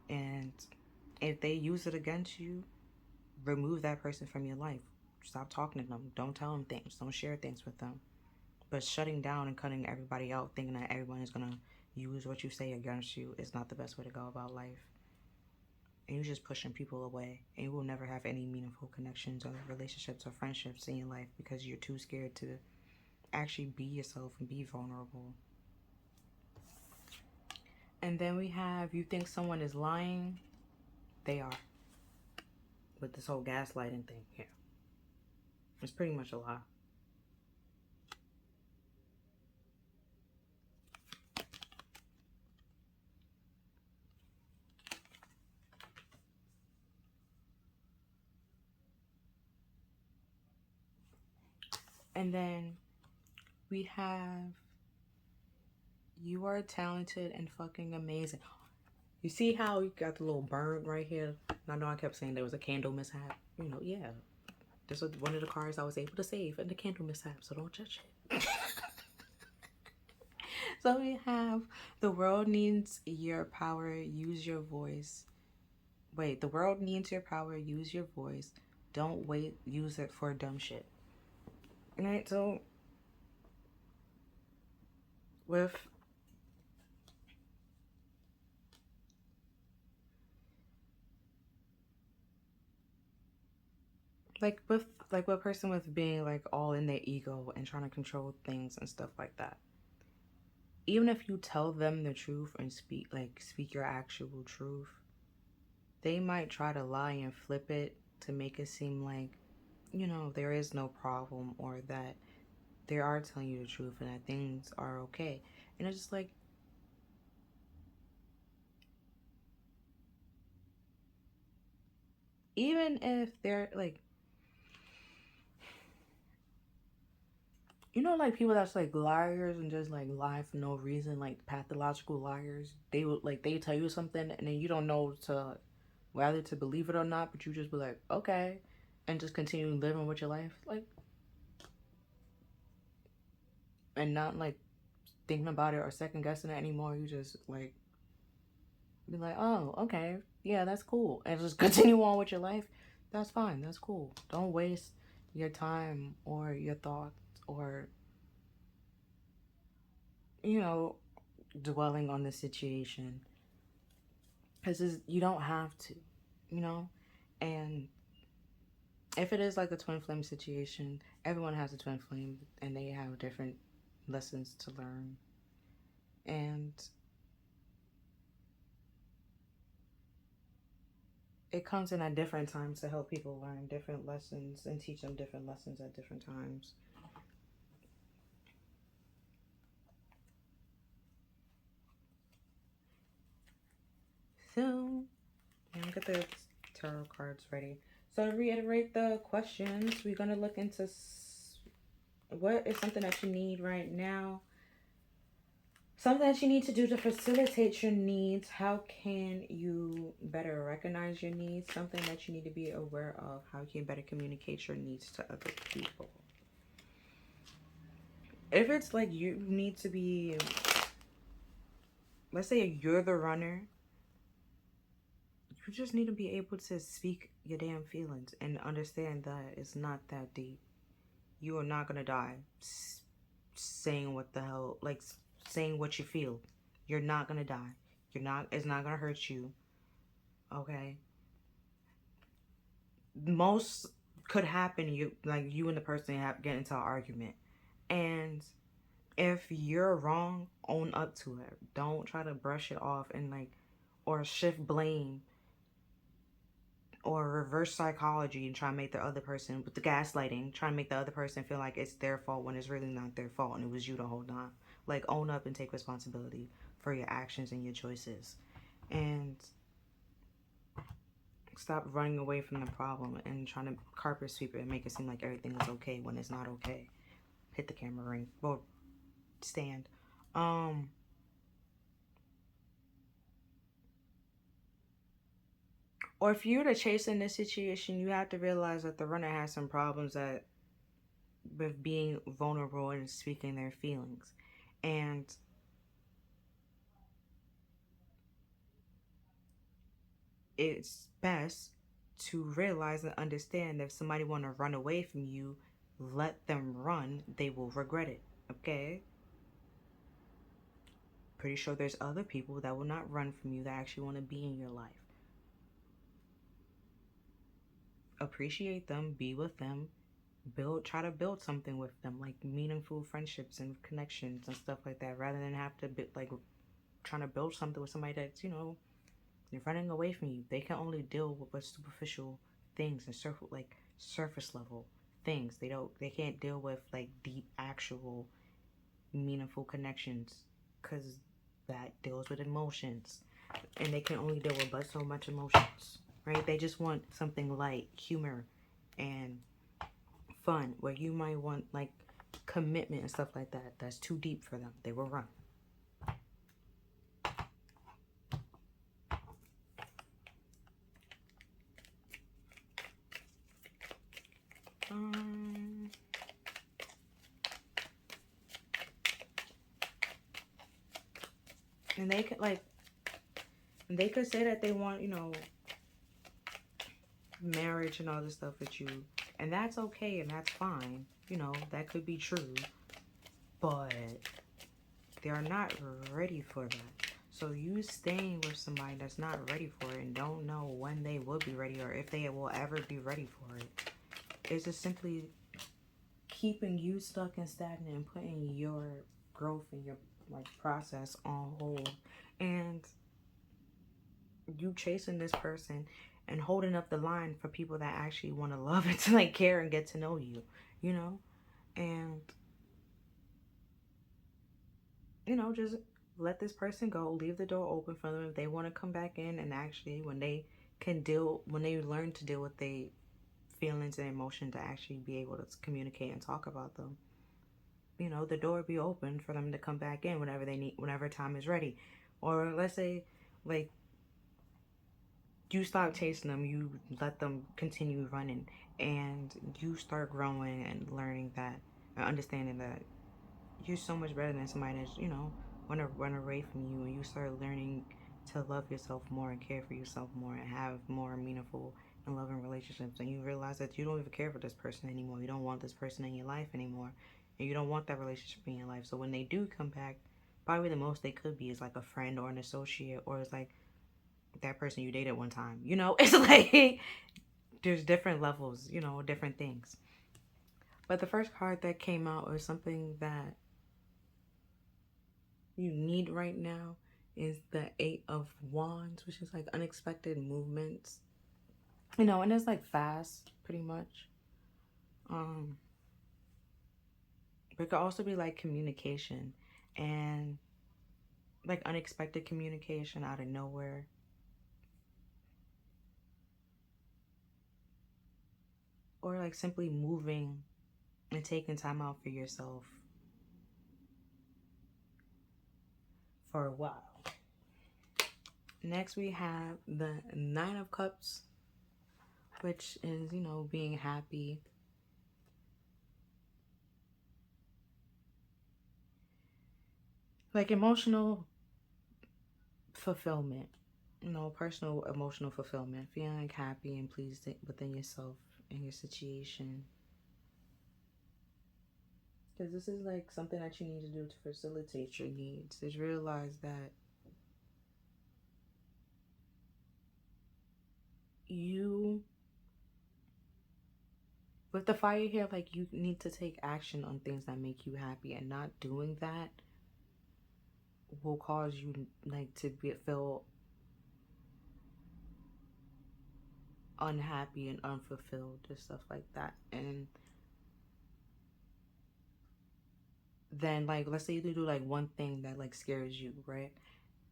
And if they use it against you, remove that person from your life. Stop talking to them. Don't tell them things. Don't share things with them. But shutting down and cutting everybody out, thinking that everyone is going to use what you say against you, is not the best way to go about life. And you're just pushing people away. And you will never have any meaningful connections or relationships or friendships in your life because you're too scared to actually be yourself and be vulnerable. And then we have, you think someone is lying, they are. With this whole gaslighting thing here. It's pretty much a lie. And then we have, you are talented and fucking amazing. You see how you got the little burn right here? I know I kept saying there was a candle mishap. You know, yeah. This was one of the cards I was able to save in the candle mishap, so don't judge it. So we have, the world needs your power, use your voice. Wait, the world needs your power, use your voice. Don't wait, use it for dumb shit. Alright, so with what person with being like all in their ego and trying to control things and stuff like that. even if you tell them the truth and speak your actual truth, they might try to lie and flip it to make it seem like, there is no problem, or that they are telling you the truth and that things are okay. And it's just like, even if they're like, like people that's like liars and just like lie for no reason, like pathological liars. They would like, they tell you something and then you don't know to whether to believe it or not, but you just be like, okay, and just continue living with your life, like, and not like thinking about it or second guessing it anymore. You just like be like, oh, okay, yeah, that's cool, and just continue on with your life. That's fine. That's cool. Don't waste your time or your thoughts or dwelling on the situation, because you don't have to, you know. And if it is like a twin flame situation, everyone has a twin flame and they have different lessons to learn. And it comes in at different times to help people learn different lessons and teach them different lessons at different times. So, I'll get the tarot cards ready. So, to reiterate the questions, we're going to look into what is something that you need right now, something that you need to do to facilitate your needs. How can you better recognize your needs? Something that you need to be aware of. How you can better communicate your needs to other people. If it's like you need to be, let's say you're the runner, you just need to be able to speak your damn feelings and understand that it's not that deep. You are not gonna die saying what the hell, like saying what you feel. You're not gonna die. It's not gonna hurt you. Okay. Most could happen, you and the person get into an argument. And if you're wrong, own up to it. Don't try to brush it off and or shift blame or reverse psychology and try to make the other person, with the gaslighting, try to make the other person feel like it's their fault when it's really not their fault and it was you the whole time. Like, own up and take responsibility for your actions and your choices. And stop running away from the problem and trying to carpet sweep it and make it seem like everything is okay when it's not okay. Hit the camera ring. Well, stand. Or if you're the chaser in this situation, you have to realize that the runner has some problems with being vulnerable and speaking their feelings. And it's best to realize and understand that if somebody want to run away from you, let them run. They will regret it. Okay? Pretty sure there's other people that will not run from you that actually want to be in your life. Appreciate them, be with them, try to build something with them, like meaningful friendships and connections and stuff like that, rather than have to be trying to build something with somebody that's they're running away from you. They can only deal with superficial things and surface level things. They can't deal with deep, actual, meaningful connections, because that deals with emotions, and they can only deal with but so much emotions, right? They just want something light, humor, and fun, where you might want commitment and stuff like that. That's too deep for them. They will run. And they could say that they want, marriage and all this stuff with you, and that's okay and that's fine. That could be true, but they are not ready for that. So you staying with somebody that's not ready for it and don't know when they will be ready or if they will ever be ready for it, is just simply keeping you stuck and stagnant and putting your growth and your like process on hold, and you chasing this person and holding up the line for people that actually want to love and to like care and get to know you, you know, and you know, just let this person go, leave the door open for them if they want to come back in, and actually when they learn to deal with their feelings and emotion, to actually be able to communicate and talk about them, you know, the door be open for them to come back in whenever they need, whenever time is ready. Or let's say like you stop chasing them, you let them continue running, and you start growing and learning that, and understanding that you're so much better than somebody that's, you know, want to run away from you, and you start learning to love yourself more and care for yourself more and have more meaningful and loving relationships, and you realize that you don't even care for this person anymore, you don't want this person in your life anymore, and you don't want that relationship in your life. So when they do come back, probably the most they could be is like a friend or an associate, or it's like that person you dated one time, you know. It's like there's different levels, you know, different things. But the first card that came out was something that you need right now is the 8 of Wands, which is like unexpected movements, you know, and it's like fast pretty much. But it could also be like communication, and like unexpected communication out of nowhere, or like simply moving and taking time out for yourself for a while. Next we have the 9 of Cups, which is, you know, being happy, like emotional fulfillment, you know, personal emotional fulfillment, feeling happy and pleased within yourself and your situation. Because this is like something that you need to do to facilitate your needs, is realize that you, with the fire here, like you need to take action on things that make you happy, and not doing that will cause you like to feel unhappy and unfulfilled and stuff like that. And then like let's say you do like one thing that like scares you, right?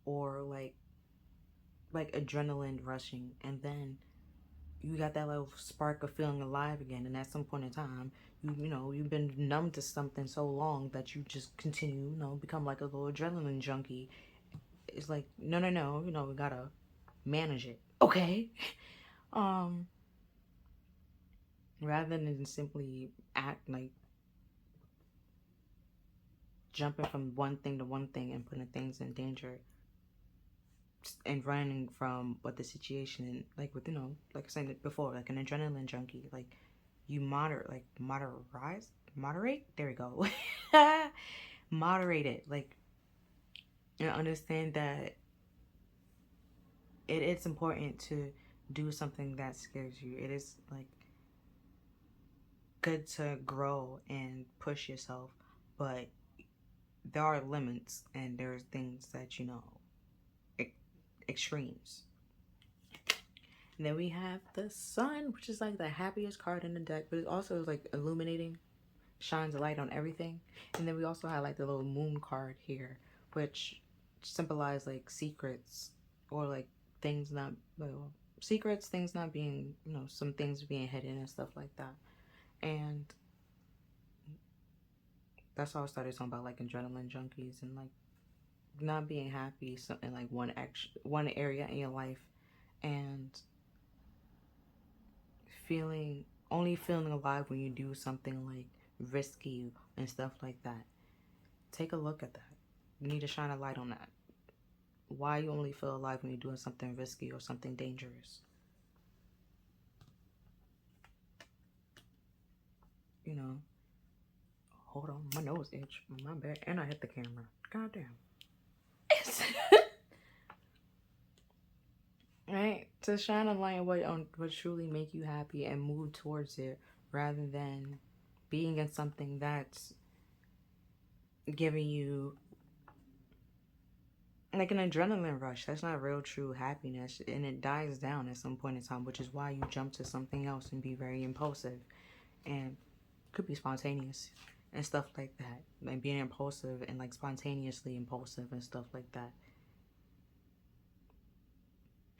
Or like adrenaline rushing, and then you got that little spark of feeling alive again, and at some point in time you know you've been numb to something so long that you just continue, you know, become like a little adrenaline junkie. It's like no, you know, we gotta manage it, okay? um Rather than simply act like jumping from one thing to one thing and putting things in danger and running from what the situation, like with, you know, like I said before, like an adrenaline junkie, like you moderate, there we go. Moderate it, like, and understand that it's important to do something that scares you. It is like good to grow and push yourself, but there are limits, and there's things that, you know, extremes. And then we have the Sun, which is like the happiest card in the deck, but it also is like illuminating, shines a light on everything. And then we also have like the little Moon card here, which symbolize like secrets, or like things not, well, secrets, things not being, you know, some things being hidden and stuff like that. And that's how I started talking about like adrenaline junkies and like not being happy in like one area in your life, and feeling alive when you do something like risky and stuff like that. Take a look at that. You need to shine a light on that. Why you only feel alive when you're doing something risky or something dangerous? You know, hold on, my nose itch, my bad, and I hit the camera. God damn. Right? To shine a light on what truly make you happy and move towards it, rather than being in something that's giving you like an adrenaline rush. That's not real true happiness, and it dies down at some point in time, which is why you jump to something else and be very impulsive and could be spontaneous and stuff like that. Like being impulsive and like spontaneously impulsive and stuff like that.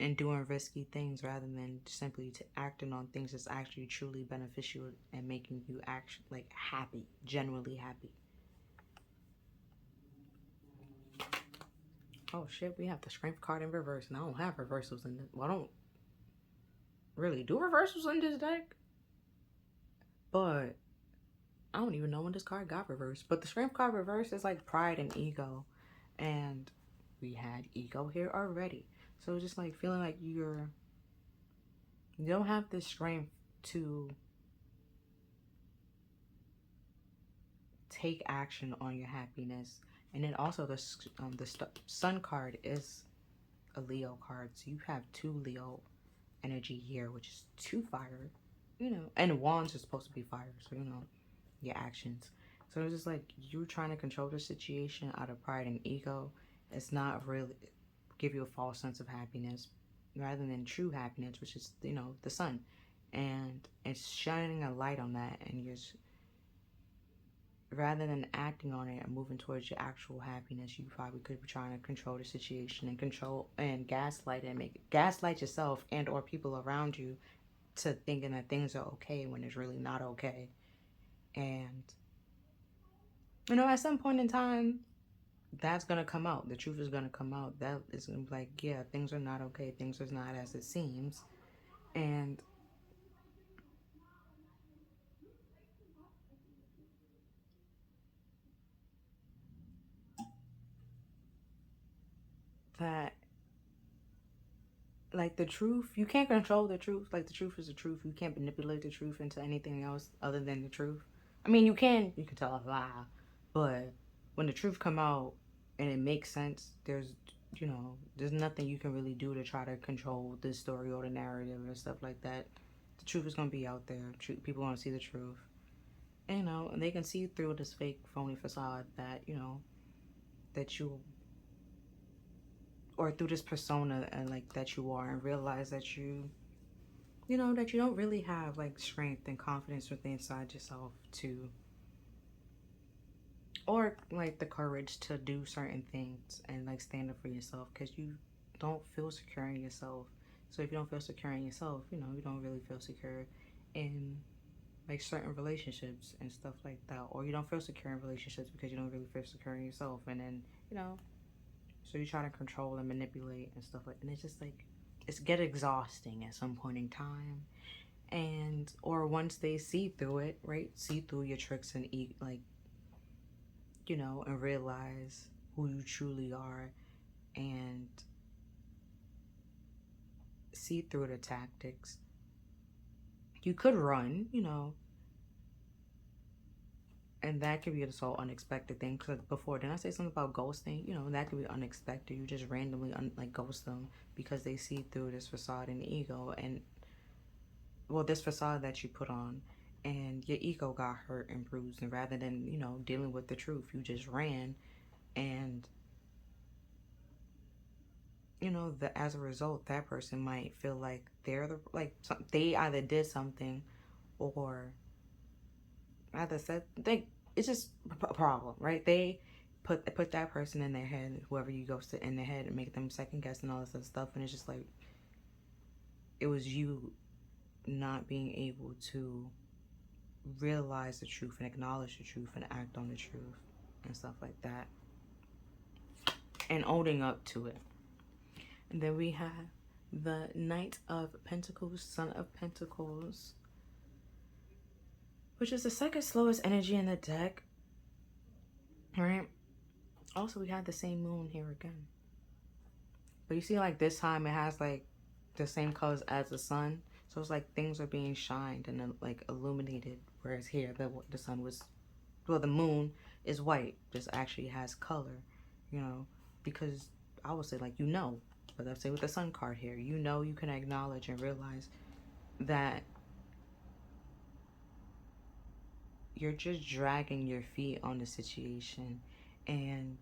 And doing risky things rather than simply acting on things that's actually truly beneficial and making you actually like happy, genuinely happy. Oh shit, we have the strength card in reverse, and I don't have reversals in this. Well, I don't really do reversals in this deck, but I don't even know when this card got reversed. But the strength card reverse is like pride and ego, and we had ego here already. So it's just like feeling like you don't have the strength to take action on your happiness. And then also the sun card is a Leo card, so you have 2 Leo energy here, which is 2 fire, and wands are supposed to be fire, so your actions. So it's just like you're trying to control the situation out of pride and ego. It's not really give you a false sense of happiness rather than true happiness, which is the sun, and it's shining a light on that, and you're rather than acting on it and moving towards your actual happiness, you probably could be trying to control the situation and control and gaslight yourself and or people around you to thinking that things are okay when it's really not okay. And at some point in time, that's gonna come out. The truth is gonna come out. That is gonna be like, yeah, things are not okay. Things are not as it seems. And that, like, the truth, you can't control the truth. Like, the truth is the truth. You can't manipulate the truth into anything else other than the truth. I mean, you can tell a lie, but when the truth come out and it makes sense, there's nothing you can really do to try to control this story or the narrative and stuff like that. The truth is gonna be out there. People want to see the truth, and they can see through this fake, phony facade that that you, or through this persona and like that you are, and realize that that you don't really have like strength and confidence within inside yourself to, or like the courage to do certain things and like stand up for yourself, because you don't feel secure in yourself. So if you don't feel secure in yourself, you don't really feel secure in like certain relationships and stuff like that, or you don't feel secure in relationships because you don't really feel secure in yourself, and then so you try to control and manipulate and stuff like, and it's just like it's get exhausting at some point in time. And or once they see through it, right, see through your tricks and like and realize who you truly are, and see through the tactics, you could run, and that could be a so unexpected thing. Because before, didn't I say something about ghosting? That could be unexpected. You just randomly like ghost them because they see through this facade and ego, and well, this facade that you put on, and your ego got hurt and bruised, and rather than dealing with the truth, you just ran. And that as a result, that person might feel like they either did something, or either said they, it's just a problem, right? They put that person in their head, whoever you ghosted, in their head, and make them second guess and all this other stuff. And it's just like it was you not being able to realize the truth and acknowledge the truth and act on the truth and stuff like that, and owning up to it. And then we have the Knight of Pentacles, Son of Pentacles, which is the second slowest energy in the deck, right? Also, we have the same moon here again, but you see, like, this time it has like the same colors as the sun, so it's like things are being shined and like illuminated, whereas here the sun was, well, the moon is white. This actually has color, because I would say, like, but let's say with the sun card here, you can acknowledge and realize that you're just dragging your feet on the situation, and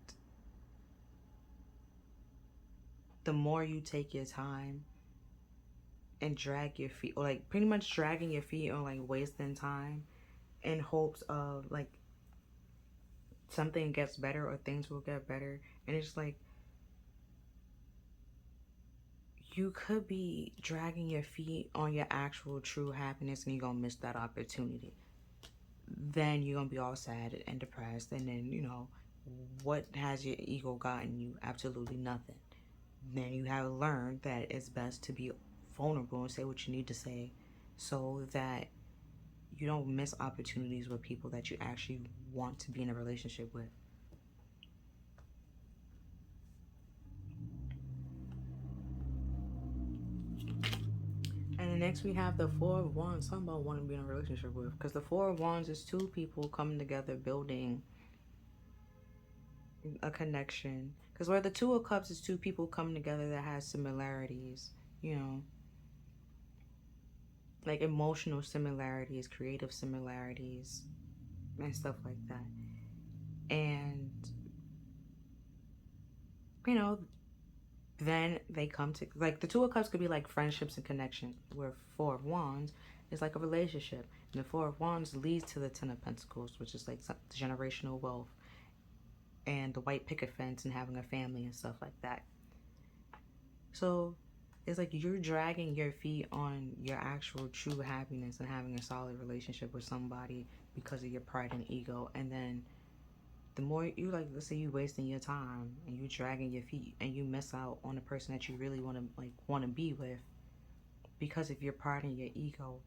the more you take your time and drag your feet, or like pretty much dragging your feet, or like wasting time in hopes of like something gets better or things will get better. And it's like, you could be dragging your feet on your actual true happiness and you're gonna miss that opportunity. Then you're gonna be all sad and depressed, and then, you know, what has your ego gotten you? Absolutely nothing. Then you have learned that it's best to be vulnerable and say what you need to say, so that you don't miss opportunities with people that you actually want to be in a relationship with. And next we have the Four of Wands. Something about wanting to be in a relationship with. Because the Four of Wands is two people coming together, building a connection. Because where the Two of Cups is two people coming together that has similarities. You know, like emotional similarities, creative similarities, and stuff like that. And, you know, then they come to, like, the Two of Cups could be like friendships and connection, where Four of Wands is like a relationship, and the Four of Wands leads to the Ten of Pentacles, which is like generational wealth and the white picket fence and having a family and stuff like that. So it's like you're dragging your feet on your actual true happiness and having a solid relationship with somebody because of your pride and ego. And then the more you, like, let's say you wasting your time and you dragging your feet and you miss out on the person that you really want to be with because of your pride and your ego,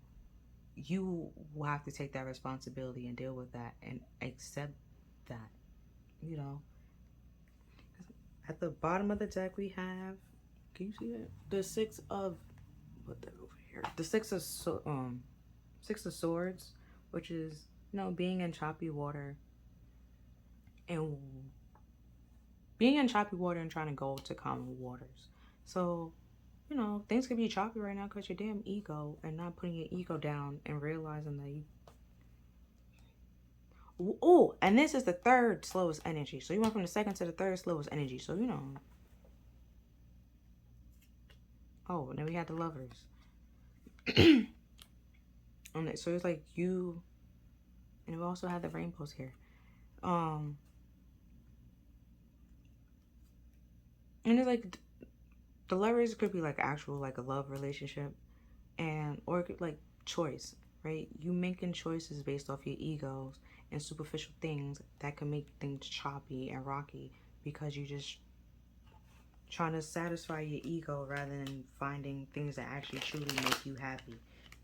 you will have to take that responsibility and deal with that and accept that, you know. At the bottom of the deck we have, can you see that? The Six of, put that over here. The Six of Swords, which is, you know, being in choppy water and trying to go to calm waters. So, you know, things could be choppy right now because your damn ego, and not putting your ego down and realizing that you. Oh, and this is the third slowest energy. So you went from the second to the third slowest energy. So, you know. Oh, and then we had the Lovers. So it's like you, and we also have the rainbows here. And it's like the Lovers could be like actual, like a love relationship, and or it could like choice, right? You making choices based off your egos and superficial things that can make things choppy and rocky because you just trying to satisfy your ego rather than finding things that actually truly make you happy.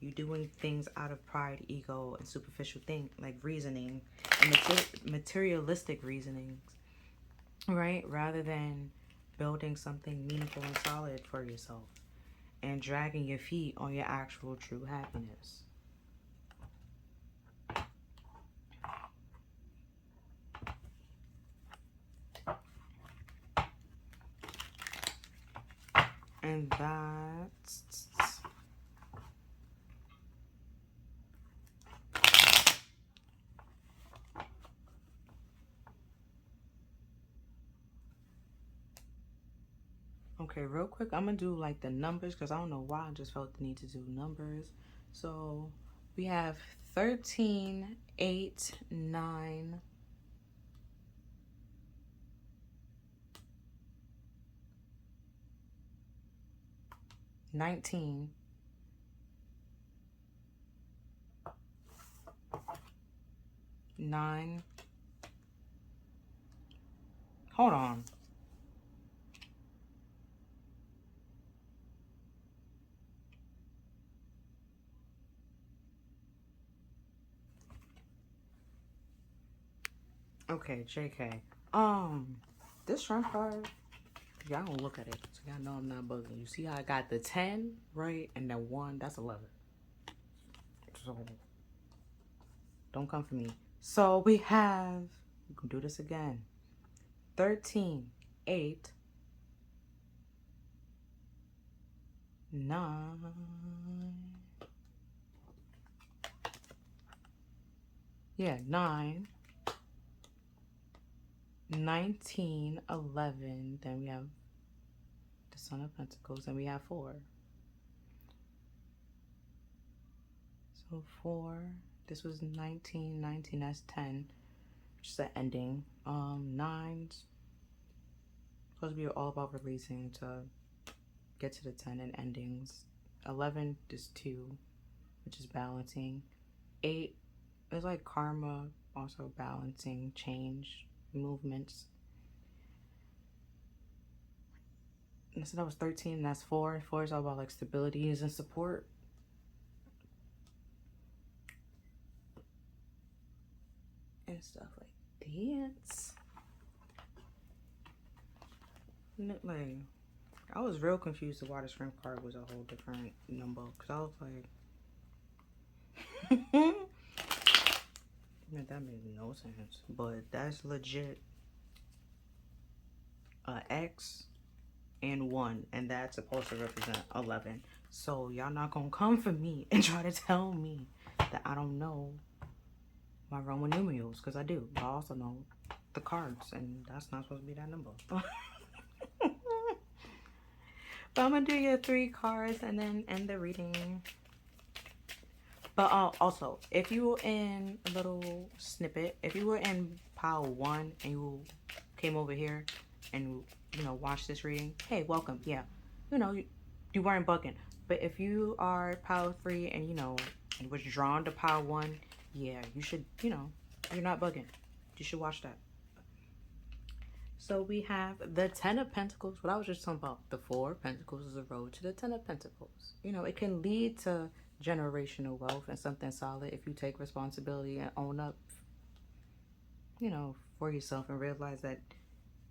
You doing things out of pride, ego, and superficial things like reasoning and materialistic reasonings, right? Rather than building something meaningful and solid for yourself and dragging your feet on your actual true happiness. And that's... Okay, real quick, I'm going to do like the numbers because I don't know why I just felt the need to do numbers. So we have 13, 8, 9, 19, 9. Hold on. Okay, JK. This shrimp card, y'all don't look at it, so y'all know I'm not bugging. You see how I got the 10, right? And the 1, that's 11. So, don't come for me. So, we can do this again. 13, 8, 9, yeah, 9, 19, 11, then we have the Son of Pentacles, and we have 4. So 4, this was 19, 19, that's 10, which is the ending. 9's supposed to be all about releasing to get to the 10 and endings. 11 is 2, which is balancing. 8 is like karma, also balancing, change, movements. And so that was 13, and that's 4. 4 is all about like stabilities and support. And stuff like that. Like, I was real confused why the shrimp card was a whole different number, because I was like, that made no sense. But that's legit X and 1, and that's supposed to represent 11. So y'all not gonna come for me and try to tell me that I don't know my Roman numerals, because I do. But I also know the cards, and that's not supposed to be that number. But I'm gonna do your 3 cards and then end the reading. But also, if you were in a little snippet, if you were in pile 1 and you came over here and, you know, watched this reading, hey, welcome. Yeah, you know, you weren't bugging. But if you are pile 3 and, you know, and was drawn to pile 1, yeah, you should, you know, you're not bugging. You should watch that. So we have the 10 of Pentacles. What I was just talking about, the 4 of Pentacles is a road to the 10 of Pentacles. You know, it can lead to generational wealth and something solid if you take responsibility and own up, you know, for yourself, and realize that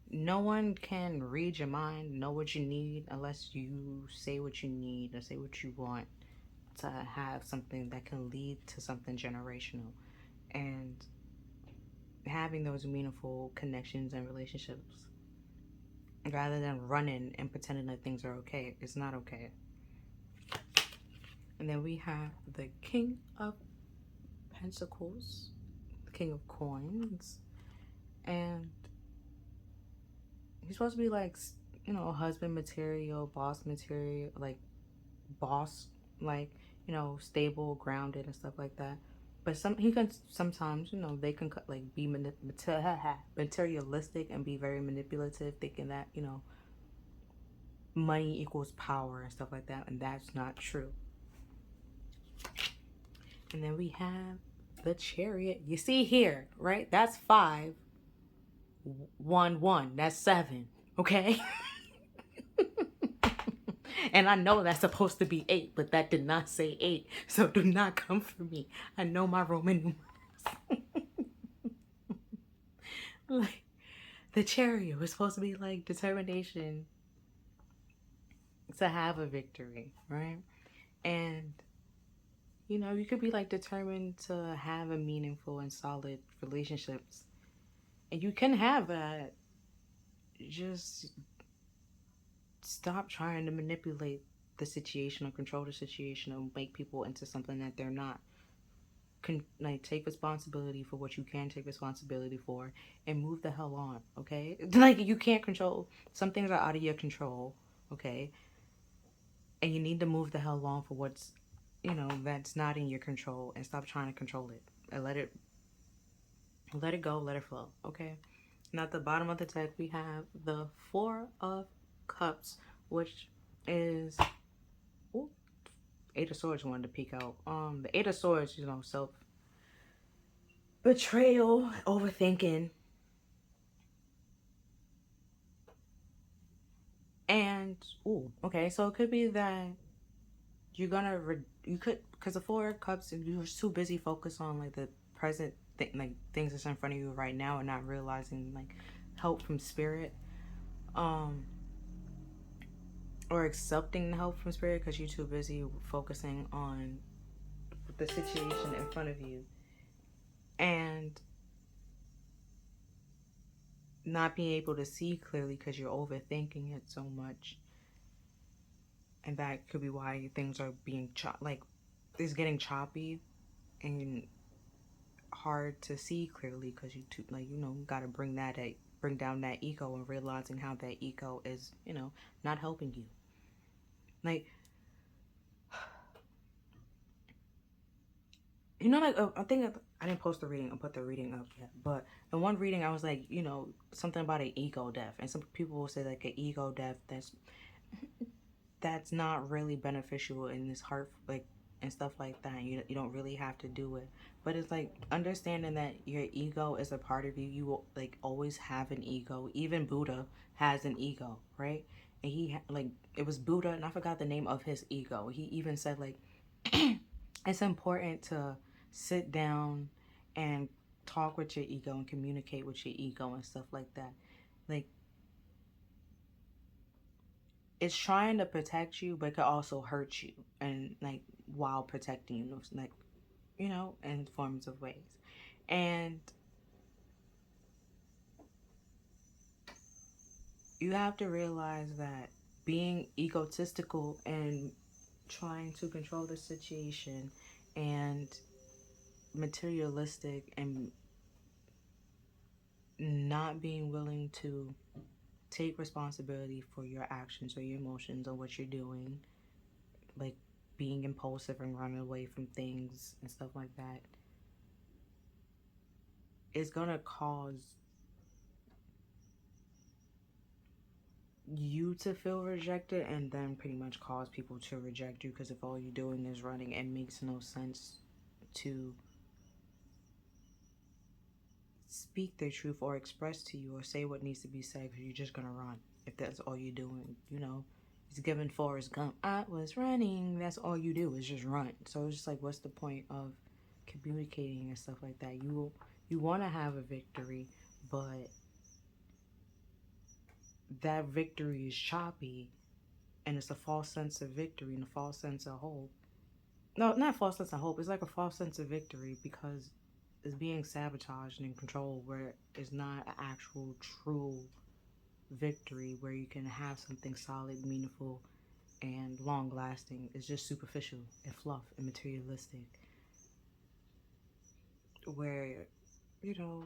no one can read your mind, know what you need, unless you say what you need or say what you want to have something that can lead to something generational. And having those meaningful connections and relationships, rather than running and pretending that things are okay. It's not okay. And then we have the King of Pentacles, the King of Coins, and he's supposed to be like, you know, husband material, boss material, like boss, like, you know, stable, grounded, and stuff like that. But he can sometimes, you know, they can like be materialistic and be very manipulative, thinking that, you know, money equals power and stuff like that, and that's not true. And then we have the Chariot. You see here, right? That's 5, 1, 1. That's 7. Okay. And I know that's supposed to be 8, but that did not say 8. So do not come for me. I know my Roman numerals. Like, the Chariot was supposed to be like determination to have a victory, right? And, you know, you could be like determined to have a meaningful and solid relationships. And you can have that. Just stop trying to manipulate the situation or control the situation or make people into something that they're not. Like, take responsibility for what you can take responsibility for and move the hell on, okay? Like, you can't control. Some things are out of your control, okay? And you need to move the hell on for what's, you know, that's not in your control, and stop trying to control it. And let it go, let it flow, okay? Now at the bottom of the deck, we have the 4 of Cups, which is, ooh, 8 of Swords wanted to peek out. The 8 of Swords, you know, self-betrayal, overthinking. And, ooh, okay, so it could be that you're gonna, because the 4 of Cups, you're too busy focused on, like, the present, like, things that's in front of you right now, and not realizing, like, help from spirit. Or accepting the help from spirit, because you're too busy focusing on the situation in front of you and not being able to see clearly because you're overthinking it so much. And that could be why things are being it's getting choppy and hard to see clearly, because you gotta bring that bring down that ego and realizing how that ego is, you know, not helping you. Like, you know, like, I think I didn't post the reading or put the reading up yet, but in one reading I was like, you know, something about an ego death, and some people will say like an ego death that's not really beneficial in this heart, like, and stuff like that. You don't really have to do it, but it's like understanding that your ego is a part of you. You will like always have an ego. Even Buddha has an ego, right? And like, it was Buddha, and I forgot the name of his ego. He even said like it's important to sit down and talk with your ego and communicate with your ego and stuff like that. Like, it's trying to protect you, but it could also hurt you, and like while protecting you, like, you know, in forms of ways. And you have to realize that being egotistical and trying to control the situation and materialistic and not being willing to take responsibility for your actions or your emotions or what you're doing, like being impulsive and running away from things and stuff like that, is gonna cause you to feel rejected, and then pretty much cause people to reject you, because if all you're doing is running, it makes no sense to speak their truth or express to you or say what needs to be said, because you're just gonna run if that's all you're doing. You know, it's given Forrest Gump, I was running. That's all you do is just run. So it's just like, what's the point of communicating and stuff like that? You want to have a victory, but that victory is choppy, and it's a false sense of victory and a false sense of hope. No, not false sense of hope. It's like a false sense of victory, because it's being sabotaged and controlled, where it's not an actual true victory where you can have something solid, meaningful, and long lasting. It's just superficial and fluff and materialistic, where, you know,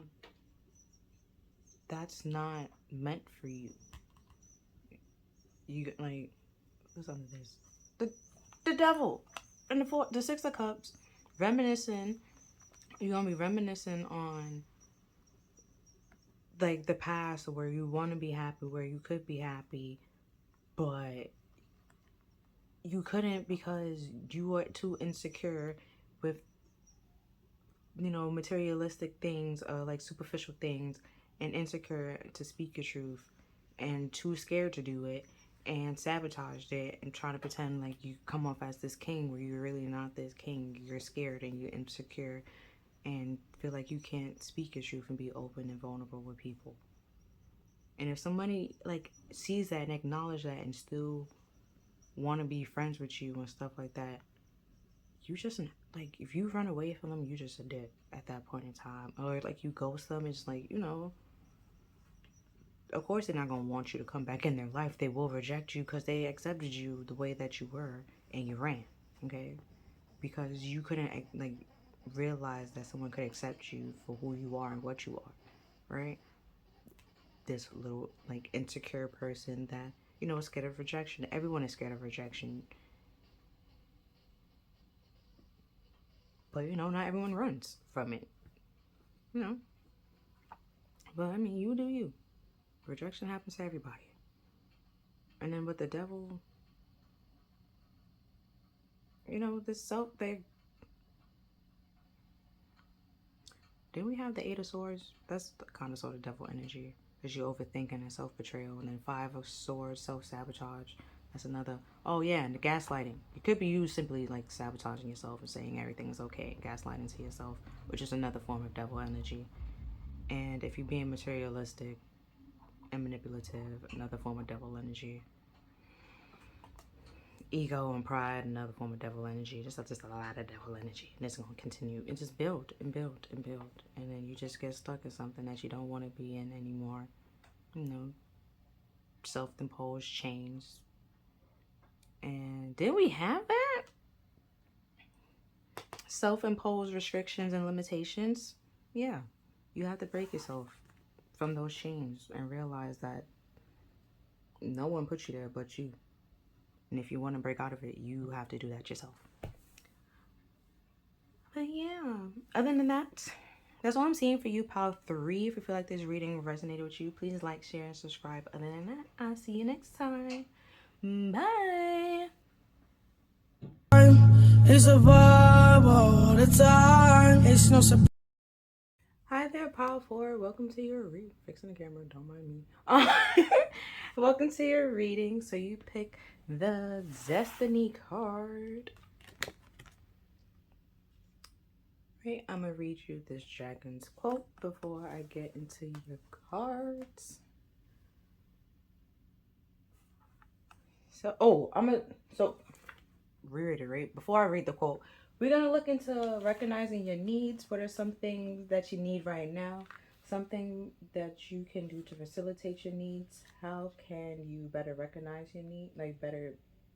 that's not meant for you. You like, what's under this? The devil and the Six of Cups, reminiscing. You're gonna be reminiscing on like the past, where you want to be happy, where you could be happy, but you couldn't because you were too insecure with, you know, materialistic things or like superficial things, and insecure to speak your truth, and too scared to do it, and sabotaged it, and trying to pretend like you come off as this king where you're really not this king. You're scared and you're insecure and feel like you can't speak your truth and be open and vulnerable with people. And if somebody like sees that and acknowledge that and still want to be friends with you and stuff like that, you just, like, if you run away from them, you just a dick at that point in time. Or like you ghost them, it's like, you know, of course they're not gonna want you to come back in their life. They will reject you because they accepted you the way that you were, and you ran, okay? Because you couldn't like realize that someone could accept you for who you are and what you are, right? This little like insecure person that, you know, is scared of rejection. Everyone is scared of rejection, but you know, not everyone runs from it, you know. But I mean, you do you. Rejection happens to everybody. And then with the devil, you know, this self, they, didn't we have the Eight of Swords? That's the kind of sort of devil energy, because you're overthinking and self-betrayal. And then Five of Swords, self-sabotage. That's another. Oh yeah, and the gaslighting. It could be you simply like sabotaging yourself and saying everything is okay, gaslighting to yourself, which is another form of devil energy. And if you're being materialistic and manipulative, another form of devil energy. Ego and pride, another form of devil energy. Just a lot of devil energy, and it's gonna continue and just build and build and build, and then you just get stuck in something that you don't want to be in anymore. You know, self-imposed chains. And did we have that? Self-imposed restrictions and limitations. Yeah, you have to break yourself from those chains and realize that no one put you there but you. And if you want to break out of it, you have to do that yourself. But yeah, other than that, that's all I'm seeing for you, pile 3. If you feel like this reading resonated with you, please like, share, and subscribe. Other than that, I'll see you next time. Bye. It's a vibe all the time. It's no surprise. Hi there, pile 4. Welcome to your fixing the camera. Don't mind me. Welcome to your reading. So you pick the Destiny card. Right, I'm gonna read you this dragon's quote before I get into your cards. So, reiterate, before I read the quote, we're gonna look into recognizing your needs. What are some things that you need right now? Something that you can do to facilitate your needs. How can you better recognize your need?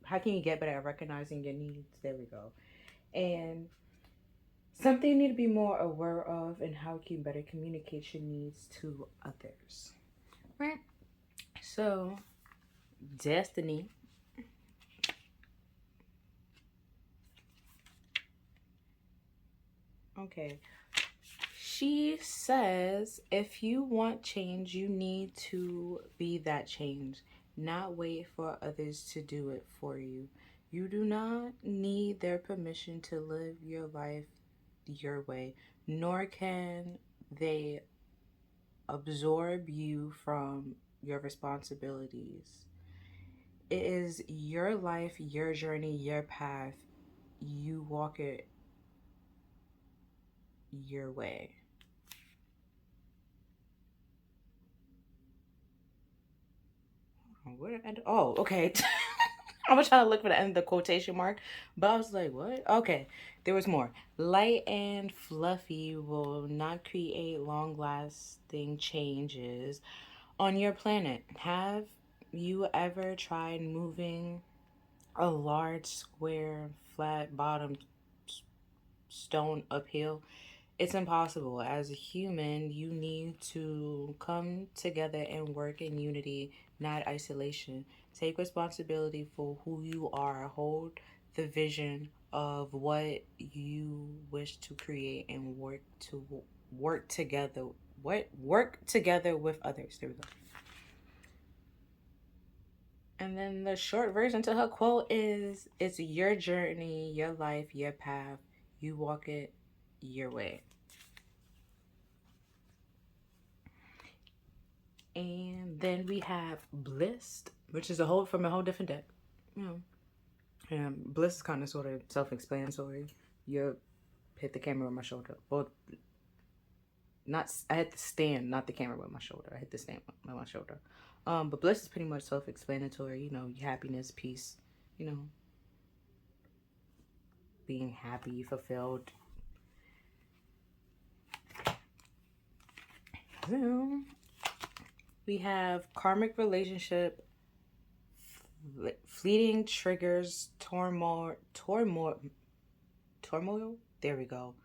How can you get better at recognizing your needs? There we go. And something you need to be more aware of, and how can you better communicate your needs to others. Right? So, Destiny. Okay. She says, if you want change, you need to be that change, not wait for others to do it for you. You do not need their permission to live your life your way, nor can they absorb you from your responsibilities. It is your life, your journey, your path. You walk it your way. Oh, okay. I was trying to look for the end of the quotation mark, but I was like, what? Okay, there was more. Light and fluffy will not create long-lasting changes on your planet. Have you ever tried moving a large, square, flat-bottomed stone uphill? It's impossible. As a human, you need to come together and work in unity, not isolation. Take responsibility for who you are. Hold the vision of what you wish to create and work together. Work together with others. There we go. And then the short version to her quote is, it's your journey, your life, your path. You walk it your way. And then we have Blissed, which is from a whole different deck. You know, and Bliss is kind of sort of self-explanatory. You hit the camera with my shoulder. Well, I hit the stand, not the camera with my shoulder. I hit the stand with my shoulder. But Bliss is pretty much self-explanatory. You know, happiness, peace. You know, being happy, fulfilled. So, we have karmic relationship, fleeting triggers, turmoil. There we go.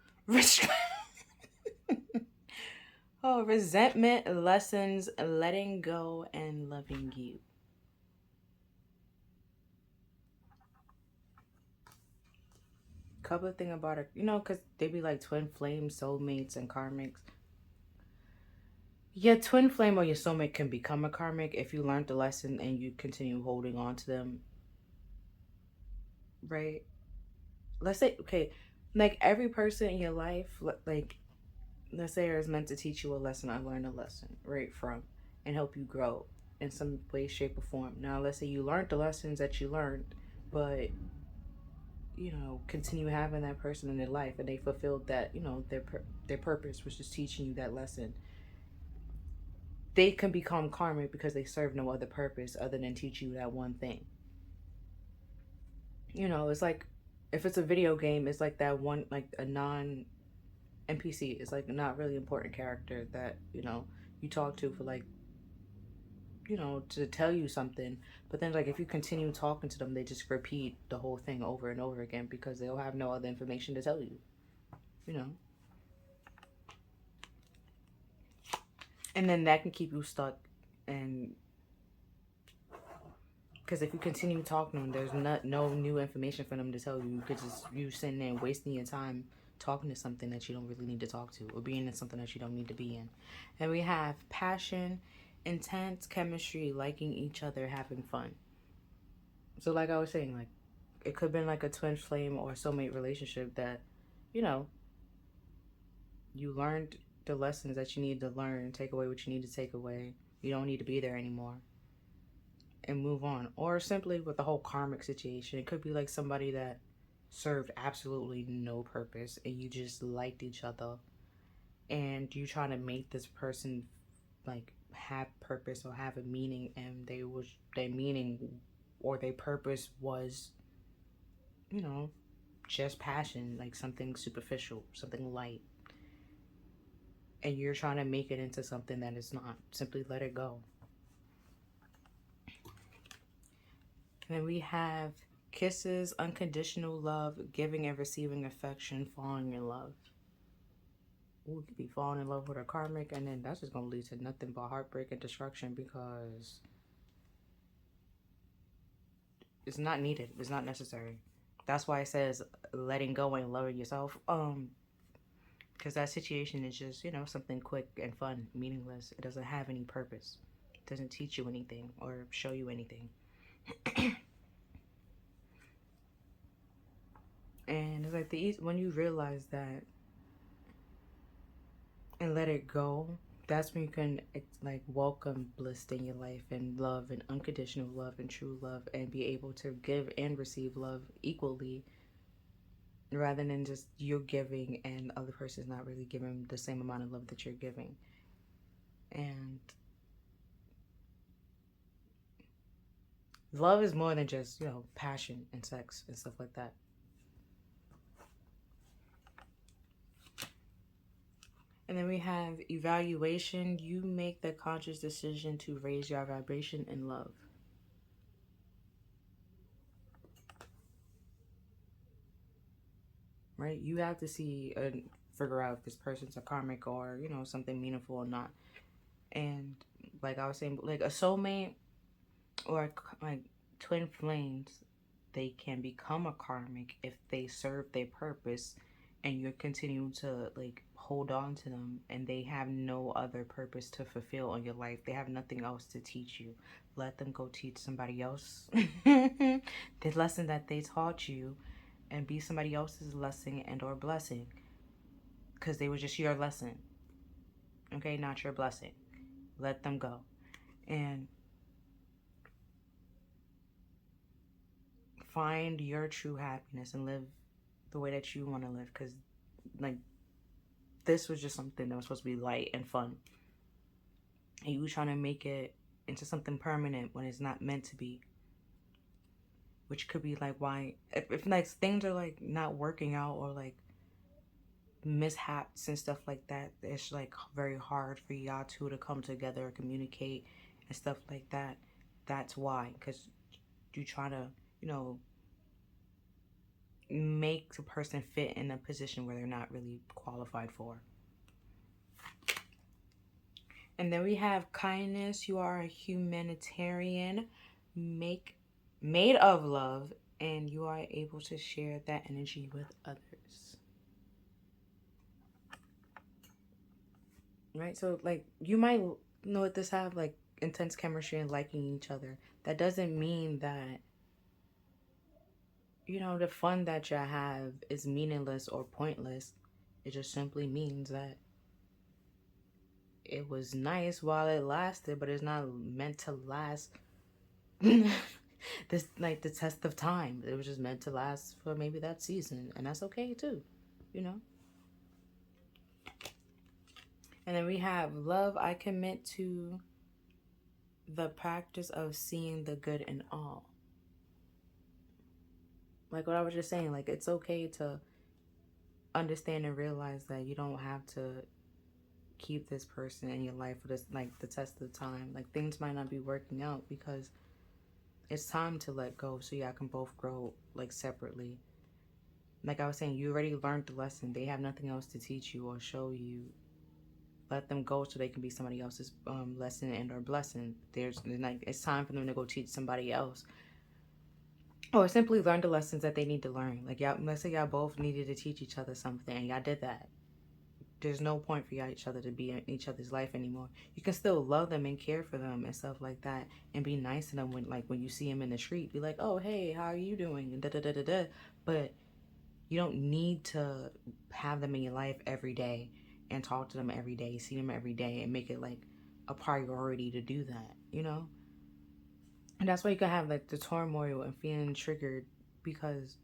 Resentment, lessons, letting go, and loving you. Couple of things about it, because they be like twin flames, soulmates, and karmics. Your twin flame or your soulmate can become a karmic if you learned the lesson and you continue holding on to them. Right? Let's say, okay, like every person in your life, like, let's say is meant to teach you a lesson or learn a lesson, right, from, and help you grow in some way, shape, or form. Now, let's say you learned the lessons that you learned, but, continue having that person in their life and they fulfilled that, their purpose, which is teaching you that lesson. They can become karmic because they serve no other purpose other than teach you that one thing. It's like, if it's a video game, it's like that one, like a non NPC. It's like not really important character that, you talk to for like, to tell you something. But then like if you continue talking to them, they just repeat the whole thing over and over again because they'll have no other information to tell you. And then that can keep you stuck. And because if you continue talking to them, there's no new information for them to tell you. You could just, you sitting there and wasting your time talking to something that you don't really need to talk to, or being in something that you don't need to be in. And we have passion, intense chemistry, liking each other, having fun. So like I was saying, like it could have been like a twin flame or soulmate relationship that, you know, you learned the lessons that you need to learn, take away what you need to take away. You don't need to be there anymore, and move on. Or simply with the whole karmic situation, it could be like somebody that served absolutely no purpose and you just liked each other, and you trying to make this person like have purpose or have a meaning, and their meaning or their purpose was, you know, just passion, like something superficial, something light, and you're trying to make it into something that is not. Simply let it go. And then we have kisses, unconditional love, giving and receiving affection, falling in love. We could be falling in love with a karmic, and then that's just going to lead to nothing but heartbreak and destruction, because it's not needed. It's not necessary. That's why it says letting go and loving yourself. Because that situation is just, you know, something quick and fun, meaningless. It doesn't have any purpose. It doesn't teach you anything or show you anything. And it's like when you realize that and let it go, that's when you can like welcome bliss in your life and love and unconditional love and true love, and be able to give and receive love equally, rather than just you're giving and the other person's not really giving the same amount of love that you're giving. And love is more than just, you know, passion and sex and stuff like that. And then we have evaluation. You make the conscious decision to raise your vibration in love. Right? You have to see and figure out if this person's a karmic or, you know, something meaningful or not. And like I was saying, like a soulmate or like twin flames, they can become a karmic if they serve their purpose and you're continuing to like hold on to them, and they have no other purpose to fulfill in your life. They have nothing else to teach you. Let them go teach somebody else the lesson that they taught you, and be somebody else's lesson and or blessing, because they were just your lesson, okay, not your blessing. Let them go and find your true happiness and live the way that you want to live, because like this was just something that was supposed to be light and fun, and you trying to make it into something permanent when it's not meant to be. Which could be like why if like things are like not working out, or like mishaps and stuff like that, it's like very hard for y'all two to come together, communicate and stuff like that. That's why, because you try to, you know, make the person fit in a position where they're not really qualified for. And then we have kindness. You are a humanitarian, made of love, and you are able to share that energy with others. Right? So like you might know what this have like intense chemistry and liking each other. That doesn't mean that, you know, the fun that you have is meaningless or pointless. It just simply means that it was nice while it lasted, but it's not meant to last this like the test of time. It was just meant to last for maybe that season, and that's okay too, you know. And then we have love. I commit to the practice of seeing the good in all. Like what I was just saying, like it's okay to understand and realize that you don't have to keep this person in your life for this like the test of time. Like things might not be working out because it's time to let go, so y'all can both grow like separately. Like I was saying, you already learned the lesson. They have nothing else to teach you or show you let them go so they can be somebody else's lesson and or blessing. There's like, it's time for them to go teach somebody else, or simply learn the lessons that they need to learn. Like, y'all, let's say y'all both needed to teach each other something and y'all did that. There's no point for y'all each other to be in each other's life anymore. You can still love them and care for them and stuff like that, and be nice to them when you see them in the street. Be like, oh hey, how are you doing? And da da da da da. But you don't need to have them in your life every day and talk to them every day, see them every day, and make it like a priority to do that, you know? And that's why you can have like the turmoil and feeling triggered, because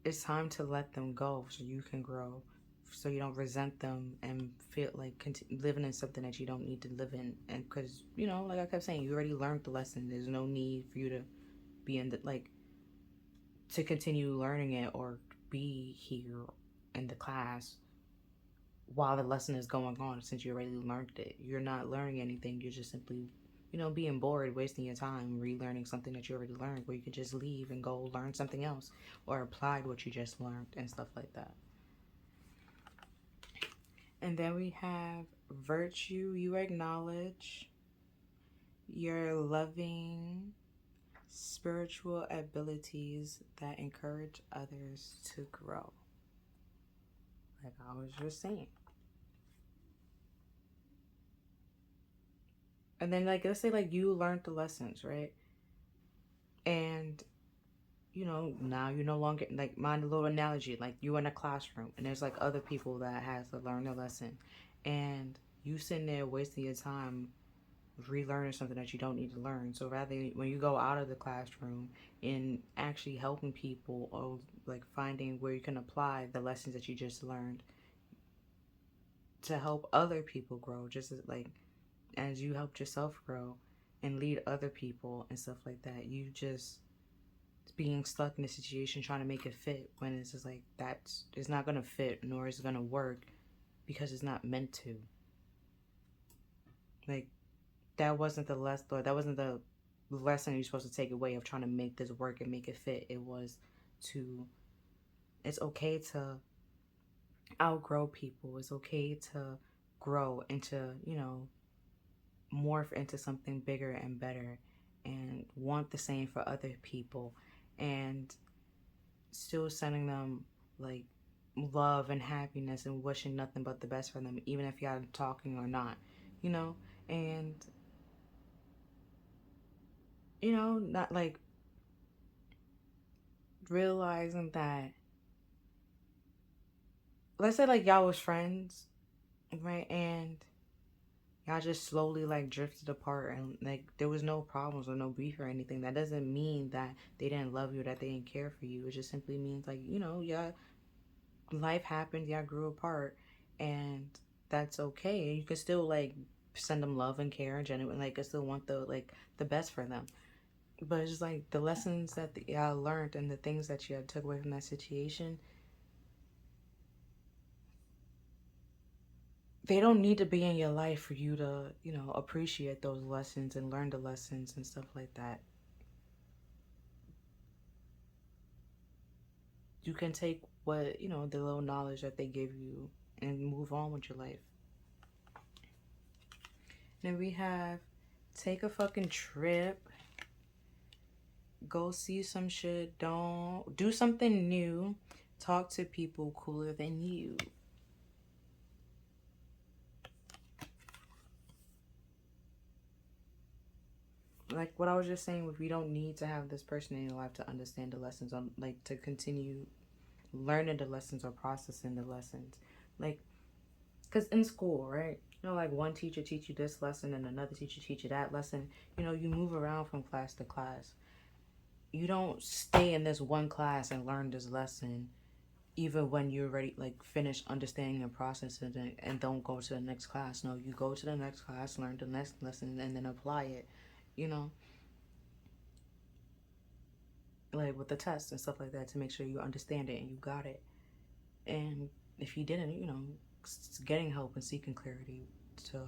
it's time to let them go so you can grow, so you don't resent them and feel like living in something that you don't need to live in. And because, you know, like I kept saying, you already learned the lesson. There's no need for you to be in the, like, to continue learning it or be here in the class while the lesson is going on, since you already learned it. You're not learning anything. You're just simply, you know, being bored, wasting your time relearning something that you already learned, where you could just leave and go learn something else or apply what you just learned and stuff like that. And then we have virtue. You acknowledge your loving spiritual abilities that encourage others to grow. Like I was just saying. And then, like, let's say, like, you learned the lessons, right? And, you know, now you no longer, like, mind a little analogy, like, you in a classroom, and there's, like, other people that has to learn the lesson. And you sitting there wasting your time relearning something that you don't need to learn. So rather, when you go out of the classroom and actually helping people, or, like, finding where you can apply the lessons that you just learned to help other people grow, just as, like, as you helped yourself grow and lead other people and stuff like that. You just being stuck in a situation trying to make it fit, when it's just like, it's not going to fit, nor is it going to work, because it's not meant to. Like, that wasn't the lesson, or that wasn't the lesson you're supposed to take away of trying to make this work and make it fit. It was it's okay to outgrow people. It's okay to grow into, you know, morph into something bigger and better, and want the same for other people, and still sending them, like, love and happiness and wishing nothing but the best for them, even if y'all talking or not, you know? And, you know, not like realizing that, let's say, like, y'all was friends, right? And y'all just slowly, like, drifted apart, and, like, there was no problems or no beef or anything. That doesn't mean that they didn't love you or that they didn't care for you. It just simply means, like, you know, y'all, life happened, y'all grew apart, and that's okay. You can still, like, send them love and care and genuine, like, I still want the best for them. But it's just like the lessons that y'all learned and the things that you took away from that situation, they don't need to be in your life for you to, you know, appreciate those lessons and learn the lessons and stuff like that. You can take what, you know, the little knowledge that they give you and move on with your life. Then we have take a fucking trip, go see some shit, don't do something new, talk to people cooler than you. Like what I was just saying, if you don't need to have this person in your life to understand the lessons, on, like, to continue learning the lessons or processing the lessons. Like, because in school, right, you know, like, one teacher teach you this lesson and another teacher teach you that lesson. You know, you move around from class to class. You don't stay in this one class and learn this lesson even when you're ready, like, finish understanding and processing it, and don't go to the next class. No, you go to the next class, learn the next lesson, and then apply it, you know, like with the tests and stuff like that, to make sure you understand it and you got it. And if you didn't, you know, getting help and seeking clarity to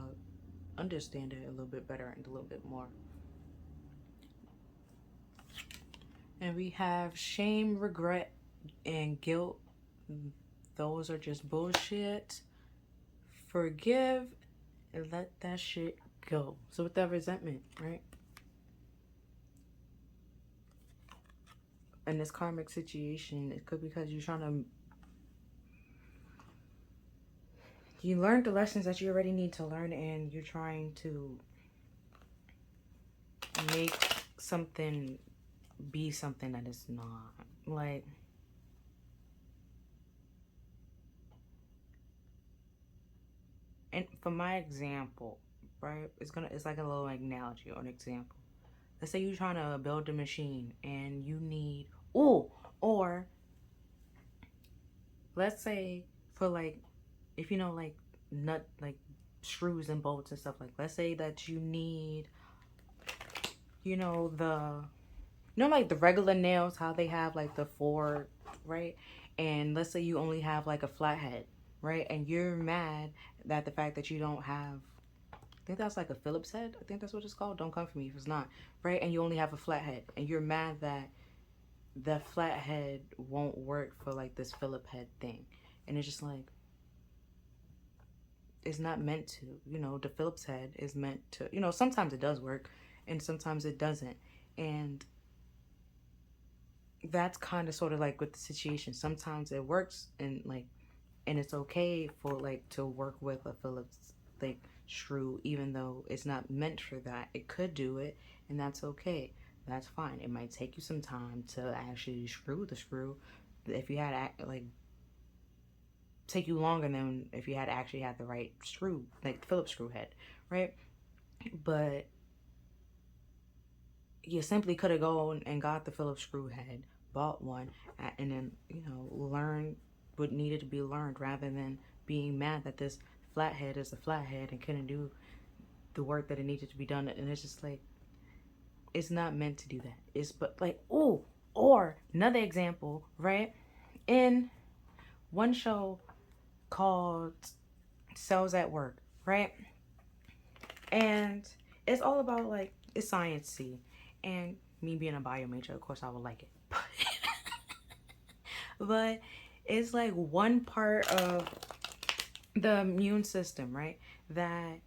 understand it a little bit better and a little bit more. And we have shame, regret, and guilt. Those are just bullshit. forgive and let that shit go. So with that resentment, right? In this karmic situation, it could be because you learned the lessons that you already need to learn, and you're trying to make something be something that it's not. Like, and for my example, right, it's like a little analogy or an example. Let's say you're trying to build a machine and you need, or let's say for like, if you know, like nut, like screws and bolts and stuff, like let's say that you need, you know, like the regular nails, how they have like the four, right? And let's say you only have like a flathead, right? And you're mad that the fact that you don't have, I think that's like a Phillips head. I think that's what it's called. Don't come for me if it's not, right? And you only have a flathead, and you're mad that the flathead won't work for like this Phillip head thing. And it's just like, it's not meant to, you know. The Phillips head is meant to, you know, sometimes it does work and sometimes it doesn't. And that's kind of sort of like with the situation. Sometimes it works, and it's okay for like to work with a Phillips like screw, even though it's not meant for that. It could do it, and that's okay. That's fine. It might take you some time to actually screw the screw. If you had like take you longer than if you had actually had the right screw, like the Phillips screw head, right? But you simply could have gone and got the Phillips screw head, bought one, and then, you know, learn what needed to be learned, rather than being mad that this flathead is a flathead and couldn't do the work that it needed to be done. And it's just like, it's not meant to do that. It's but like, or another example, right? In one show called Cells at Work, right? And it's all about like, it's science-y. And me being a bio major, of course I would like it. But it's like one part of the immune system, right? That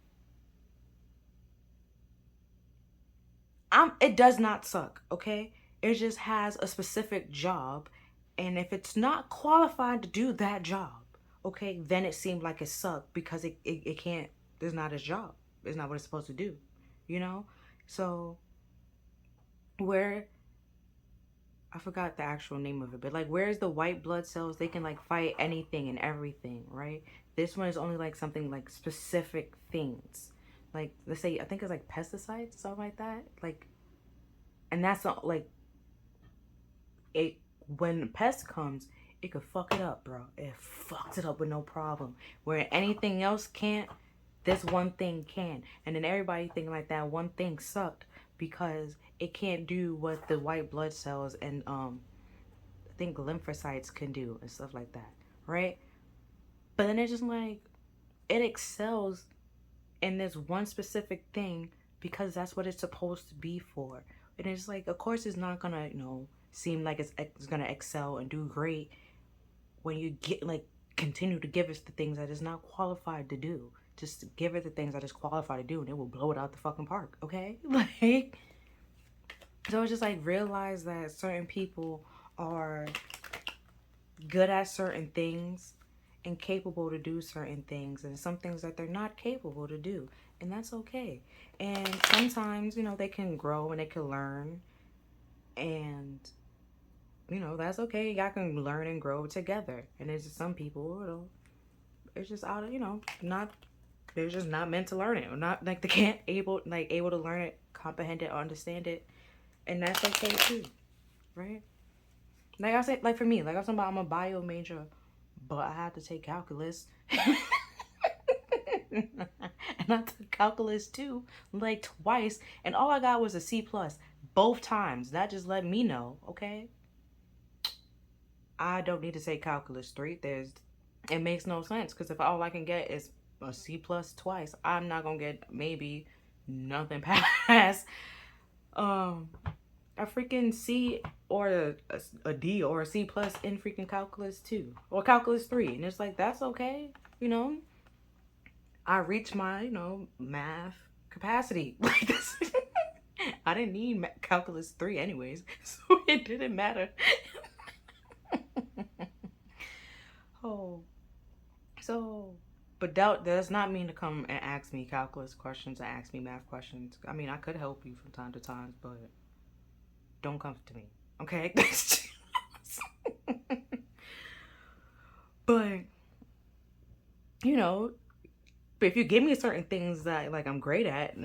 it does not suck, okay? It just has a specific job. And if it's not qualified to do that job, okay, then it seemed like it sucked because it can't, it's not its job. It's not what it's supposed to do, you know? So where, I forgot the actual name of it, but like, where's the white blood cells? They can like fight anything and everything, right? This one is only like something like specific things. Like, let's say, I think it's like pesticides, something like that. Like, and that's not like, it, when pest comes, it could fuck it up, bro. It fucks it up with no problem. Where anything else can't, this one thing can. And then everybody thinking like that one thing sucked because it can't do what the white blood cells and I think lymphocytes can do and stuff like that, right? But then it's just like, it excels in this one specific thing because that's what it's supposed to be for. And it's like, of course it's not gonna, you know, seem like it's gonna excel and do great when you get like continue to give it the things that it's not qualified to do. Just give it the things that it's qualified to do, and it will blow it out the fucking park, okay? Like, so it's just like, realize that certain people are good at certain things and capable to do certain things, and some things that they're not capable to do, and that's okay. And sometimes, you know, they can grow and they can learn, and, you know, that's okay. Y'all can learn and grow together. And there's just some people, you know, it's just out of, you know, not, they're just not meant to learn it, or not like they can't able to learn it, comprehend it, or understand it, and that's okay too, right? Like I said, like for me, like I was talking about, I'm a bio major, but I had to take calculus. And I took calculus too, like twice, and all I got was a C plus both times. That just let me know, okay, I don't need to take calculus 3. It makes no sense, because if all I can get is a C plus twice, I'm not gonna get maybe nothing past a freaking C or a D or a C plus in freaking calculus 2 or calculus 3. And it's like, that's okay, you know. I reached my, math capacity. Like this. I didn't need calculus 3 anyways, so it didn't matter. Oh, so, but doubt does not mean to come and ask me calculus questions and ask me math questions. I mean, I could help you from time to time, but don't come to me, okay? But, you know, but if you give me certain things that like I'm great at,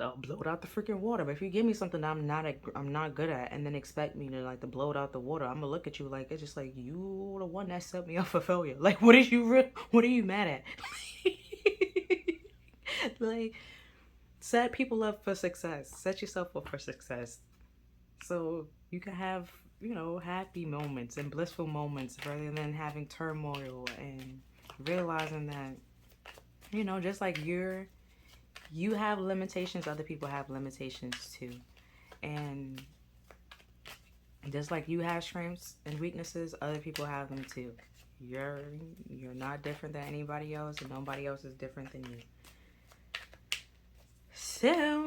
I'll blow it out the freaking water. But if you give me something that I'm not good at, and then expect me to like to blow it out the water, I'm gonna look at you like it's just like you the one that set me up for failure. Like, what is you what are you mad at? Like, set people up for success. Set yourself up for success, so you can have happy moments and blissful moments rather than having turmoil and realizing that just like you have limitations, other people have limitations too. And just like you have strengths and weaknesses, other people have them too. You're not different than anybody else, and nobody else is different than you. So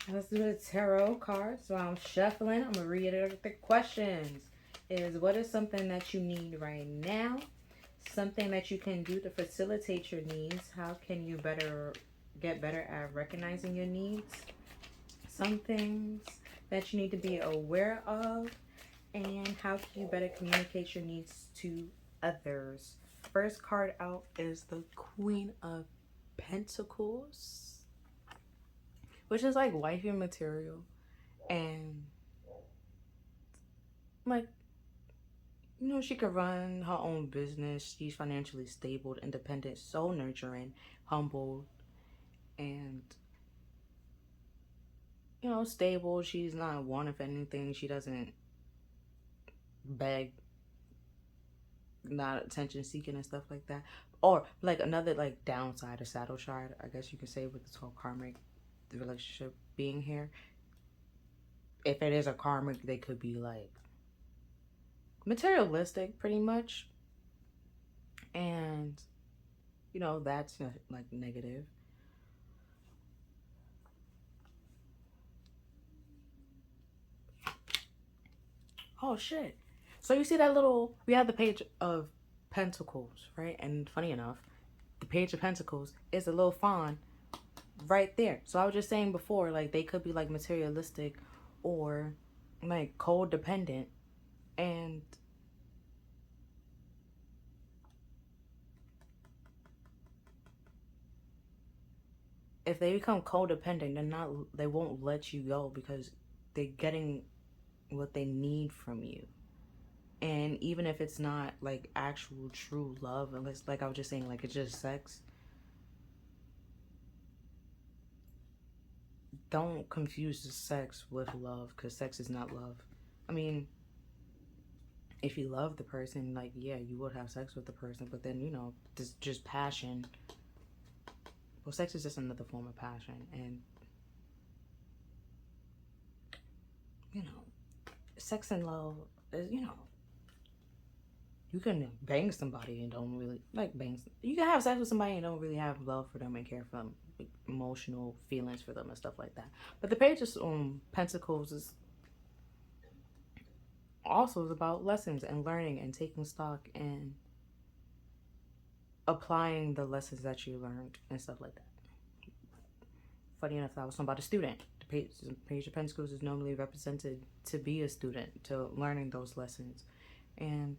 let's do the tarot cards. So I'm shuffling. I'm gonna read it. The questions is, what is something that you need right now? Something that you can do to facilitate your needs. How can you get better at recognizing your needs? Some things that you need to be aware of, and how can you better communicate your needs to others. First card out is the Queen of Pentacles, which is like wifey material, and like she could run her own business. She's financially stable, independent, so nurturing, humble, and stable. She's not one of anything. She doesn't beg, not attention seeking and stuff like that. Or like another like downside or saddle shard, I guess you could say, with this whole karmic relationship being here. If it is a karmic, they could be like materialistic pretty much. And that's like negative. Oh shit. So you see that we have the Page of Pentacles, right? And funny enough, the Page of Pentacles is a little fawn right there. So I was just saying before, like they could be like materialistic or like codependent, and if they become codependent, they won't let you go because they're getting what they need from you. And even if it's not like actual true love, unless like I was just saying, like it's just sex, don't confuse the sex with love, because sex is not love. I mean, if you love the person, like yeah, you would have sex with the person, but then this just passion. Well, sex is just another form of passion, and sex and love is you can bang somebody and don't really you can have sex with somebody and don't really have love for them and care for them, like, emotional feelings for them and stuff like that. But the Page of Pentacles is also about lessons and learning and taking stock and applying the lessons that you learned and stuff like that. Funny enough, that was something about a student. The Page of Pentacles is normally represented to be a student, to learning those lessons. And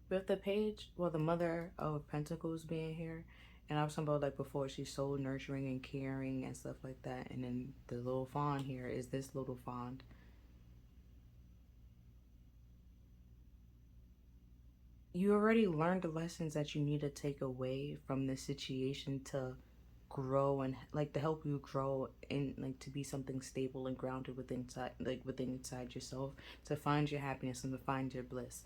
with the Page, well, the Mother of Pentacles being here, and I was talking about like before, she's so nurturing and caring and stuff like that. And then the little fawn here is this little fawn. You already learned the lessons that you need to take away from this situation to grow and like to help you grow and like to be something stable and grounded within inside yourself, to find your happiness and to find your bliss,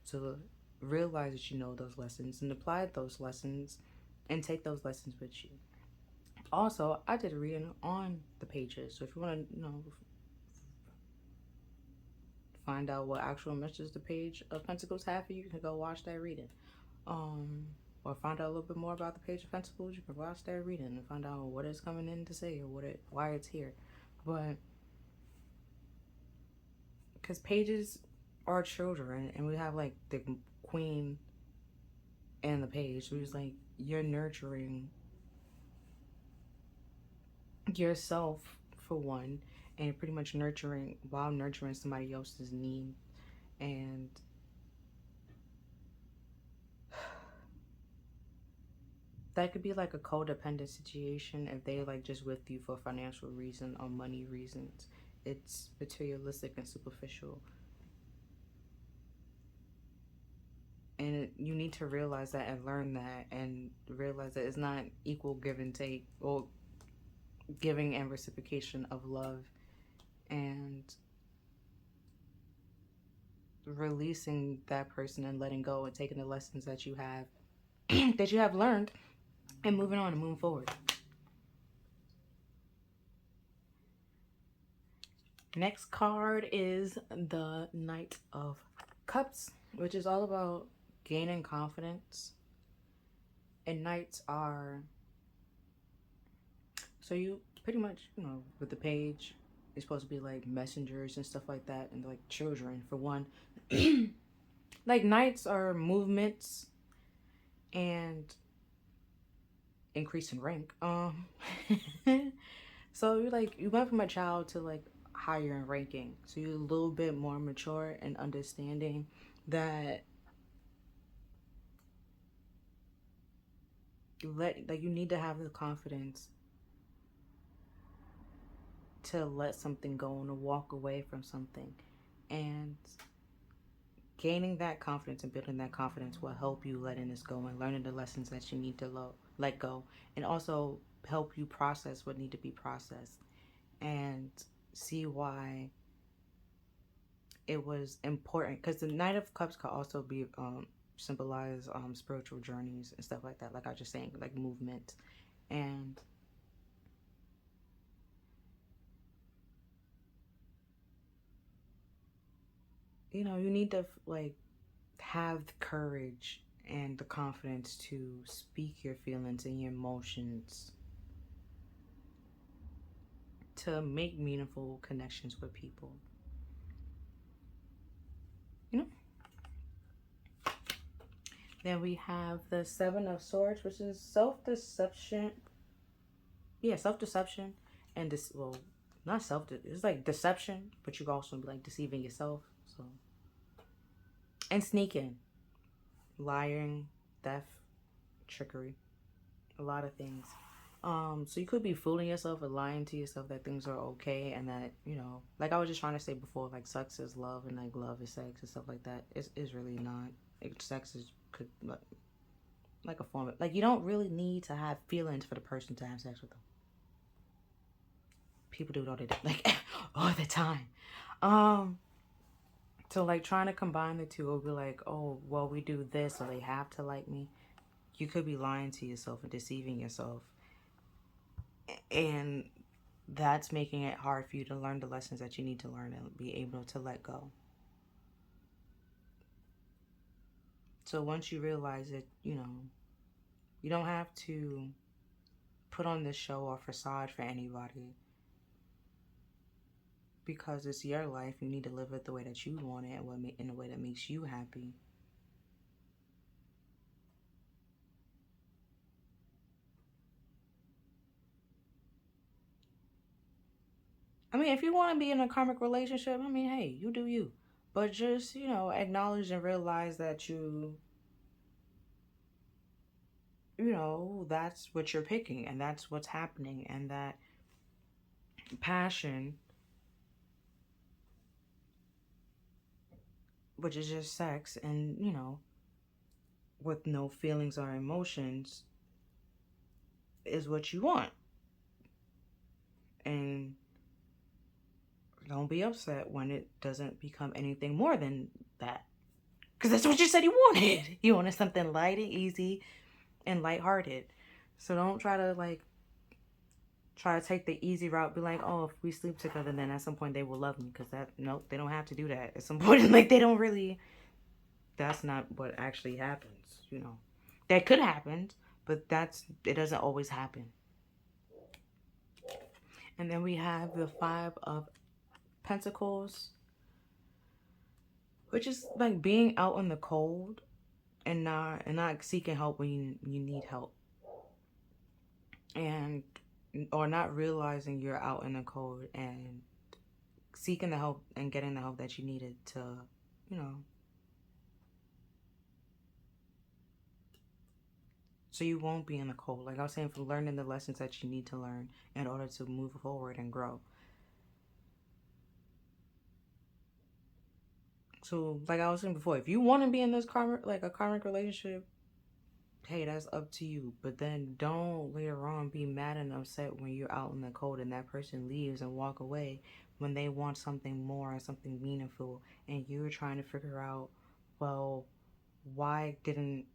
to realize that you know those lessons and apply those lessons and take those lessons with you. Also, I did a reading on the pages, so if you want to find out what actual messages the Page of Pentacles have for you, you can go watch that reading. or find out a little bit more about the Page of Pentacles, you can watch that reading and find out what it's coming in to say or why it's here. But because pages are children, and we have like the queen and the page, so it's like you're nurturing yourself for one, and pretty much nurturing while nurturing somebody else's need. And that could be like a codependent situation if they like just with you for financial reason or money reasons. It's materialistic and superficial. And you need to realize that and learn that and realize that it's not equal give and take, or giving and reciprocation of love. And releasing that person and letting go and taking the lessons that you have that you have learned and moving on and moving forward. Next card is the Knight of Cups, which is all about gaining confidence. And knights are, so you pretty much, you know, with the page, it's supposed to be like messengers and stuff like that, and like children for one. Like knights are movements and increase in rank. So you went from a child to like higher in ranking, so you're a little bit more mature and understanding that you need to have the confidence to let something go and to walk away from something. And gaining that confidence and building that confidence will help you letting this go and learning the lessons that you need to let go, and also help you process what need to be processed and see why it was important. Because the Knight of Cups could also be symbolize spiritual journeys and stuff like that, like I was just saying, like movement. And you know, you need to like have the courage and the confidence to speak your feelings and your emotions, to make meaningful connections with people, you know. Then we have the Seven of Swords, which is self-deception. Yeah, self-deception. And this, well, not it's like deception, but you can also be like deceiving yourself. So, and sneaking, lying, theft, trickery, a lot of things. So you could be fooling yourself or lying to yourself that things are okay, and that, you know, like I was just trying to say before, like sex is love and like love is sex and stuff like that. It's really not. Sex is like a form of, like, you don't really need to have feelings for the person to have sex with them. People do it all the time, like all the time. So like trying to combine the two, or be like, oh well, we do this so they have to like me. You could be lying to yourself and deceiving yourself, and that's making it hard for you to learn the lessons that you need to learn and be able to let go. So once you realize that, you know, you don't have to put on this show or facade for anybody, because it's your life. You need to live it the way that you want it, and in a way that makes you happy. I mean, if you want to be in a karmic relationship, I mean, hey, you do you. But just, you know, acknowledge and realize that you know, that's what you're picking and that's what's happening, and that passion, which is just sex, and, you know, with no feelings or emotions, is what you want. And don't be upset when it doesn't become anything more than that, because that's what you said you wanted. You wanted something light and easy and lighthearted. So don't try to take the easy route, be like, oh, if we sleep together, then at some point they will love me, because that, no, they don't have to do that at some point. Like, they don't that's not what actually happens, you know. That could happen, but it doesn't always happen. And then we have the Five of Pentacles, which is like being out in the cold and not seeking help when you need help, and or not realizing you're out in the cold and seeking the help and getting the help that you needed to, you know, so you won't be in the cold. Like I was saying, for learning the lessons that you need to learn in order to move forward and grow. So, like I was saying before, if you want to be in this karmic relationship, hey, that's up to you. But then don't later on be mad and upset when you're out in the cold and that person leaves and walk away when they want something more and something meaningful, and you're trying to figure out, well, why didn't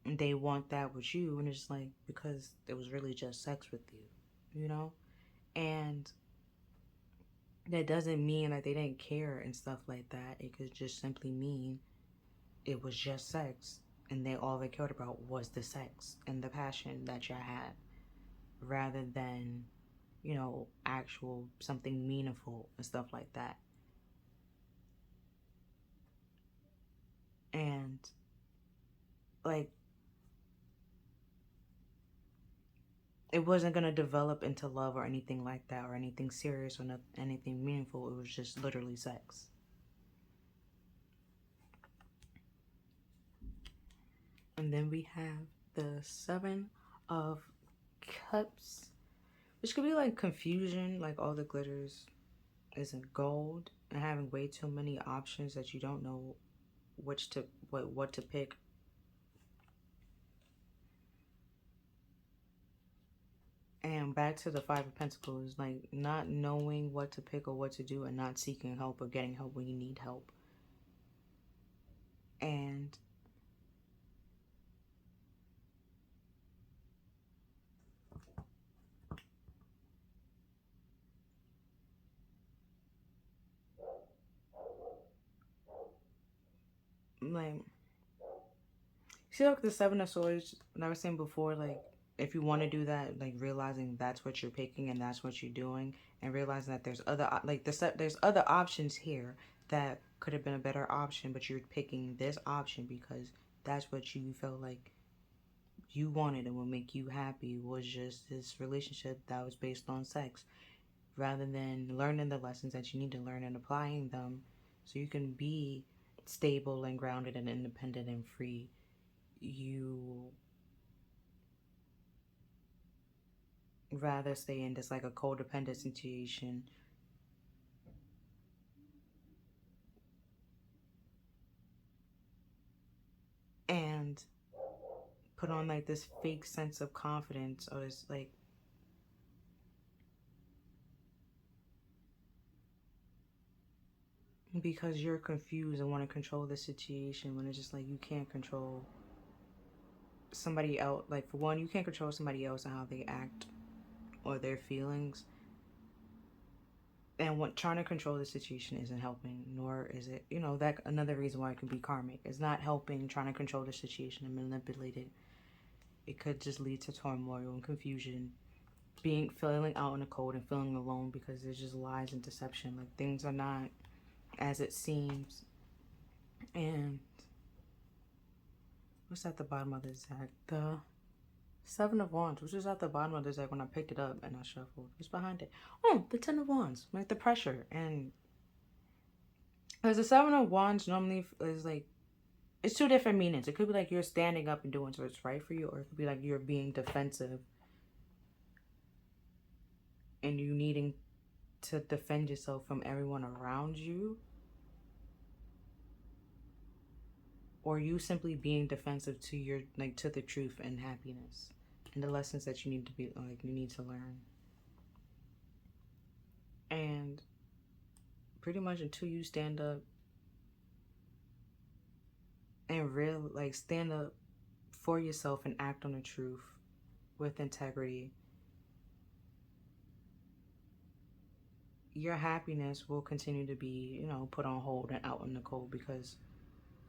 they want that with you? And it's like, because it was really just sex with you, you know? And that doesn't mean that they didn't care and stuff like that. It could just simply mean it was just sex, and all they cared about was the sex and the passion that you had, rather than, you know, actual something meaningful and stuff like that. And like, it wasn't gonna develop into love or anything like that, or anything serious, or anything meaningful. It was just literally sex. And then we have the Seven of Cups, which could be like confusion, like all the glitters isn't gold, and having way too many options that you don't know what to pick. And back to the Five of Pentacles, like not knowing what to pick or what to do, and not seeking help or getting help when you need help. And like, see, like the Seven of Swords, like I was saying before, like if you want to do that, like realizing that's what you're picking and that's what you're doing, and realizing that there's there's other options here that could have been a better option, but you're picking this option because that's what you felt like you wanted and would make you happy, was just this relationship that was based on sex, rather than learning the lessons that you need to learn and applying them so you can be stable and grounded and independent and free. You rather stay in this like a codependent situation and put on like this fake sense of confidence, or this like because you're confused and want to control the situation, when it's just like you can't control somebody else. Like, for one, you can't control somebody else and how they act or their feelings. And what trying to control the situation isn't helping, nor is it, you know, that another reason why it could be karmic. It's not helping. Trying to control the situation and manipulate it, it could just lead to turmoil and confusion, feeling out in the cold and feeling alone because there's just lies and deception. Like, things are not as it seems. And what's at the bottom of this deck? The Seven of Wands, which is at the bottom of this deck when I picked it up and I shuffled. What's behind it? Oh, the Ten of Wands, like the pressure. And because the Seven of Wands normally is like, it's two different meanings. It could be like you're standing up and doing what's right for you, or it could be like you're being defensive and you needing to defend yourself from everyone around you, or you simply being defensive to your, like, to the truth and happiness and the lessons that you need to be, like, you need to learn. And pretty much until you stand up and stand up for yourself and act on the truth with integrity, your happiness will continue to be, you know, put on hold and out in the cold, because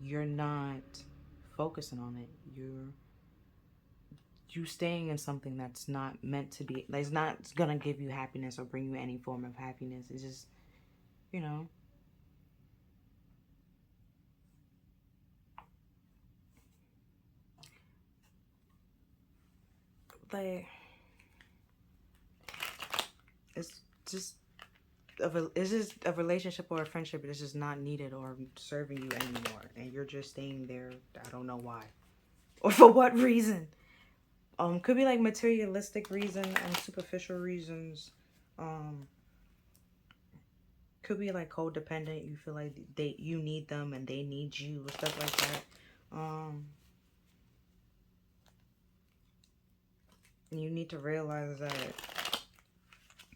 you're not focusing on it. You staying in something that's not meant to be, that's not gonna give you happiness or bring you any form of happiness. It's just, you know, like it's just it's just a relationship or a friendship that's just not needed or serving you anymore, and you're just staying there. I don't know why or for what reason. Could be like materialistic reason and superficial reasons. Um, could be like codependent. You feel like you need them and they need you, stuff like that. You need to realize that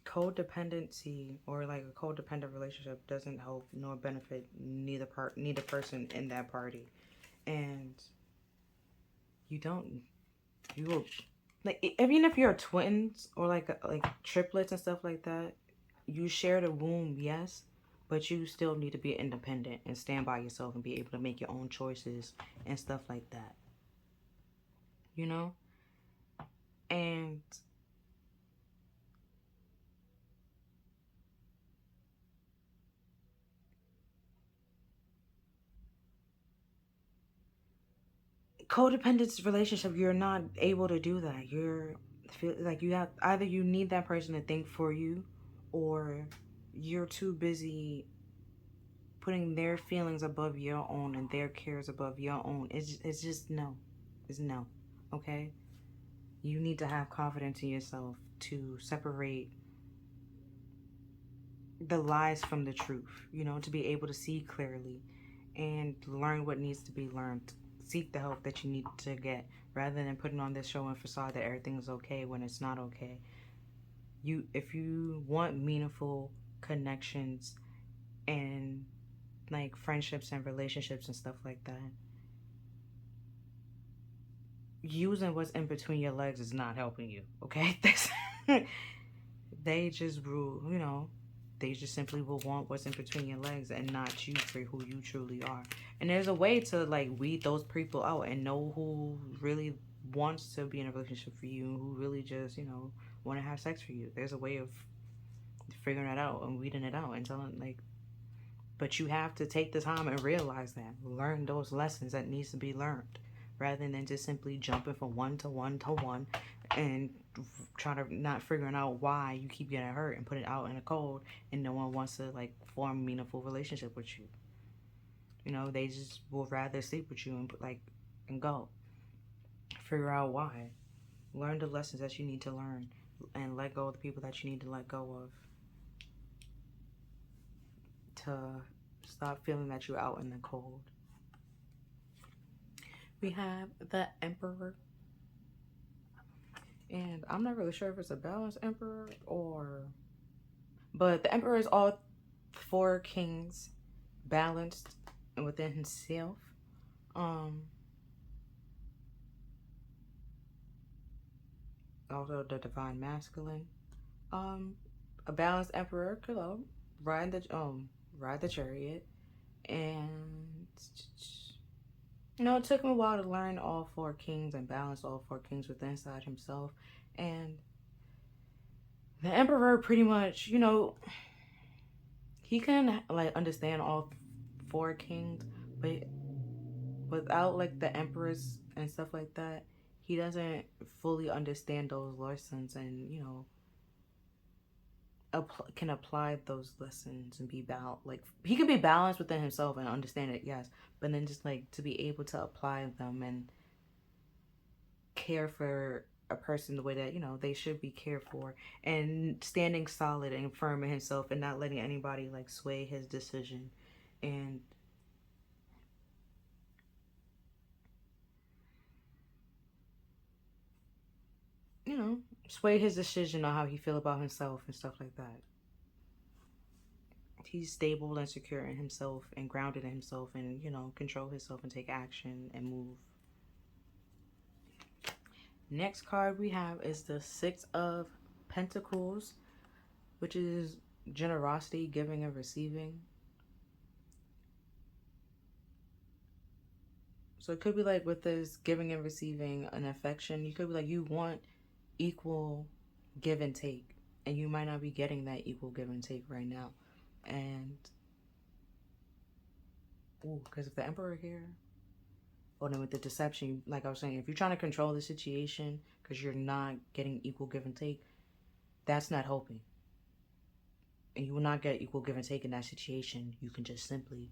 codependency or like a codependent relationship doesn't help nor benefit neither person in that party. And you will like, even if you're twins or like triplets and stuff like that, you share the womb, yes, but you still need to be independent and stand by yourself and be able to make your own choices and stuff like that, you know. And codependent relationship, you're not able to do that. You're feel like you have, either you need that person to think for you, or you're too busy putting their feelings above your own and their cares above your own. It's just no. It's no. Okay? You need to have confidence in yourself to separate the lies from the truth, you know, to be able to see clearly and learn what needs to be learned. Seek the help that you need to get, rather than putting on this show and facade that everything's okay when it's not okay. If you want meaningful connections and like friendships and relationships and stuff like that, using what's in between your legs is not helping you, okay? They just rule, you know, they just simply will want what's in between your legs and not you for who you truly are. And there's a way to like weed those people out and know who really wants to be in a relationship for you and who really just, you know, want to have sex for you. There's a way of figuring it out and weeding it out and telling like, but you have to take the time and realize that, learn those lessons that needs to be learned, rather than just simply jumping from one to one to one and trying to not figuring out why you keep getting hurt and put it out in the cold, and no one wants to like form a meaningful relationship with you. You know, they just will rather sleep with you and go. Figure out why. Learn the lessons that you need to learn and let go of the people that you need to let go of to stop feeling that you're out in the cold. We have the Emperor. And I'm not really sure if it's a balanced Emperor or... But the Emperor is all four kings balanced within himself. Also the Divine Masculine. A balanced Emperor could ride the chariot, and you know, it took him a while to learn all four kings and balance all four kings within inside himself. And the Emperor pretty much, you know, he can like understand all four kings, but without like the emperors and stuff like that, he doesn't fully understand those lessons, and you know, can apply those lessons and be balanced. Like he can be balanced within himself and understand it, yes, but then just like to be able to apply them and care for a person the way that, you know, they should be cared for, and standing solid and firm in himself and not letting anybody like sway his decision and you know, sway his decision on how he feel about himself and stuff like that. He's stable and secure in himself and grounded in himself, and you know, control himself and take action and move. Next card we have is the Six of Pentacles, which is generosity, giving and receiving. So it could be like with this giving and receiving an affection, you could be like you want equal give and take, and you might not be getting that equal give and take right now. And because if the emperor here, or then with the deception, like I was saying, if you're trying to control the situation because you're not getting equal give and take, that's not helping. And you will not get equal give and take in that situation. You can just simply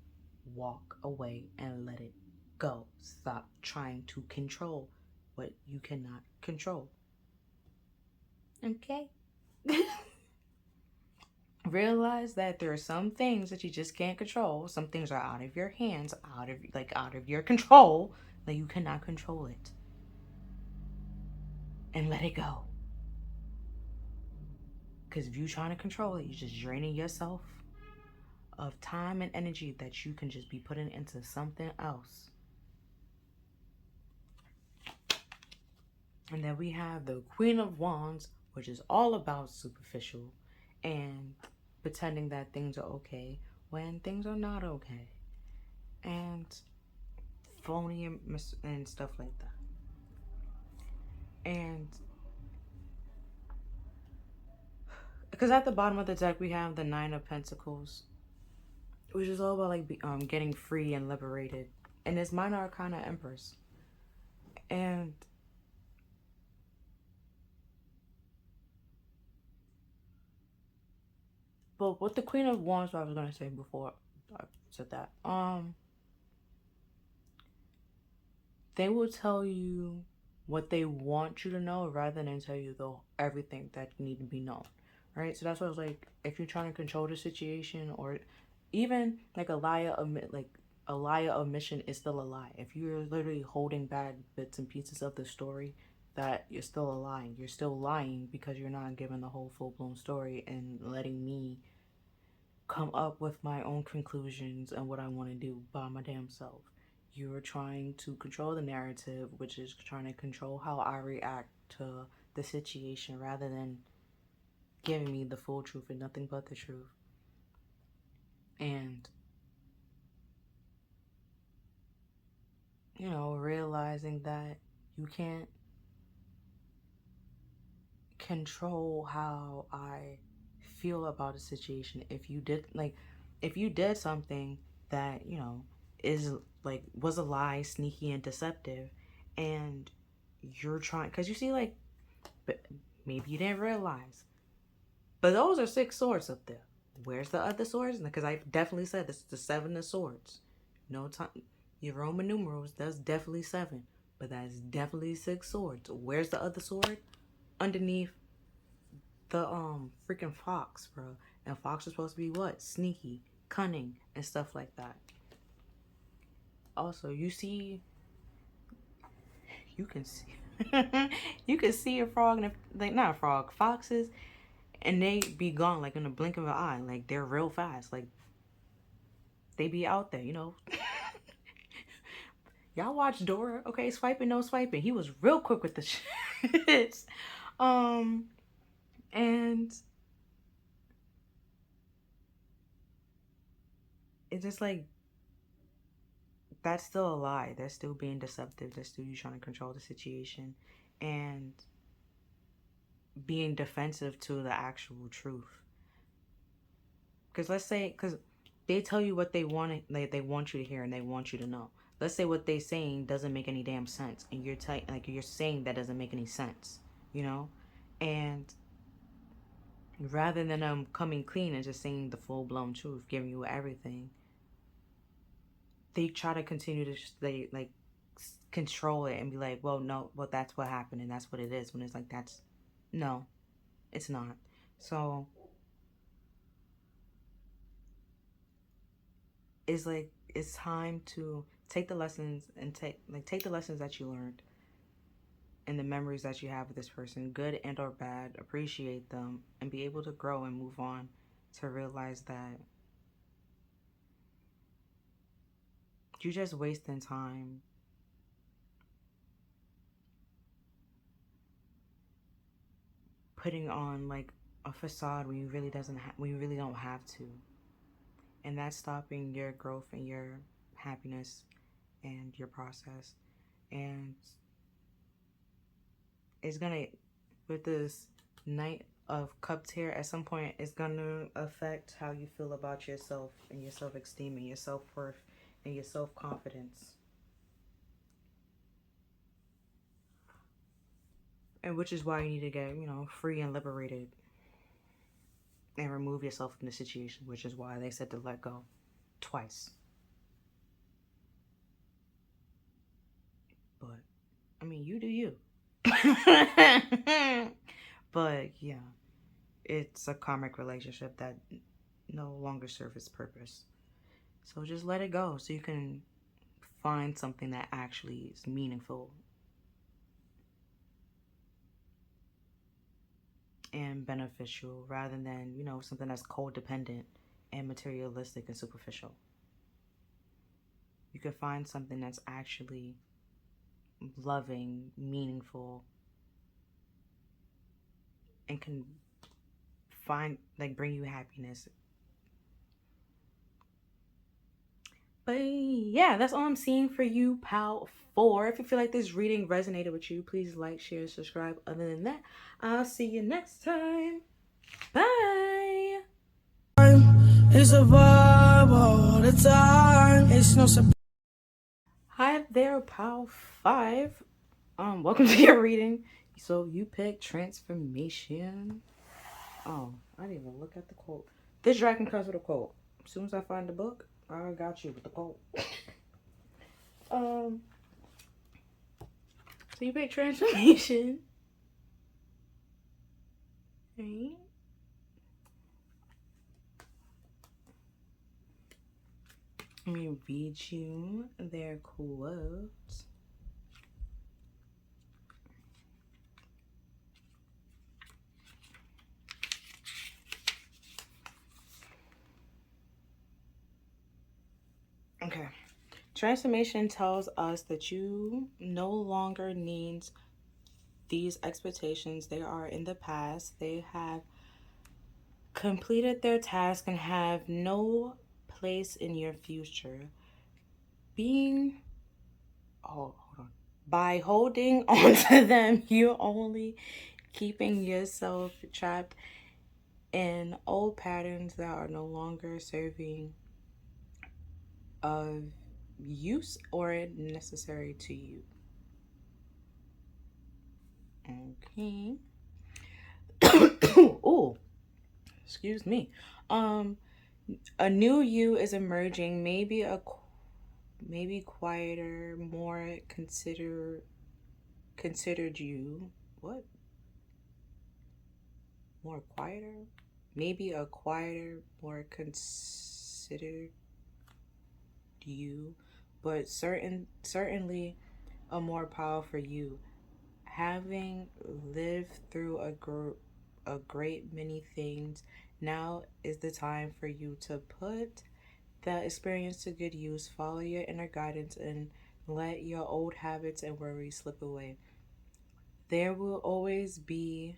walk away and let it go. Stop trying to control what you cannot control. Okay? Realize that there are some things that you just can't control. Some things are out of your hands, out of your control, that you cannot control it. And let it go. Because if you're trying to control it, you're just draining yourself of time and energy that you can just be putting into something else. And then we have the Queen of Wands, which is all about superficial and pretending that things are okay when things are not okay. And phony and stuff like that. And because at the bottom of the deck we have the Nine of Pentacles, which is all about like getting free and liberated, and it's Minor Arcana Empress. And but what the Queen of Wands, what I was gonna say before I said that, they will tell you what they want you to know rather than tell you everything that need to be known, right? So that's why I was like, if you're trying to control the situation, or even like a lie omission is still a lie. If you're literally holding back bits and pieces of the story, that you're still a lying. You're still lying because you're not giving the whole full-blown story and letting me come up with my own conclusions and what I want to do by my damn self. You're trying to control the narrative, which is trying to control how I react to the situation rather than giving me the full truth and nothing but the truth. And, you know, realizing that you can't control how I feel about a situation. If you did something that, you know, was a lie, sneaky and deceptive, and you're trying, because you see, like, but maybe you didn't realize, but those are 6 swords up there. Where's the other swords? Because I definitely said this is the 7 of swords. No time, your Roman numerals, that's definitely 7, but that's definitely 6 swords. Where's the other sword? Underneath the freaking fox, bro. And fox is supposed to be what? Sneaky, cunning, and stuff like that. Also, you can see you can see a frog, and not a frog, foxes, and they be gone like in a blink of an eye. Like, they're real fast. Like, they be out there, you know. Y'all watch Dora, okay? Swiping, no swiping. He was real quick with the shits. And it's just like, that's still a lie. They're still being deceptive. They're still you trying to control the situation and being defensive to the actual truth. Because they tell you what they want, like they want you to hear and they want you to know. Let's say what they saying doesn't make any damn sense, and you're saying that doesn't make any sense, you know, and rather than coming clean and just saying the full blown truth, giving you everything, they try to continue to control it and be like, well, no, well, that's what happened and that's what it is, when it's like, no, it's not. So it's like, it's time to take the lessons and take the lessons that you learned and the memories that you have with this person, good and or bad, appreciate them and be able to grow and move on, to realize that you're just wasting time putting on like a facade when you really don't have to. And that's stopping your growth and your happiness and your process. And it's gonna, with this Knight of Cups here, at some point it's gonna affect how you feel about yourself and your self-esteem and your self-worth and your self-confidence. And which is why you need to get, free and liberated and remove yourself from the situation, which is why they said to let go twice. But, I mean, you do you. But, yeah, it's a karmic relationship that no longer serves its purpose. So just let it go so you can find something that actually is meaningful and beneficial rather than, something that's codependent and materialistic and superficial. You can find something that's actually loving, meaningful, and can bring you happiness. But yeah, that's all I'm seeing for you, pal 4. If you feel like this reading resonated with you, please like, share, subscribe. Other than that, I'll see you next time. Bye. It's a vibe all the time. It's no surprise. Hi there, pal 5. Welcome to your reading. So you picked transformation. Oh, I didn't even look at the quote. This dragon comes with a quote. As soon as I find the book, I got you with the quote. So you picked transformation. Right? Let me read you their quotes. Okay. Transformation tells us that you no longer need these expectations. They are in the past. They have completed their task and have no place in your future. By holding on to them, you're only keeping yourself trapped in old patterns that are no longer serving of use or necessary to you. Okay. Oh, excuse me. A new you is emerging. Maybe quieter, more considered you. What? More quieter? Maybe a quieter, more considered you, but certainly a more powerful you. Having lived through a great many things, now is the time for you to put that experience to good use. Follow your inner guidance and let your old habits and worries slip away. There will always be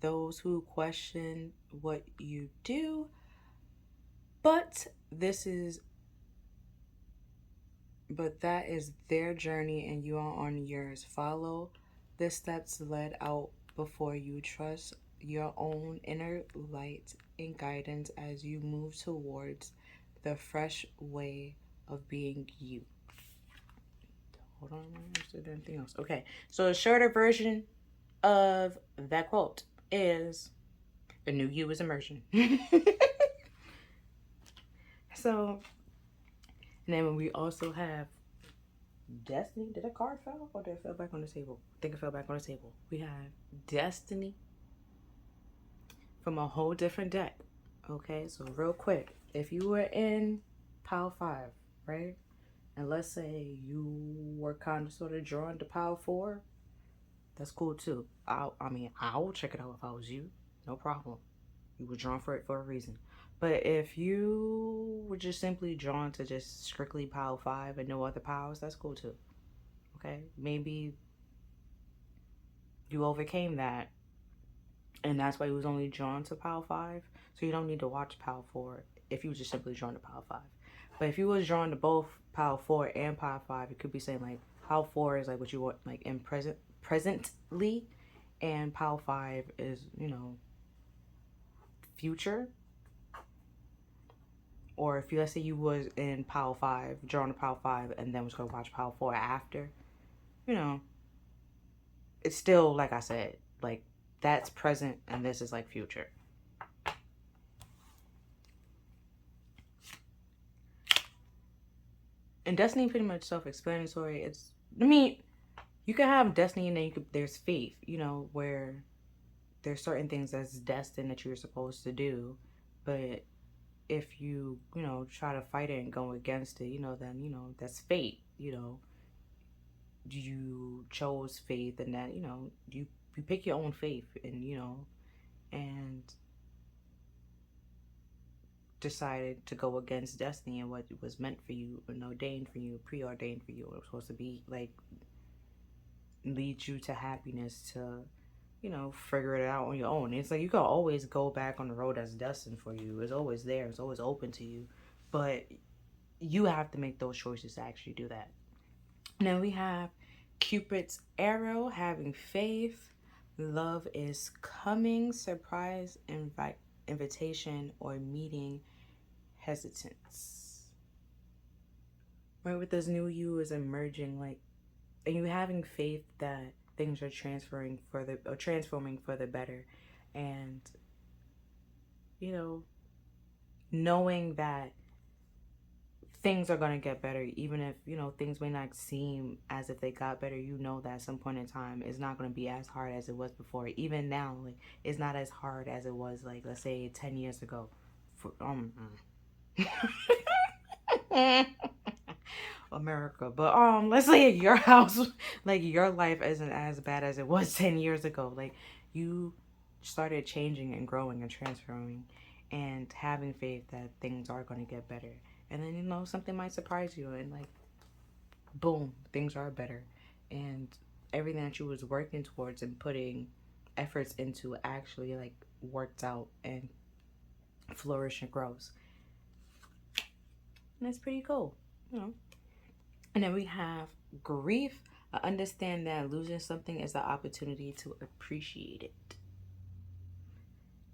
those who question what you do, but that is their journey and you are on yours. Follow the steps led out before you. Trust your own inner light and guidance as you move towards the fresh way of being you. Hold on, is there anything else? Okay, so a shorter version of that quote is the new you is emerging. So, and then we also have Destiny. Did a card fall or did it fall back on the table? I think it fell back on the table. We have Destiny from a whole different deck. Okay, so real quick, if you were in pile 5, right? And let's say you were kind of sort of drawn to pile 4, that's cool too. I will check it out if I was you. No problem. You were drawn for it for a reason. But if you were just simply drawn to just strictly pile 5 and no other piles, that's cool too. Okay? Maybe you overcame that and that's why you was only drawn to pile 5. So you don't need to watch pile 4 if you was just simply drawn to pile 5. But if you was drawn to both pile 4 and pile 5. It could be saying like pile 4 is like what you want like in presently, and pile 5 is, you know, future. Or if you, let's say you was in pile 5, drawn to pile 5, and then was gonna watch pile 4 after, you know, it's still, like I said, like that's present and this is like future. And destiny pretty much self-explanatory. It's, I mean, you can have destiny and then there's faith, you know, where there's certain things that's destined that you're supposed to do, but if you know, try to fight it and go against it, you know, then, you know, that's fate, you know. You chose faith, and that, you know, you pick your own faith, and, you know, and decided to go against destiny and what was meant for you and ordained for you, preordained for you. It was supposed to be like lead you to happiness, to, you know, figure it out on your own. It's like you can always go back on the road that's destined for you. It's always there. It's always open to you. But you have to make those choices to actually do that. And then we have Cupid's arrow, having faith. Love is coming, surprise, invitation, or meeting hesitance. Right, with this new you is emerging, like, and you having faith that things are transferring further or transforming for the better, and, you know, knowing that things are going to get better, even if, you know, things may not seem as if they got better. You know that at some point in time it's not going to be as hard as it was before. Even now, like, it's not as hard as it was, like, let's say 10 years ago. America. But let's say your house, like, your life isn't as bad as it was 10 years ago. Like, you started changing and growing and transforming and having faith that things are going to get better. And then, you know, something might surprise you, and, like, boom, things are better. And everything that you was working towards and putting efforts into actually, like, worked out and flourish and grows. And that's pretty cool, you know. And then we have grief. I understand that losing something is the opportunity to appreciate it.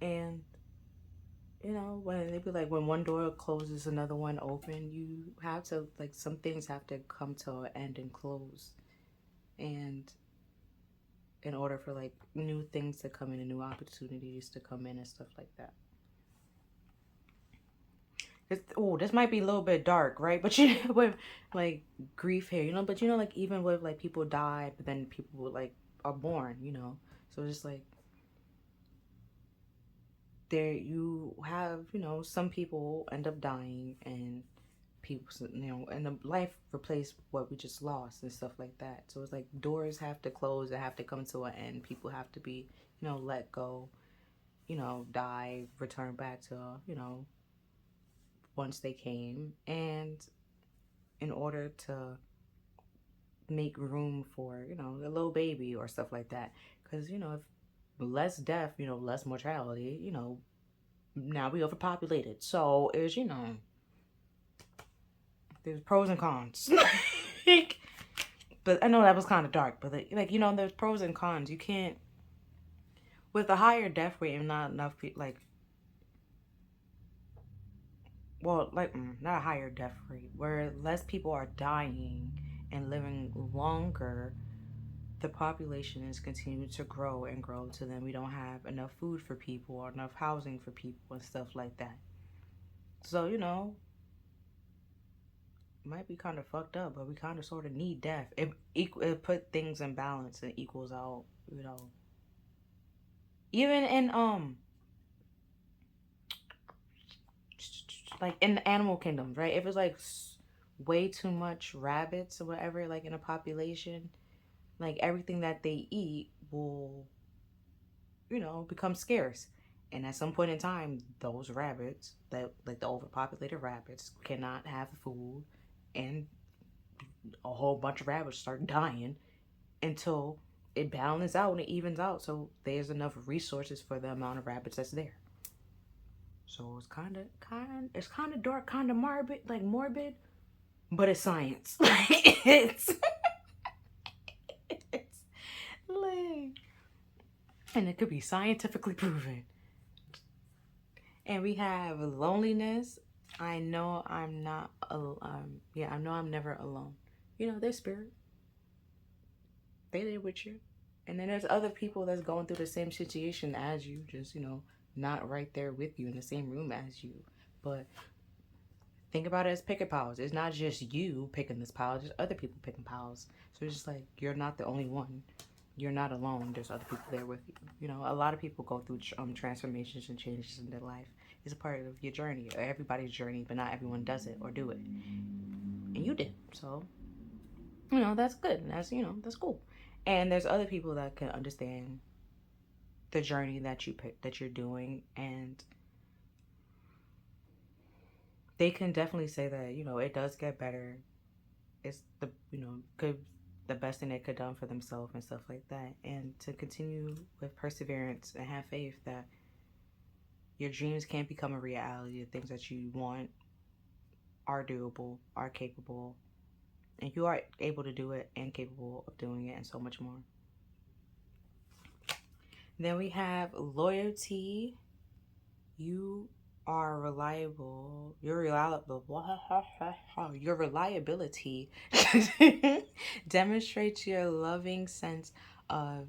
And, you know, when they be like, when one door closes, another one open, you have to, like, some things have to come to an end and close. And in order for, like, new things to come in and new opportunities to come in and stuff like that. Oh, this might be a little bit dark, right? But you know, with, like, grief here, you know, but, you know, like, even with, like, people die, but then people, like, are born, you know. So it's just like, there you have, you know, some people end up dying, and people, you know, and the life replace what we just lost and stuff like that. So it's like doors have to close, they have to come to an end, people have to be, you know, let go, you know, die, return back to, you know, once they came. And in order to make room for, you know, a little baby or stuff like that, because, you know, if less death, you know, less mortality, you know, now we overpopulated. So is, you know, there's pros and cons. But I know that was kind of dark, but, like, you know, there's pros and cons. You can't, with a higher death rate and not enough people, like, well, like, not a higher death rate, where less people are dying and living longer, the population is continuing to grow and grow, to then we don't have enough food for people or enough housing for people and stuff like that. So, you know, it might be kind of fucked up, but we kind of sort of need death. It put things in balance and equals out, you know. Even in, like, in the animal kingdom, right? If it's, like, way too much rabbits or whatever, like, in a population, like, everything that they eat will, you know, become scarce. And at some point in time, those rabbits, that, like, the overpopulated rabbits, cannot have food, and a whole bunch of rabbits start dying until it balances out and it evens out, so there's enough resources for the amount of rabbits that's there. So it's kind of dark, kind of morbid, like morbid, but it's science. it's it's like, and it could be scientifically proven. And we have loneliness. I know I'm not. Yeah, I know I'm never alone. You know, there's spirit. They there with you. And then there's other people that's going through the same situation as you, just, not right there with you in the same room as you. But think about it as picking piles. It's not just you picking this pile, there's other people picking piles. So it's just like, you're not the only one. You're not alone. There's other people there with you. You know, a lot of people go through transformations and changes in their life. It's a part of your journey, or everybody's journey, but not everyone does it or do it. And you did. So, that's good. That's cool. And there's other people that can understand the journey that you're doing, and they can definitely say that, it does get better. It's the best thing they could done for themselves and stuff like that. And to continue with perseverance and have faith that your dreams can become a reality. The things that you want are doable, are capable, and you are able to do it and capable of doing it, and so much more. Then we have loyalty. You are reliable. Your reliability demonstrates your loving sense of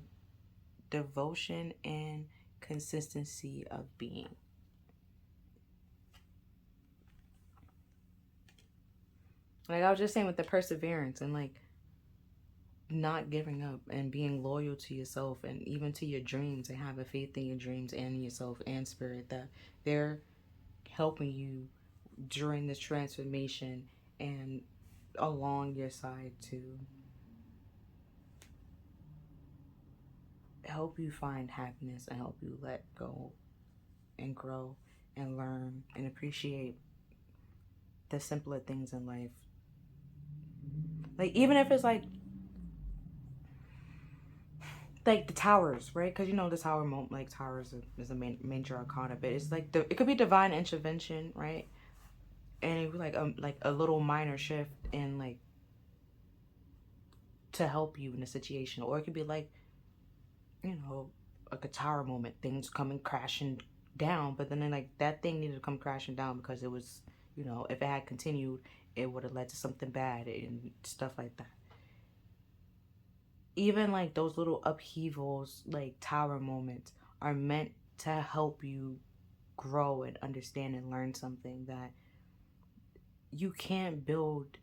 devotion and consistency of being. Like I was just saying, with the perseverance and like not giving up and being loyal to yourself and even to your dreams, and having faith in your dreams and yourself and spirit, that they're helping you during this transformation and along your side to help you find happiness and help you let go and grow and learn and appreciate the simpler things in life. Like even if it's like the towers, right? Because the tower moment, like towers is a major arcana, but it's like it could be divine intervention, right? And it was like a little minor shift in like to help you in a situation, or it could be like like a tower moment, things coming crashing down, but then like that thing needed to come crashing down because it was, if it had continued, it would have led to something bad and stuff like that. Even like those little upheavals, like tower moments, are meant to help you grow and understand and learn something, that you can't build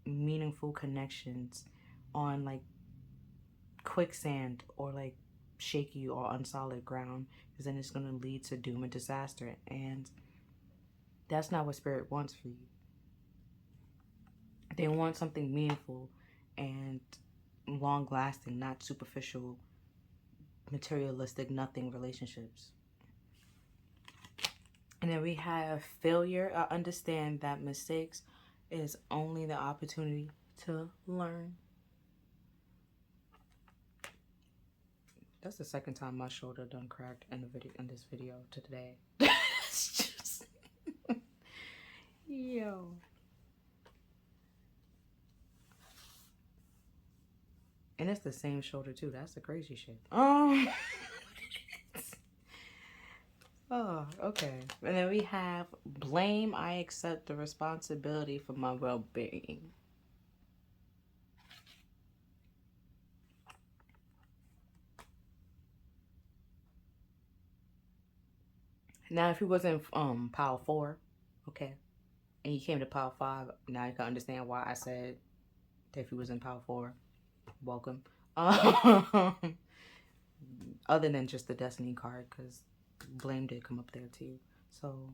meaningful connections on like quicksand or like shaky or unsolid ground, because then it's going to lead to doom and disaster, and that's not what spirit wants for you. They want something meaningful and long lasting, not superficial, materialistic, nothing relationships. And then we have failure. I understand that mistakes is only the opportunity to learn. That's the second time my shoulder done cracked in this video today. It's just yo. And it's the same shoulder too. That's the crazy shit. Oh, okay. And then we have blame. I accept the responsibility for my well-being. Now, if he was in pile 4, okay, and he came to pile 5, now you can understand why I said that if he was in pile 4, welcome. Other than just the destiny card, because blame did come up there too. So,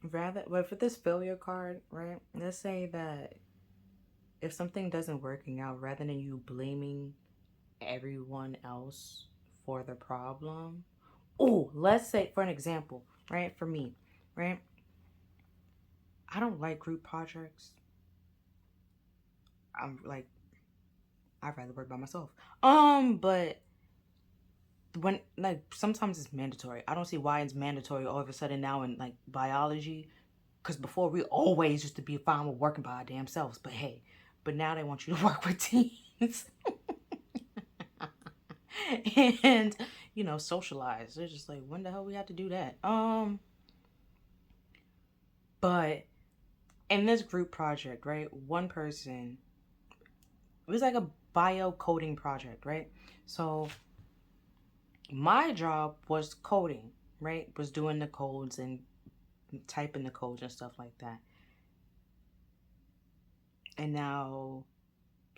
but for this failure card, right? Let's say that if something doesn't working out, rather than you blaming everyone else for the problem. Oh, let's say for an example, right? For me, right? I don't like group projects. I'm like, I'd rather work by myself. But when, like, sometimes it's mandatory. I don't see why it's mandatory all of a sudden now in, like, biology. Because before, we always used to be fine with working by our damn selves. But hey, but now they want you to work with teams. And, you know, socialize. They're just like, when the hell we have to do that? But in this group project, right, one person, it was like a bio coding project, right? So my job was coding, right? Was doing the codes and typing the codes and stuff like that. And now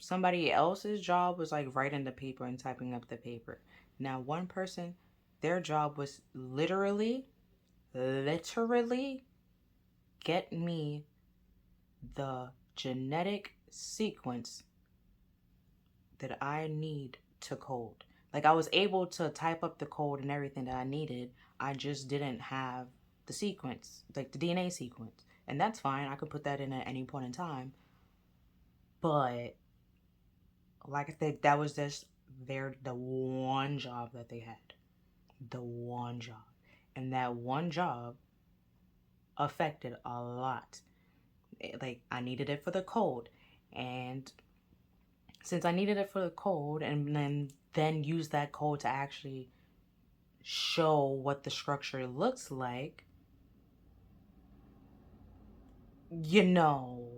somebody else's job was like writing the paper and typing up the paper. Now one person, their job was literally get me the genetic sequence that I need to code. Like, I was able to type up the code and everything that I needed. I just didn't have the sequence, like the DNA sequence. And that's fine. I could put that in at any point in time. But like I said, that was just the one job that they had. The one job. And that one job affected a lot. Like, I needed it for the code. And since I needed it for the code and then use that code to actually show what the structure looks like, you know,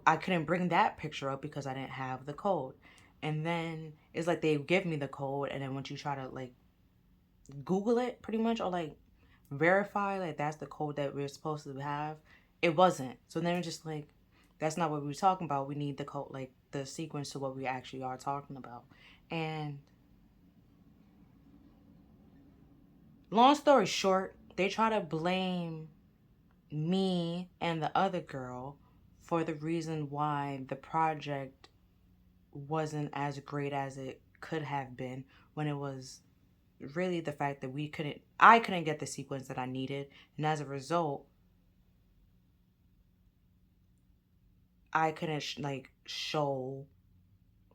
I couldn't bring that picture up because I didn't have the code. And then it's like they give me the code, and then once you try to like Google it pretty much, or like verify like that's the code that we're supposed to have, it wasn't. So then it's just like, that's not what we were talking about. We need the code, like the sequence to what we actually are talking about. And long story short, they try to blame me and the other girl for the reason why the project wasn't as great as it could have been, when it was really the fact that I couldn't get the sequence that I needed, and as a result I couldn't show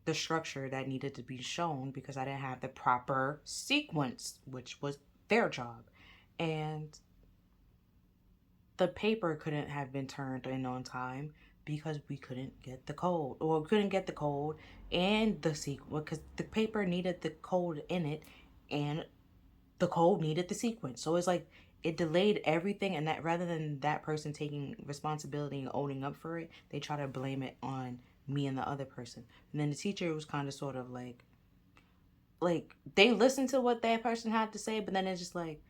the structure that needed to be shown because I didn't have the proper sequence, which was their job. And the paper couldn't have been turned in on time because we couldn't get the code, or couldn't get the code and the sequence, because the paper needed the code in it and the code needed the sequence. So it's like it delayed everything, and that rather than that person taking responsibility and owning up for it, they try to blame it on me and the other person. And then the teacher was kind of sort of like they listened to what that person had to say, but then it's just like,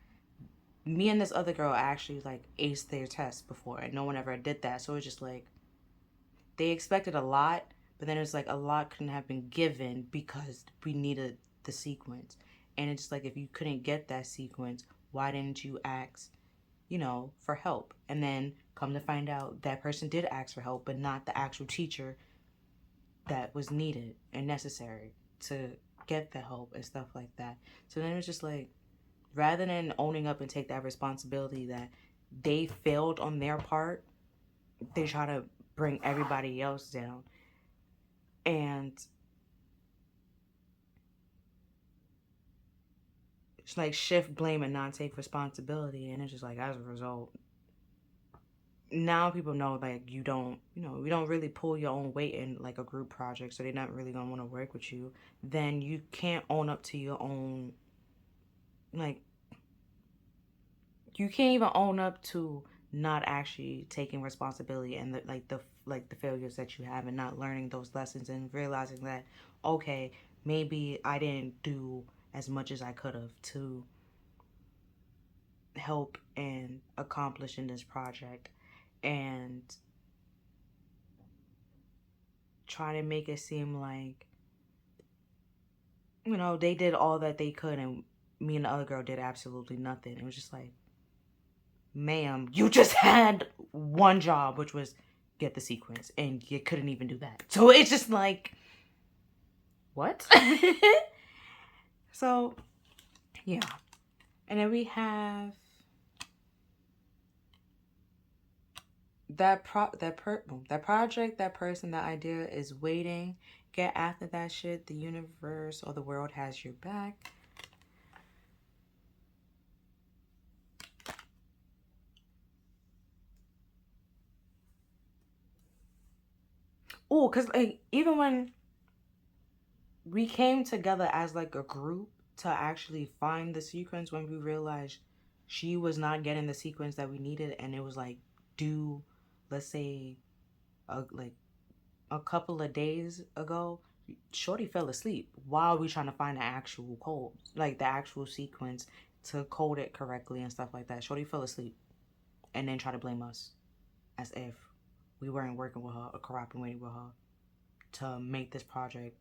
me and this other girl actually like aced their test before, and no one ever did that. So it's just like they expected a lot, but then it's like a lot couldn't have been given because we needed the sequence. And it's just like, if you couldn't get that sequence, why didn't you ask, for help? And then come to find out, that person did ask for help, but not the actual teacher that was needed and necessary to get the help and stuff like that. So then it's just like, rather than owning up and take that responsibility that they failed on their part, they try to bring everybody else down. And it's like shift blame and not take responsibility. And it's just like, as a result, now people know like you don't really pull your own weight in like a group project, so they're not really gonna want to work with you. Then you can't own up to your own, like, you can't even own up to not actually taking responsibility and the failures that you have, and not learning those lessons and realizing that, okay, maybe I didn't do as much as I could have to help and accomplish in this project, and try to make it seem like, they did all that they could and me and the other girl did absolutely nothing. It was just like, ma'am, you just had one job, which was get the sequence, and you couldn't even do that. So it's just like, what? So, yeah. And then we have that project, that person, that idea is waiting. Get after that shit. The universe or the world has your back. Oh, because like even when we came together as like a group to actually find the sequence, when we realized she was not getting the sequence that we needed, and it was like due, let's say, like a couple of days ago, Shorty fell asleep while we trying to find the actual code, like the actual sequence to code it correctly and stuff like that. Shorty fell asleep and then try to blame us as if we weren't working with her or cooperating with her to make this project,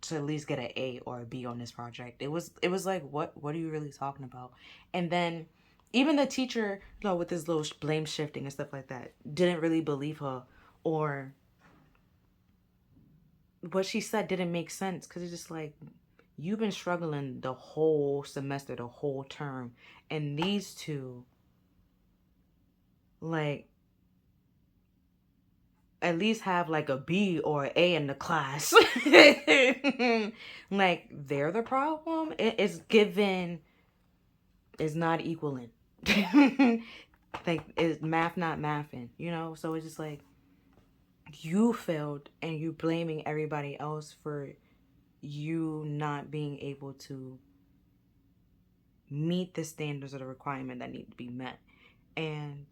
to at least get an A or a B on this project. It was like, what are you really talking about? And then even the teacher, with this little blame shifting and stuff like that, didn't really believe her, or what she said didn't make sense, because it's just like, you've been struggling the whole semester, the whole term, and these two, like, at least have like a B or an A in the class. Like, they're the problem. It's given, is not equaling. Like, is math not mathing, So it's just like, you failed and you blaming everybody else for you not being able to meet the standards of the requirement that need to be met. And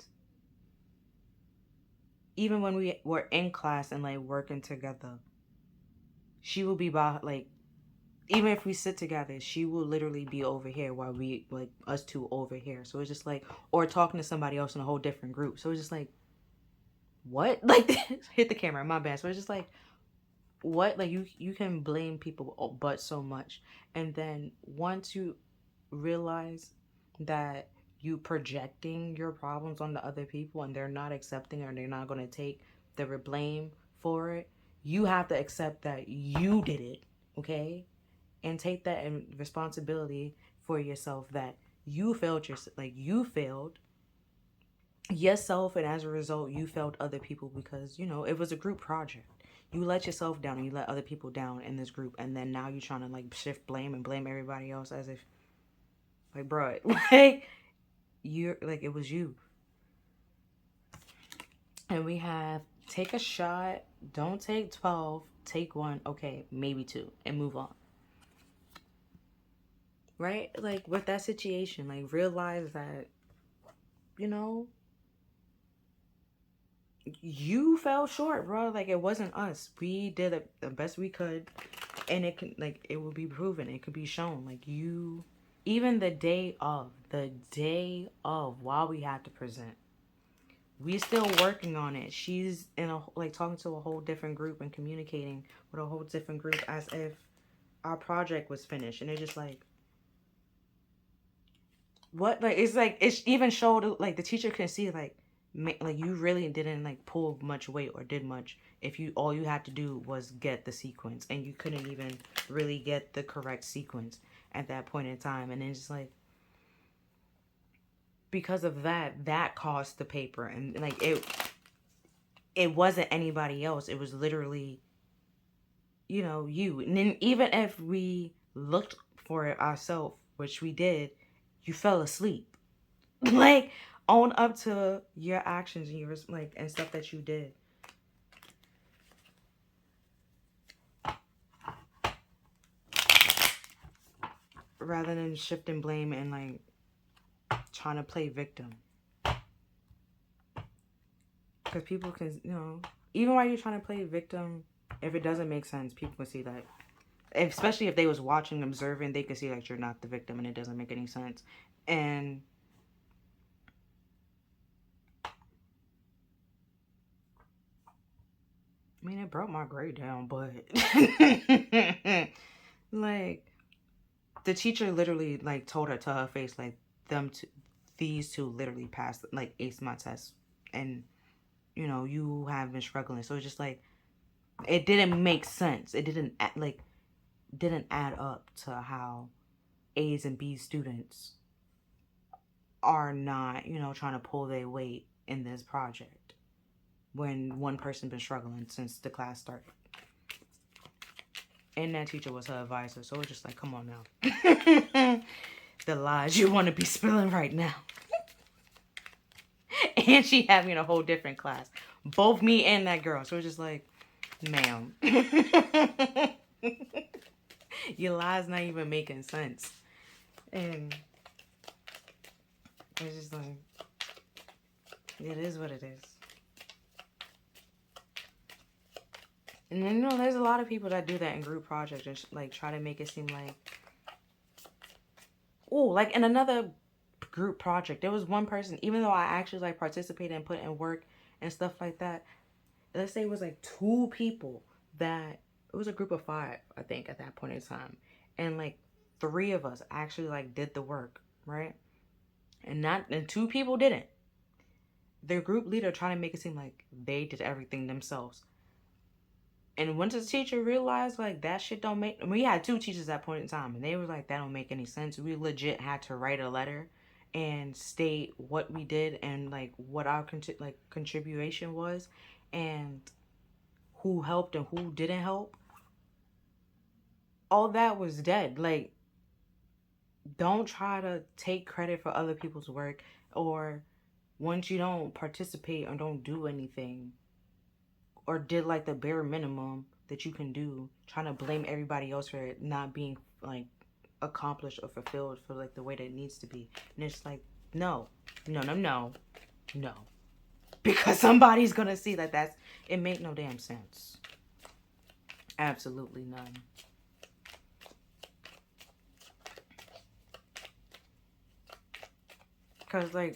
even when we were in class and like working together, she will be by, like, even if we sit together, she will literally be over here while we, like, us two over here. So it's just like, or talking to somebody else in a whole different group. So it's just like, what? Like, hit the camera, my bad. So it's just like, what? Like, you can blame people but so much. And then once you realize that you projecting your problems on the other people and they're not accepting it, or they're not going to take the blame for it, you have to accept that you did it, okay? And take that responsibility for yourself, that you failed you failed yourself, and as a result you failed other people, because it was a group project. You let yourself down and you let other people down in this group, and then now you're trying to like shift blame and blame everybody else, as if, like, bro, like, you're like, it was you. And we have, take a shot, don't take 12, take one, okay, maybe two, and move on. Right? Like, with that situation, like, realize that, you fell short, bro. Like, it wasn't us. We did the best we could, and it will be proven. It could be shown. Like, you, even the day of, while we had to present, we still working on it. She's talking to a whole different group and communicating with a whole different group as if our project was finished, and they're just like, what? Like, it's even showed, like, the teacher can see, like, you really didn't like pull much weight or did much if all you had to do was get the sequence, and you couldn't even really get the correct sequence at that point in time. And it's just like, because of that cost the paper, and like, it wasn't anybody else. It was literally, you. And then even if we looked for it ourselves, which we did, you fell asleep. Like, own up to your actions and your, like, and stuff that you did. Rather than shifting blame and like trying to play victim. Because people can, even while you're trying to play victim, if it doesn't make sense, people can see that. Especially if they was watching, observing, they could see that you're not the victim and it doesn't make any sense. And I mean, it brought my grade down, but like, the teacher literally like told her to her face, like, these two literally passed, like, aced my test, and you have been struggling. So it's just like, it didn't make sense. It didn't add up to how A's and B's students are not, trying to pull their weight in this project when one person been struggling since the class started. And that teacher was her advisor. So it's just like, come on now. The lies you want to be spilling right now. And she having a whole different class. Both me and that girl. So it's just like, Ma'am. Your lies not even making sense. And it's just like, it is what it is. And then, there's a lot of people that do that in group projects and like try to make it seem like, oh, like in another group project, there was one person, even though I actually like participated and put in work and stuff like that, let's say it was like 2 people that, it was a group of 5, I think, at that point in time. And like 3 of us actually like did the work, right? And 2 people didn't. Their group leader trying to make it seem like they did everything themselves. And once the teacher realized like that shit don't make, we had 2 teachers at that point in time, and they were like, that don't make any sense. We legit had to write a letter and state what we did and like what our contribution was, and who helped and who didn't help. All that was dead. Like, don't try to take credit for other people's work, or once you don't participate or don't do anything or did like the bare minimum that you can do, trying to blame everybody else for it not being like accomplished or fulfilled for like the way that it needs to be. And it's like, no, because somebody's gonna see that it make no damn sense. Absolutely none. Because like,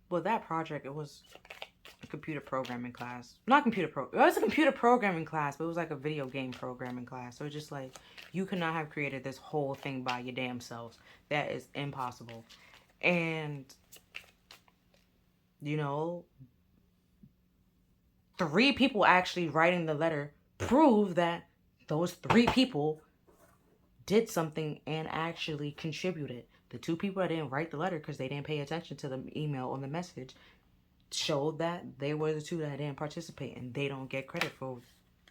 well, that project, it was a computer programming class. Not computer it was a computer programming class, but it was like a video game programming class. So it's just like, you could not have created this whole thing by your damn selves. That is impossible. And, 3 people actually writing the letter prove that those 3 people did something and actually contributed. The 2 people that didn't write the letter because they didn't pay attention to the email or the message showed that they were the 2 that didn't participate, and they don't get credit for,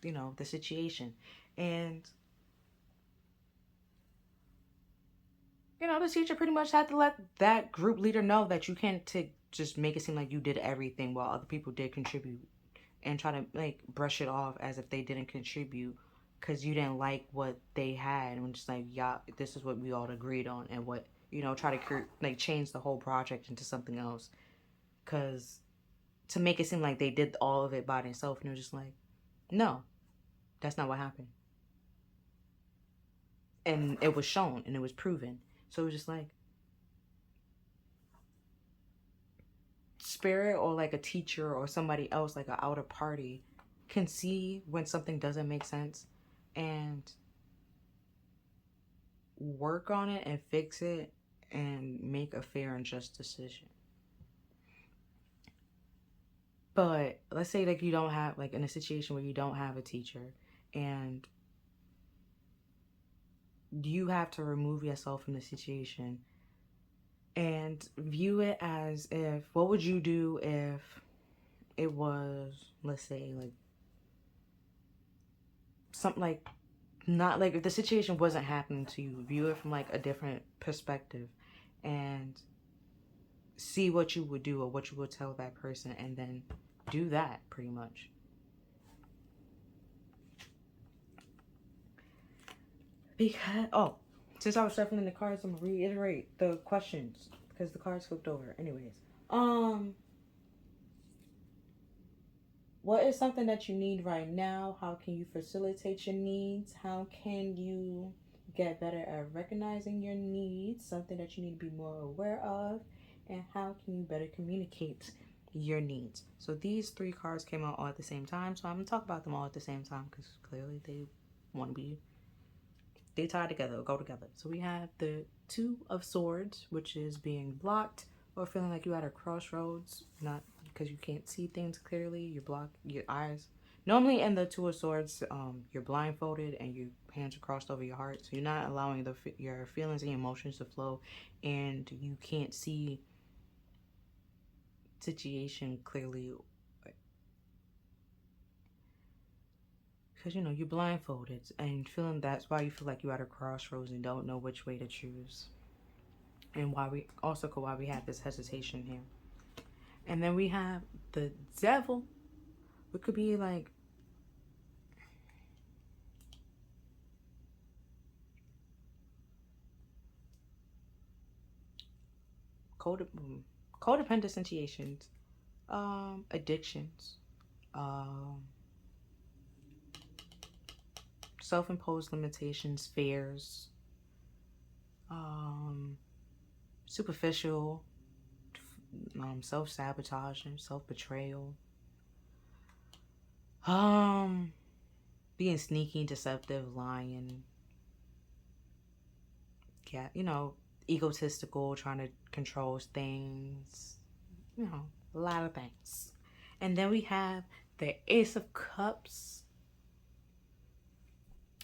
the situation. And, the teacher pretty much had to let that group leader know that you can't just make it seem like you did everything while other people did contribute, and try to like brush it off as if they didn't contribute because you didn't like what they had, and just like, yeah, this is what we all agreed on, and what, try to change the whole project into something else, because to make it seem like they did all of it by themselves, and it was just like, no, that's not what happened. And it was shown and it was proven. So it was just like, spirit or like a teacher or somebody else, like an outer party, can see when something doesn't make sense and work on it and fix it and make a fair and just decision. But let's say like you don't have, like in a situation where you don't have a teacher and you have to remove yourself from the situation and view it as if, what would you do if it was, let's say, like something like, not like, if the situation wasn't happening to you, view it from like a different perspective and see what you would do or what you would tell that person, and then do that pretty much. Because, since I was shuffling the cards, I'm gonna reiterate the questions because the cards flipped over. Anyways, what is something that you need right now? How can you facilitate your needs? How can you get better at recognizing your needs? Something that you need to be more aware of. And how can you better communicate your needs? So these 3 cards came out all at the same time. So I'm going to talk about them all at the same time because clearly they tie together or go together. So we have the 2 of Swords, which is being blocked or feeling like you're at a crossroads, not because you can't see things clearly, you block your eyes. Normally in the 2 of Swords, you're blindfolded and your hands are crossed over your heart, so you're not allowing your feelings and emotions to flow, and you can't see situation clearly because you're blindfolded and feeling, that's why you feel like you're at a crossroads and don't know which way to choose, and why we have this hesitation here. And then we have the Devil. It could be like codependent situations, addictions, self-imposed limitations, fears, superficial, self-sabotage and self-betrayal, being sneaky, deceptive, lying, yeah, egotistical, trying to control things, a lot of things. And then we have the Ace of Cups,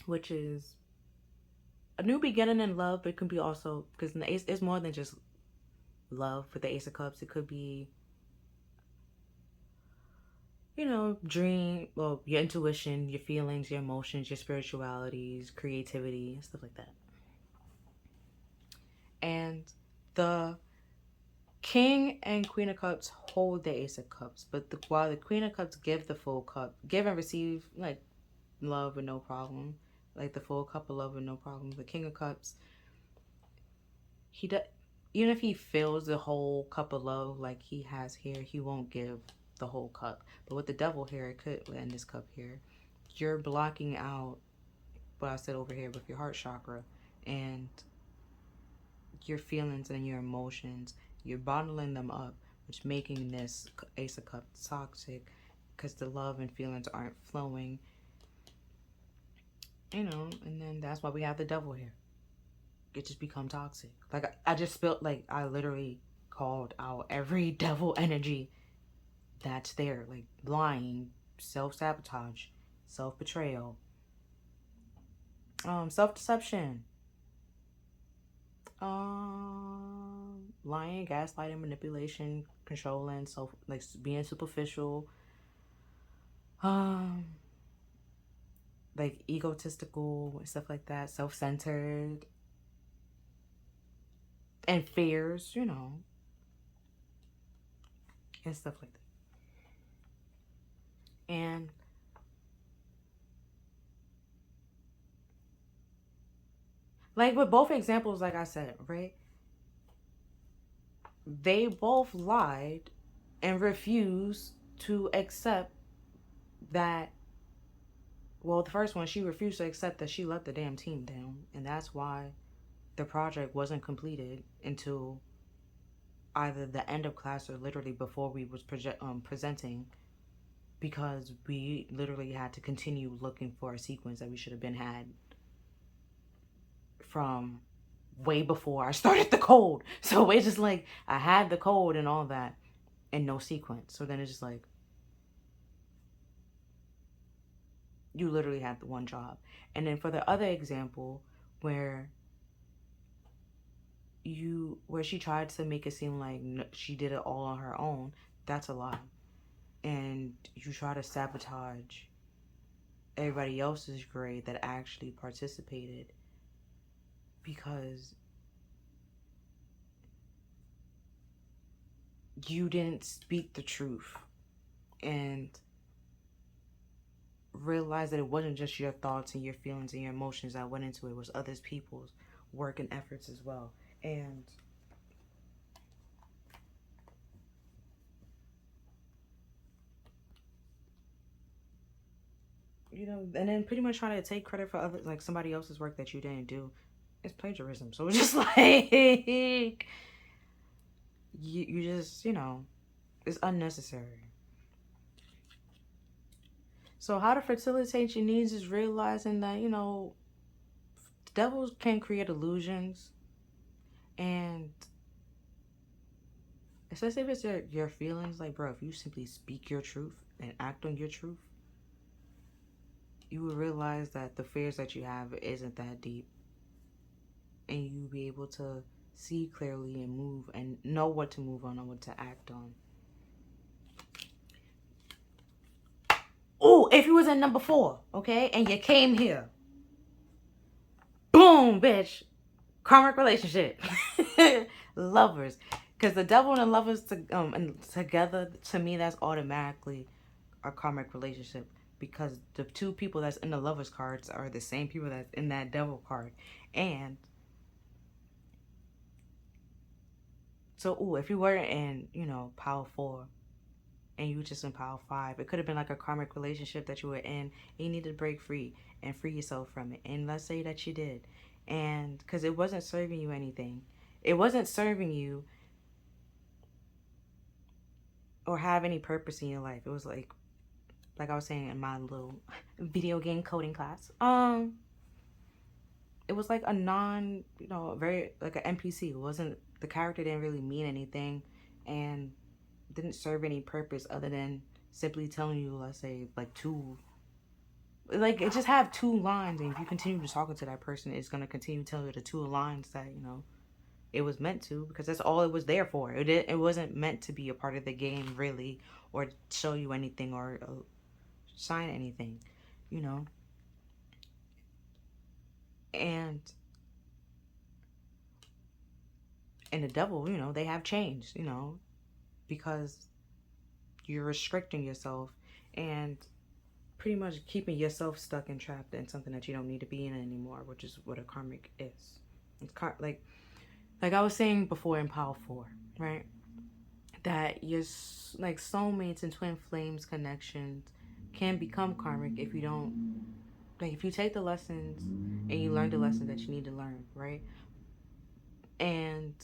which is a new beginning in love. But it can be also, because the Ace is more than just love. For the Ace of Cups, it could be, your intuition, your feelings, your emotions, your spiritualities, creativity, and stuff like that. And the King and Queen of Cups hold the Ace of Cups, but while the Queen of Cups give the full cup, give and receive, like, love with no problem, like the full cup of love with no problem. The King of Cups, he does, even if he fills the whole cup of love like he has here, he won't give the whole cup. But with the Devil here, it could, in this cup here, you're blocking out what I said over here with your heart chakra and your feelings and your emotions. You're bottling them up, which making this Ace of Cups toxic, because the love and feelings aren't flowing. And then that's why we have the Devil here. It just become toxic. Like, I just spilled, like, I literally called out every devil energy that's there. Like, lying, self-sabotage, self-betrayal, self-deception, lying, gaslighting, manipulation, controlling, like being superficial, like egotistical, stuff like that, self-centered, and fears, and stuff like that. And like with both examples, like I said, right? They both lied and refused to accept that. Well, the first one, she refused to accept that she let the damn team down. And that's why the project wasn't completed until either the end of class or literally before we was presenting, because we literally had to continue looking for a sequence that we should have been had from way before I started the code. So it's just like, I had the code and all that and no sequence. So then it's just like, you literally had the one job. And then for the other example where she tried to make it seem like she did it all on her own, that's a lie. And you try to sabotage everybody else's grade that actually participated because you didn't speak the truth and realize that it wasn't just your thoughts and your feelings and your emotions that went into it. It was other people's work and efforts as well. And and then pretty much trying to take credit for other, like, somebody else's work that you didn't do. It's plagiarism. So it's just like, you just, it's unnecessary. So how to facilitate your needs is realizing that, devils can create illusions. And especially if it's your feelings, like, bro, if you simply speak your truth and act on your truth, you will realize that the fears that you have isn't that deep. And you'll be able to see clearly and move and know what to move on and what to act on. Oh, if you was in number 4, okay, and you came here, boom, bitch, karmic relationship. Lovers. Because the devil and the lovers together, to me, that's automatically a karmic relationship. Because the two people that's in the lovers cards are the same people that's in that devil card. And So, ooh, if you were in, you know, pile 4 and you were just in pile 5, it could have been like a karmic relationship that you were in and you needed to break free and free yourself from it. And let's say that you did. And because it wasn't serving you anything, it wasn't serving you or have any purpose in your life. It was like I was saying in my little video game coding class. It was like a non, you know, very like an NPC. It wasn't, the character didn't really mean anything and didn't serve any purpose other than simply telling you, let's say, like it just have 2 lines, and if you continue to talking to that person, it's gonna continue to tell you the 2 lines that, you know, it was meant to, because that's all it was there for. It wasn't meant to be a part of the game really, or show you anything, or sign anything, you know. And the devil, you know, they have changed, you know, because you're restricting yourself and pretty much keeping yourself stuck and trapped in something that you don't need to be in anymore, which is what a karmic is. It's like I was saying before in pile 4, right? That your like soulmates and twin flames connections can become karmic if you don't, like, if you take the lessons and you learn the lessons that you need to learn, right? And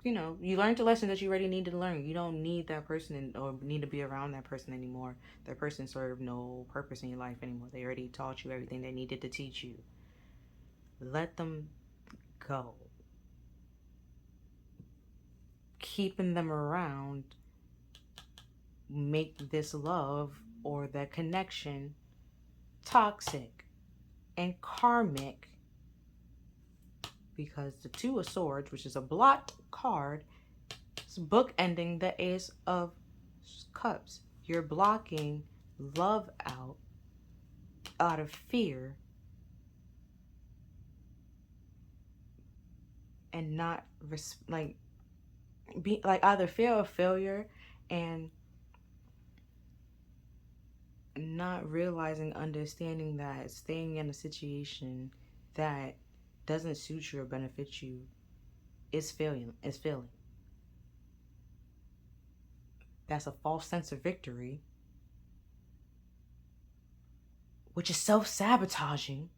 you know, you learned the lesson that you already need to learn. You don't need that person or need to be around that person anymore. That person served no purpose in your life anymore. They already taught you everything they needed to teach you. Let them go. Keeping them around make this love or that connection toxic and karmic, because the 2 of Swords, which is a blot card, is bookending the Ace of Cups. You're blocking love out of fear and not be like either fear of failure and not realizing, understanding that staying in a situation that doesn't suit you or benefit you is failing. That's a false sense of victory, which is self-sabotaging,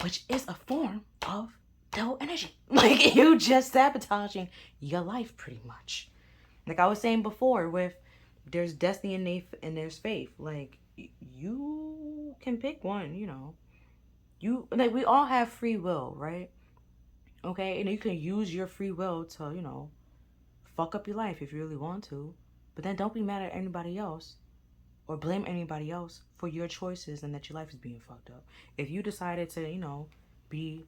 which is a form of devil energy. Like, you just sabotaging your life pretty much. Like I was saying before, with there's destiny and there's faith. Like, you can pick one, you know. Like, we all have free will, right? Okay, and you can use your free will to, you know, fuck up your life if you really want to. But then don't be mad at anybody else or blame anybody else for your choices and that your life is being fucked up. If you decided to, you know, be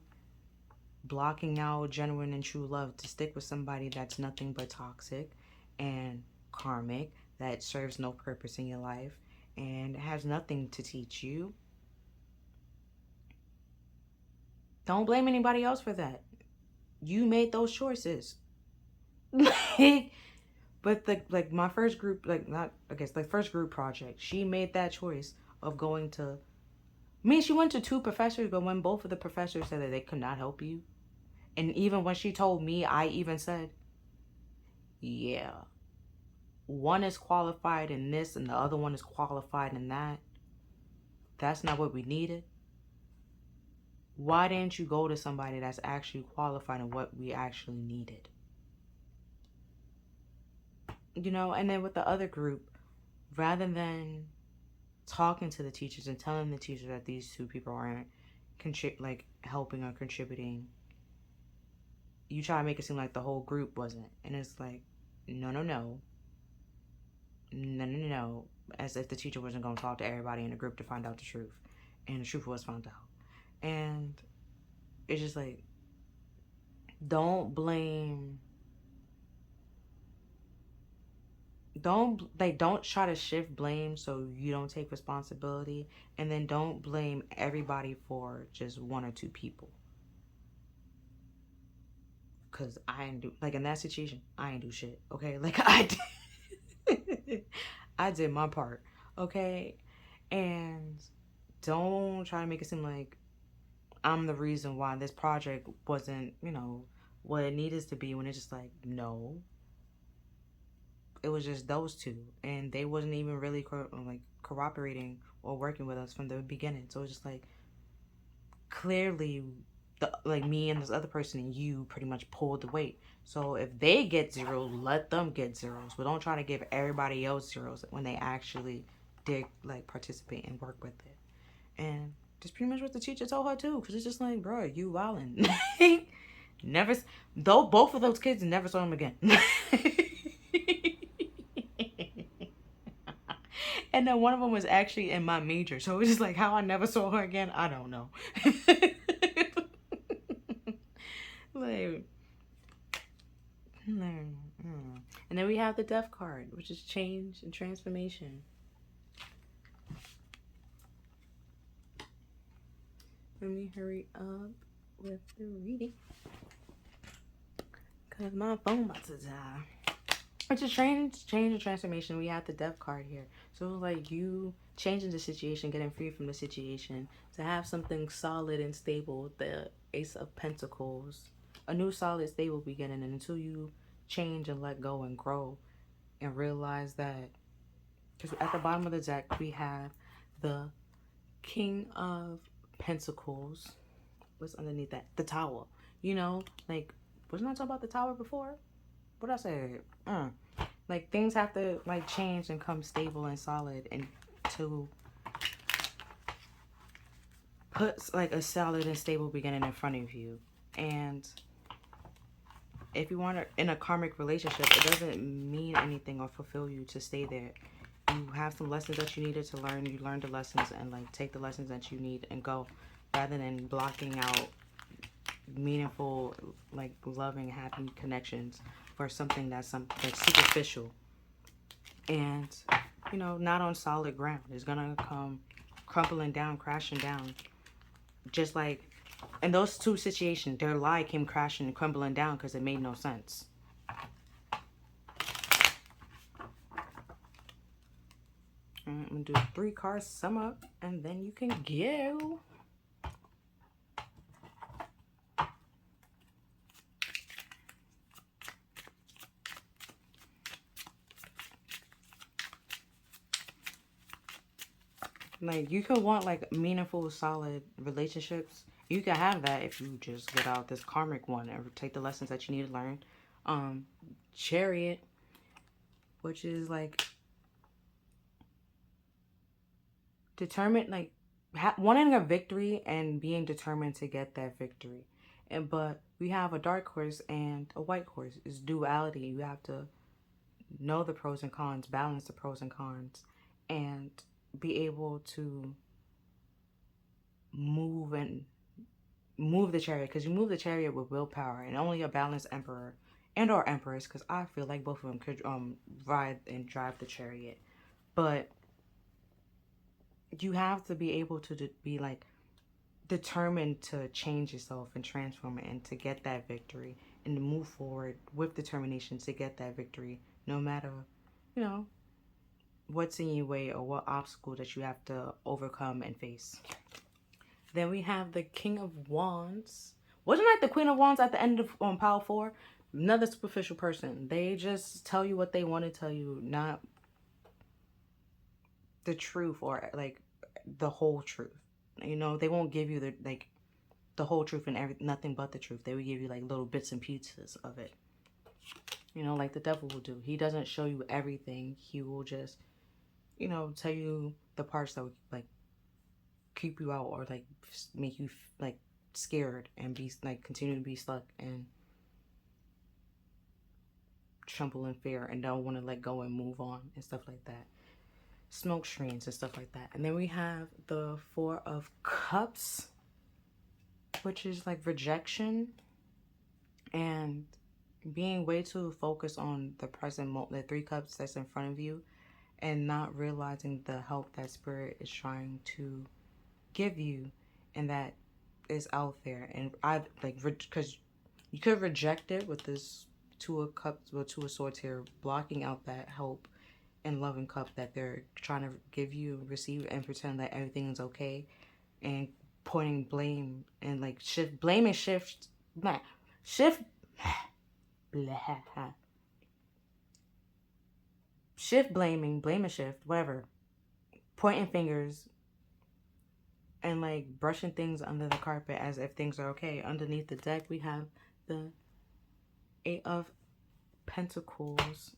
blocking out genuine and true love to stick with somebody that's nothing but toxic and karmic, that serves no purpose in your life and has nothing to teach you, don't blame anybody else for that. You made those choices. But my first group, first group project, she made that choice of going to, she went to 2 professors, but when both of the professors said that they could not help you, and even when she told me, I even said, yeah, one is qualified in this and the other one is qualified in that. That's not what we needed. Why didn't you go to somebody that's actually qualified in what we actually needed? You know, and then with the other group, rather than talking to the teachers and telling the teachers that these 2 people aren't helping or contributing, you try to make it seem like the whole group wasn't. And it's like, no, as if the teacher wasn't going to talk to everybody in the group to find out the truth. And the truth was found out. And it's just like, don't try to shift blame so you don't take responsibility, and then don't blame everybody for just 1 or 2 people. Because I ain't do, like, in that situation, I ain't do shit, okay? Like, I did my part, okay? And don't try to make it seem like I'm the reason why this project wasn't, you know, what it needed to be, when it's just like, no, it was just those two, and they wasn't even really like cooperating or working with us from the beginning. So it's just like, clearly, like me and this other person and you pretty much pulled the weight. So if they get zeros, let them get zeros, but don't try to give everybody else zeros when they actually did like participate and work with it. And that's pretty much what the teacher told her too, because it's just like, bro, you wildin'. Never, though both of those kids never saw him again. And then one of them was actually in my major, so it's just like, how I never saw her again, I don't know. Like, and then we have the death card, which is change and transformation. Let me hurry up with the reading, because my phone about to die. Which is change and transformation. We have the death card here. So like you changing the situation, getting free from the situation, to have something solid and stable, the Ace of Pentacles. A new solid, stable beginning. And until you change and let go and grow and realize that, because at the bottom of the deck we have the King of Pentacles. What's underneath that? The Tower. You know, like, wasn't I talking about the Tower before? What did I say? Like, things have to like change and come stable and solid, and to put like a solid and stable beginning in front of you. And if you want to, in a karmic relationship, it doesn't mean anything or fulfill you to stay there. You have some lessons that you needed to learn. You learned the lessons, and like take the lessons that you need and go, rather than blocking out meaningful, like loving, happy connections for something that's like superficial and, you know, not on solid ground. It's gonna come crumbling down, crashing down. Just like in those two situations, their lie came crashing and crumbling down because it made no sense. I'm gonna do 3 cards, sum up, and then you can go. Like, you could want like meaningful, solid relationships. You can have that if you just get out this karmic one and take the lessons that you need to learn. Chariot, which is like determined, like wanting a victory and being determined to get that victory. But we have a dark horse and a white horse. It's duality. You have to know the pros and cons, balance the pros and cons, and be able to move the chariot, because you move the chariot with willpower, and only a balanced emperor and or empress, because I feel like both of them could ride and drive the chariot. But you have to be able to be like determined to change yourself and transform it, and to get that victory, and to move forward with determination to get that victory, no matter, you know, what's in your way or what obstacle that you have to overcome and face. Then we have the King of Wands. Wasn't like the Queen of Wands at the end of Power 4? Another superficial person. They just tell you what they want to tell you, not the truth, or like the whole truth. You know, they won't give you the whole truth and nothing but the truth. They will give you like little bits and pieces of it. You know, like the devil will do. He doesn't show you everything. He will just, you know, tell you the parts that would like keep you out, or like make you like scared and be like continue to be stuck and tremble in fear and don't want to let go and move on and stuff like that. Smoke screens and stuff like that. And then we have the 4 of Cups, which is like rejection and being way too focused on the present moment, the 3 cups that's in front of you, and not realizing the help that Spirit is trying to give you and that is out there. And I like, because you could reject it with this 2 of Cups, or 2 of Swords here, blocking out that help and loving cup that they're trying to give you, receive, and pretend that everything is okay, and pointing blame and like shift Blah. Shift blaming, blame a shift, whatever. Pointing fingers and like brushing things under the carpet as if things are okay. Underneath the deck, we have the Eight of Pentacles,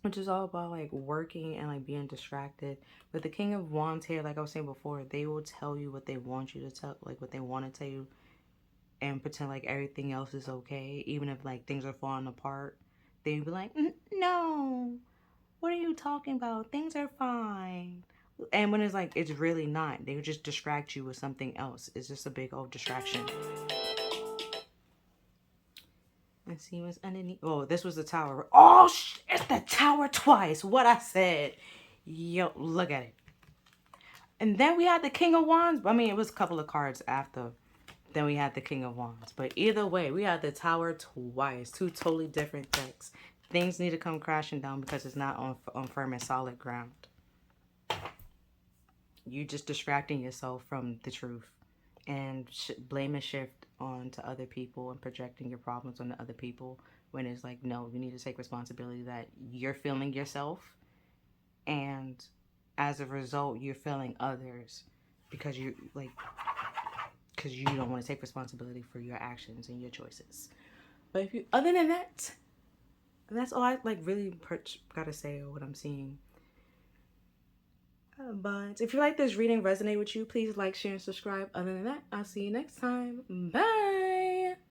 which is all about like working and like being distracted. With the King of Wands here, like I was saying before, they will tell you what they want you to tell, like what they want to tell you, and pretend like everything else is okay, even if like things are falling apart. They'd be like, no, what are you talking about? Things are fine. And when it's like, it's really not. They would just distract you with something else. It's just a big old distraction. Let's see what's underneath. Oh, this was the tower. Oh, it's the tower twice. What I said. Yo, look at it. And then we had the King of Wands. I mean, it was a couple of cards after. Then we had the King of Wands. But either way, we had the tower twice. Two totally different decks. Things need to come crashing down because it's not on firm and solid ground. You just distracting yourself from the truth. And blame and shift on to other people and projecting your problems on the other people when it's like, no, you need to take responsibility that you're feeling yourself, and as a result you're failing others because you don't want to take responsibility for your actions and your choices. But if you, other than that, that's all I like really gotta say or what I'm seeing. But if you like this reading resonate with you, please like, share, and subscribe. Other than that, I'll see you next time. Bye.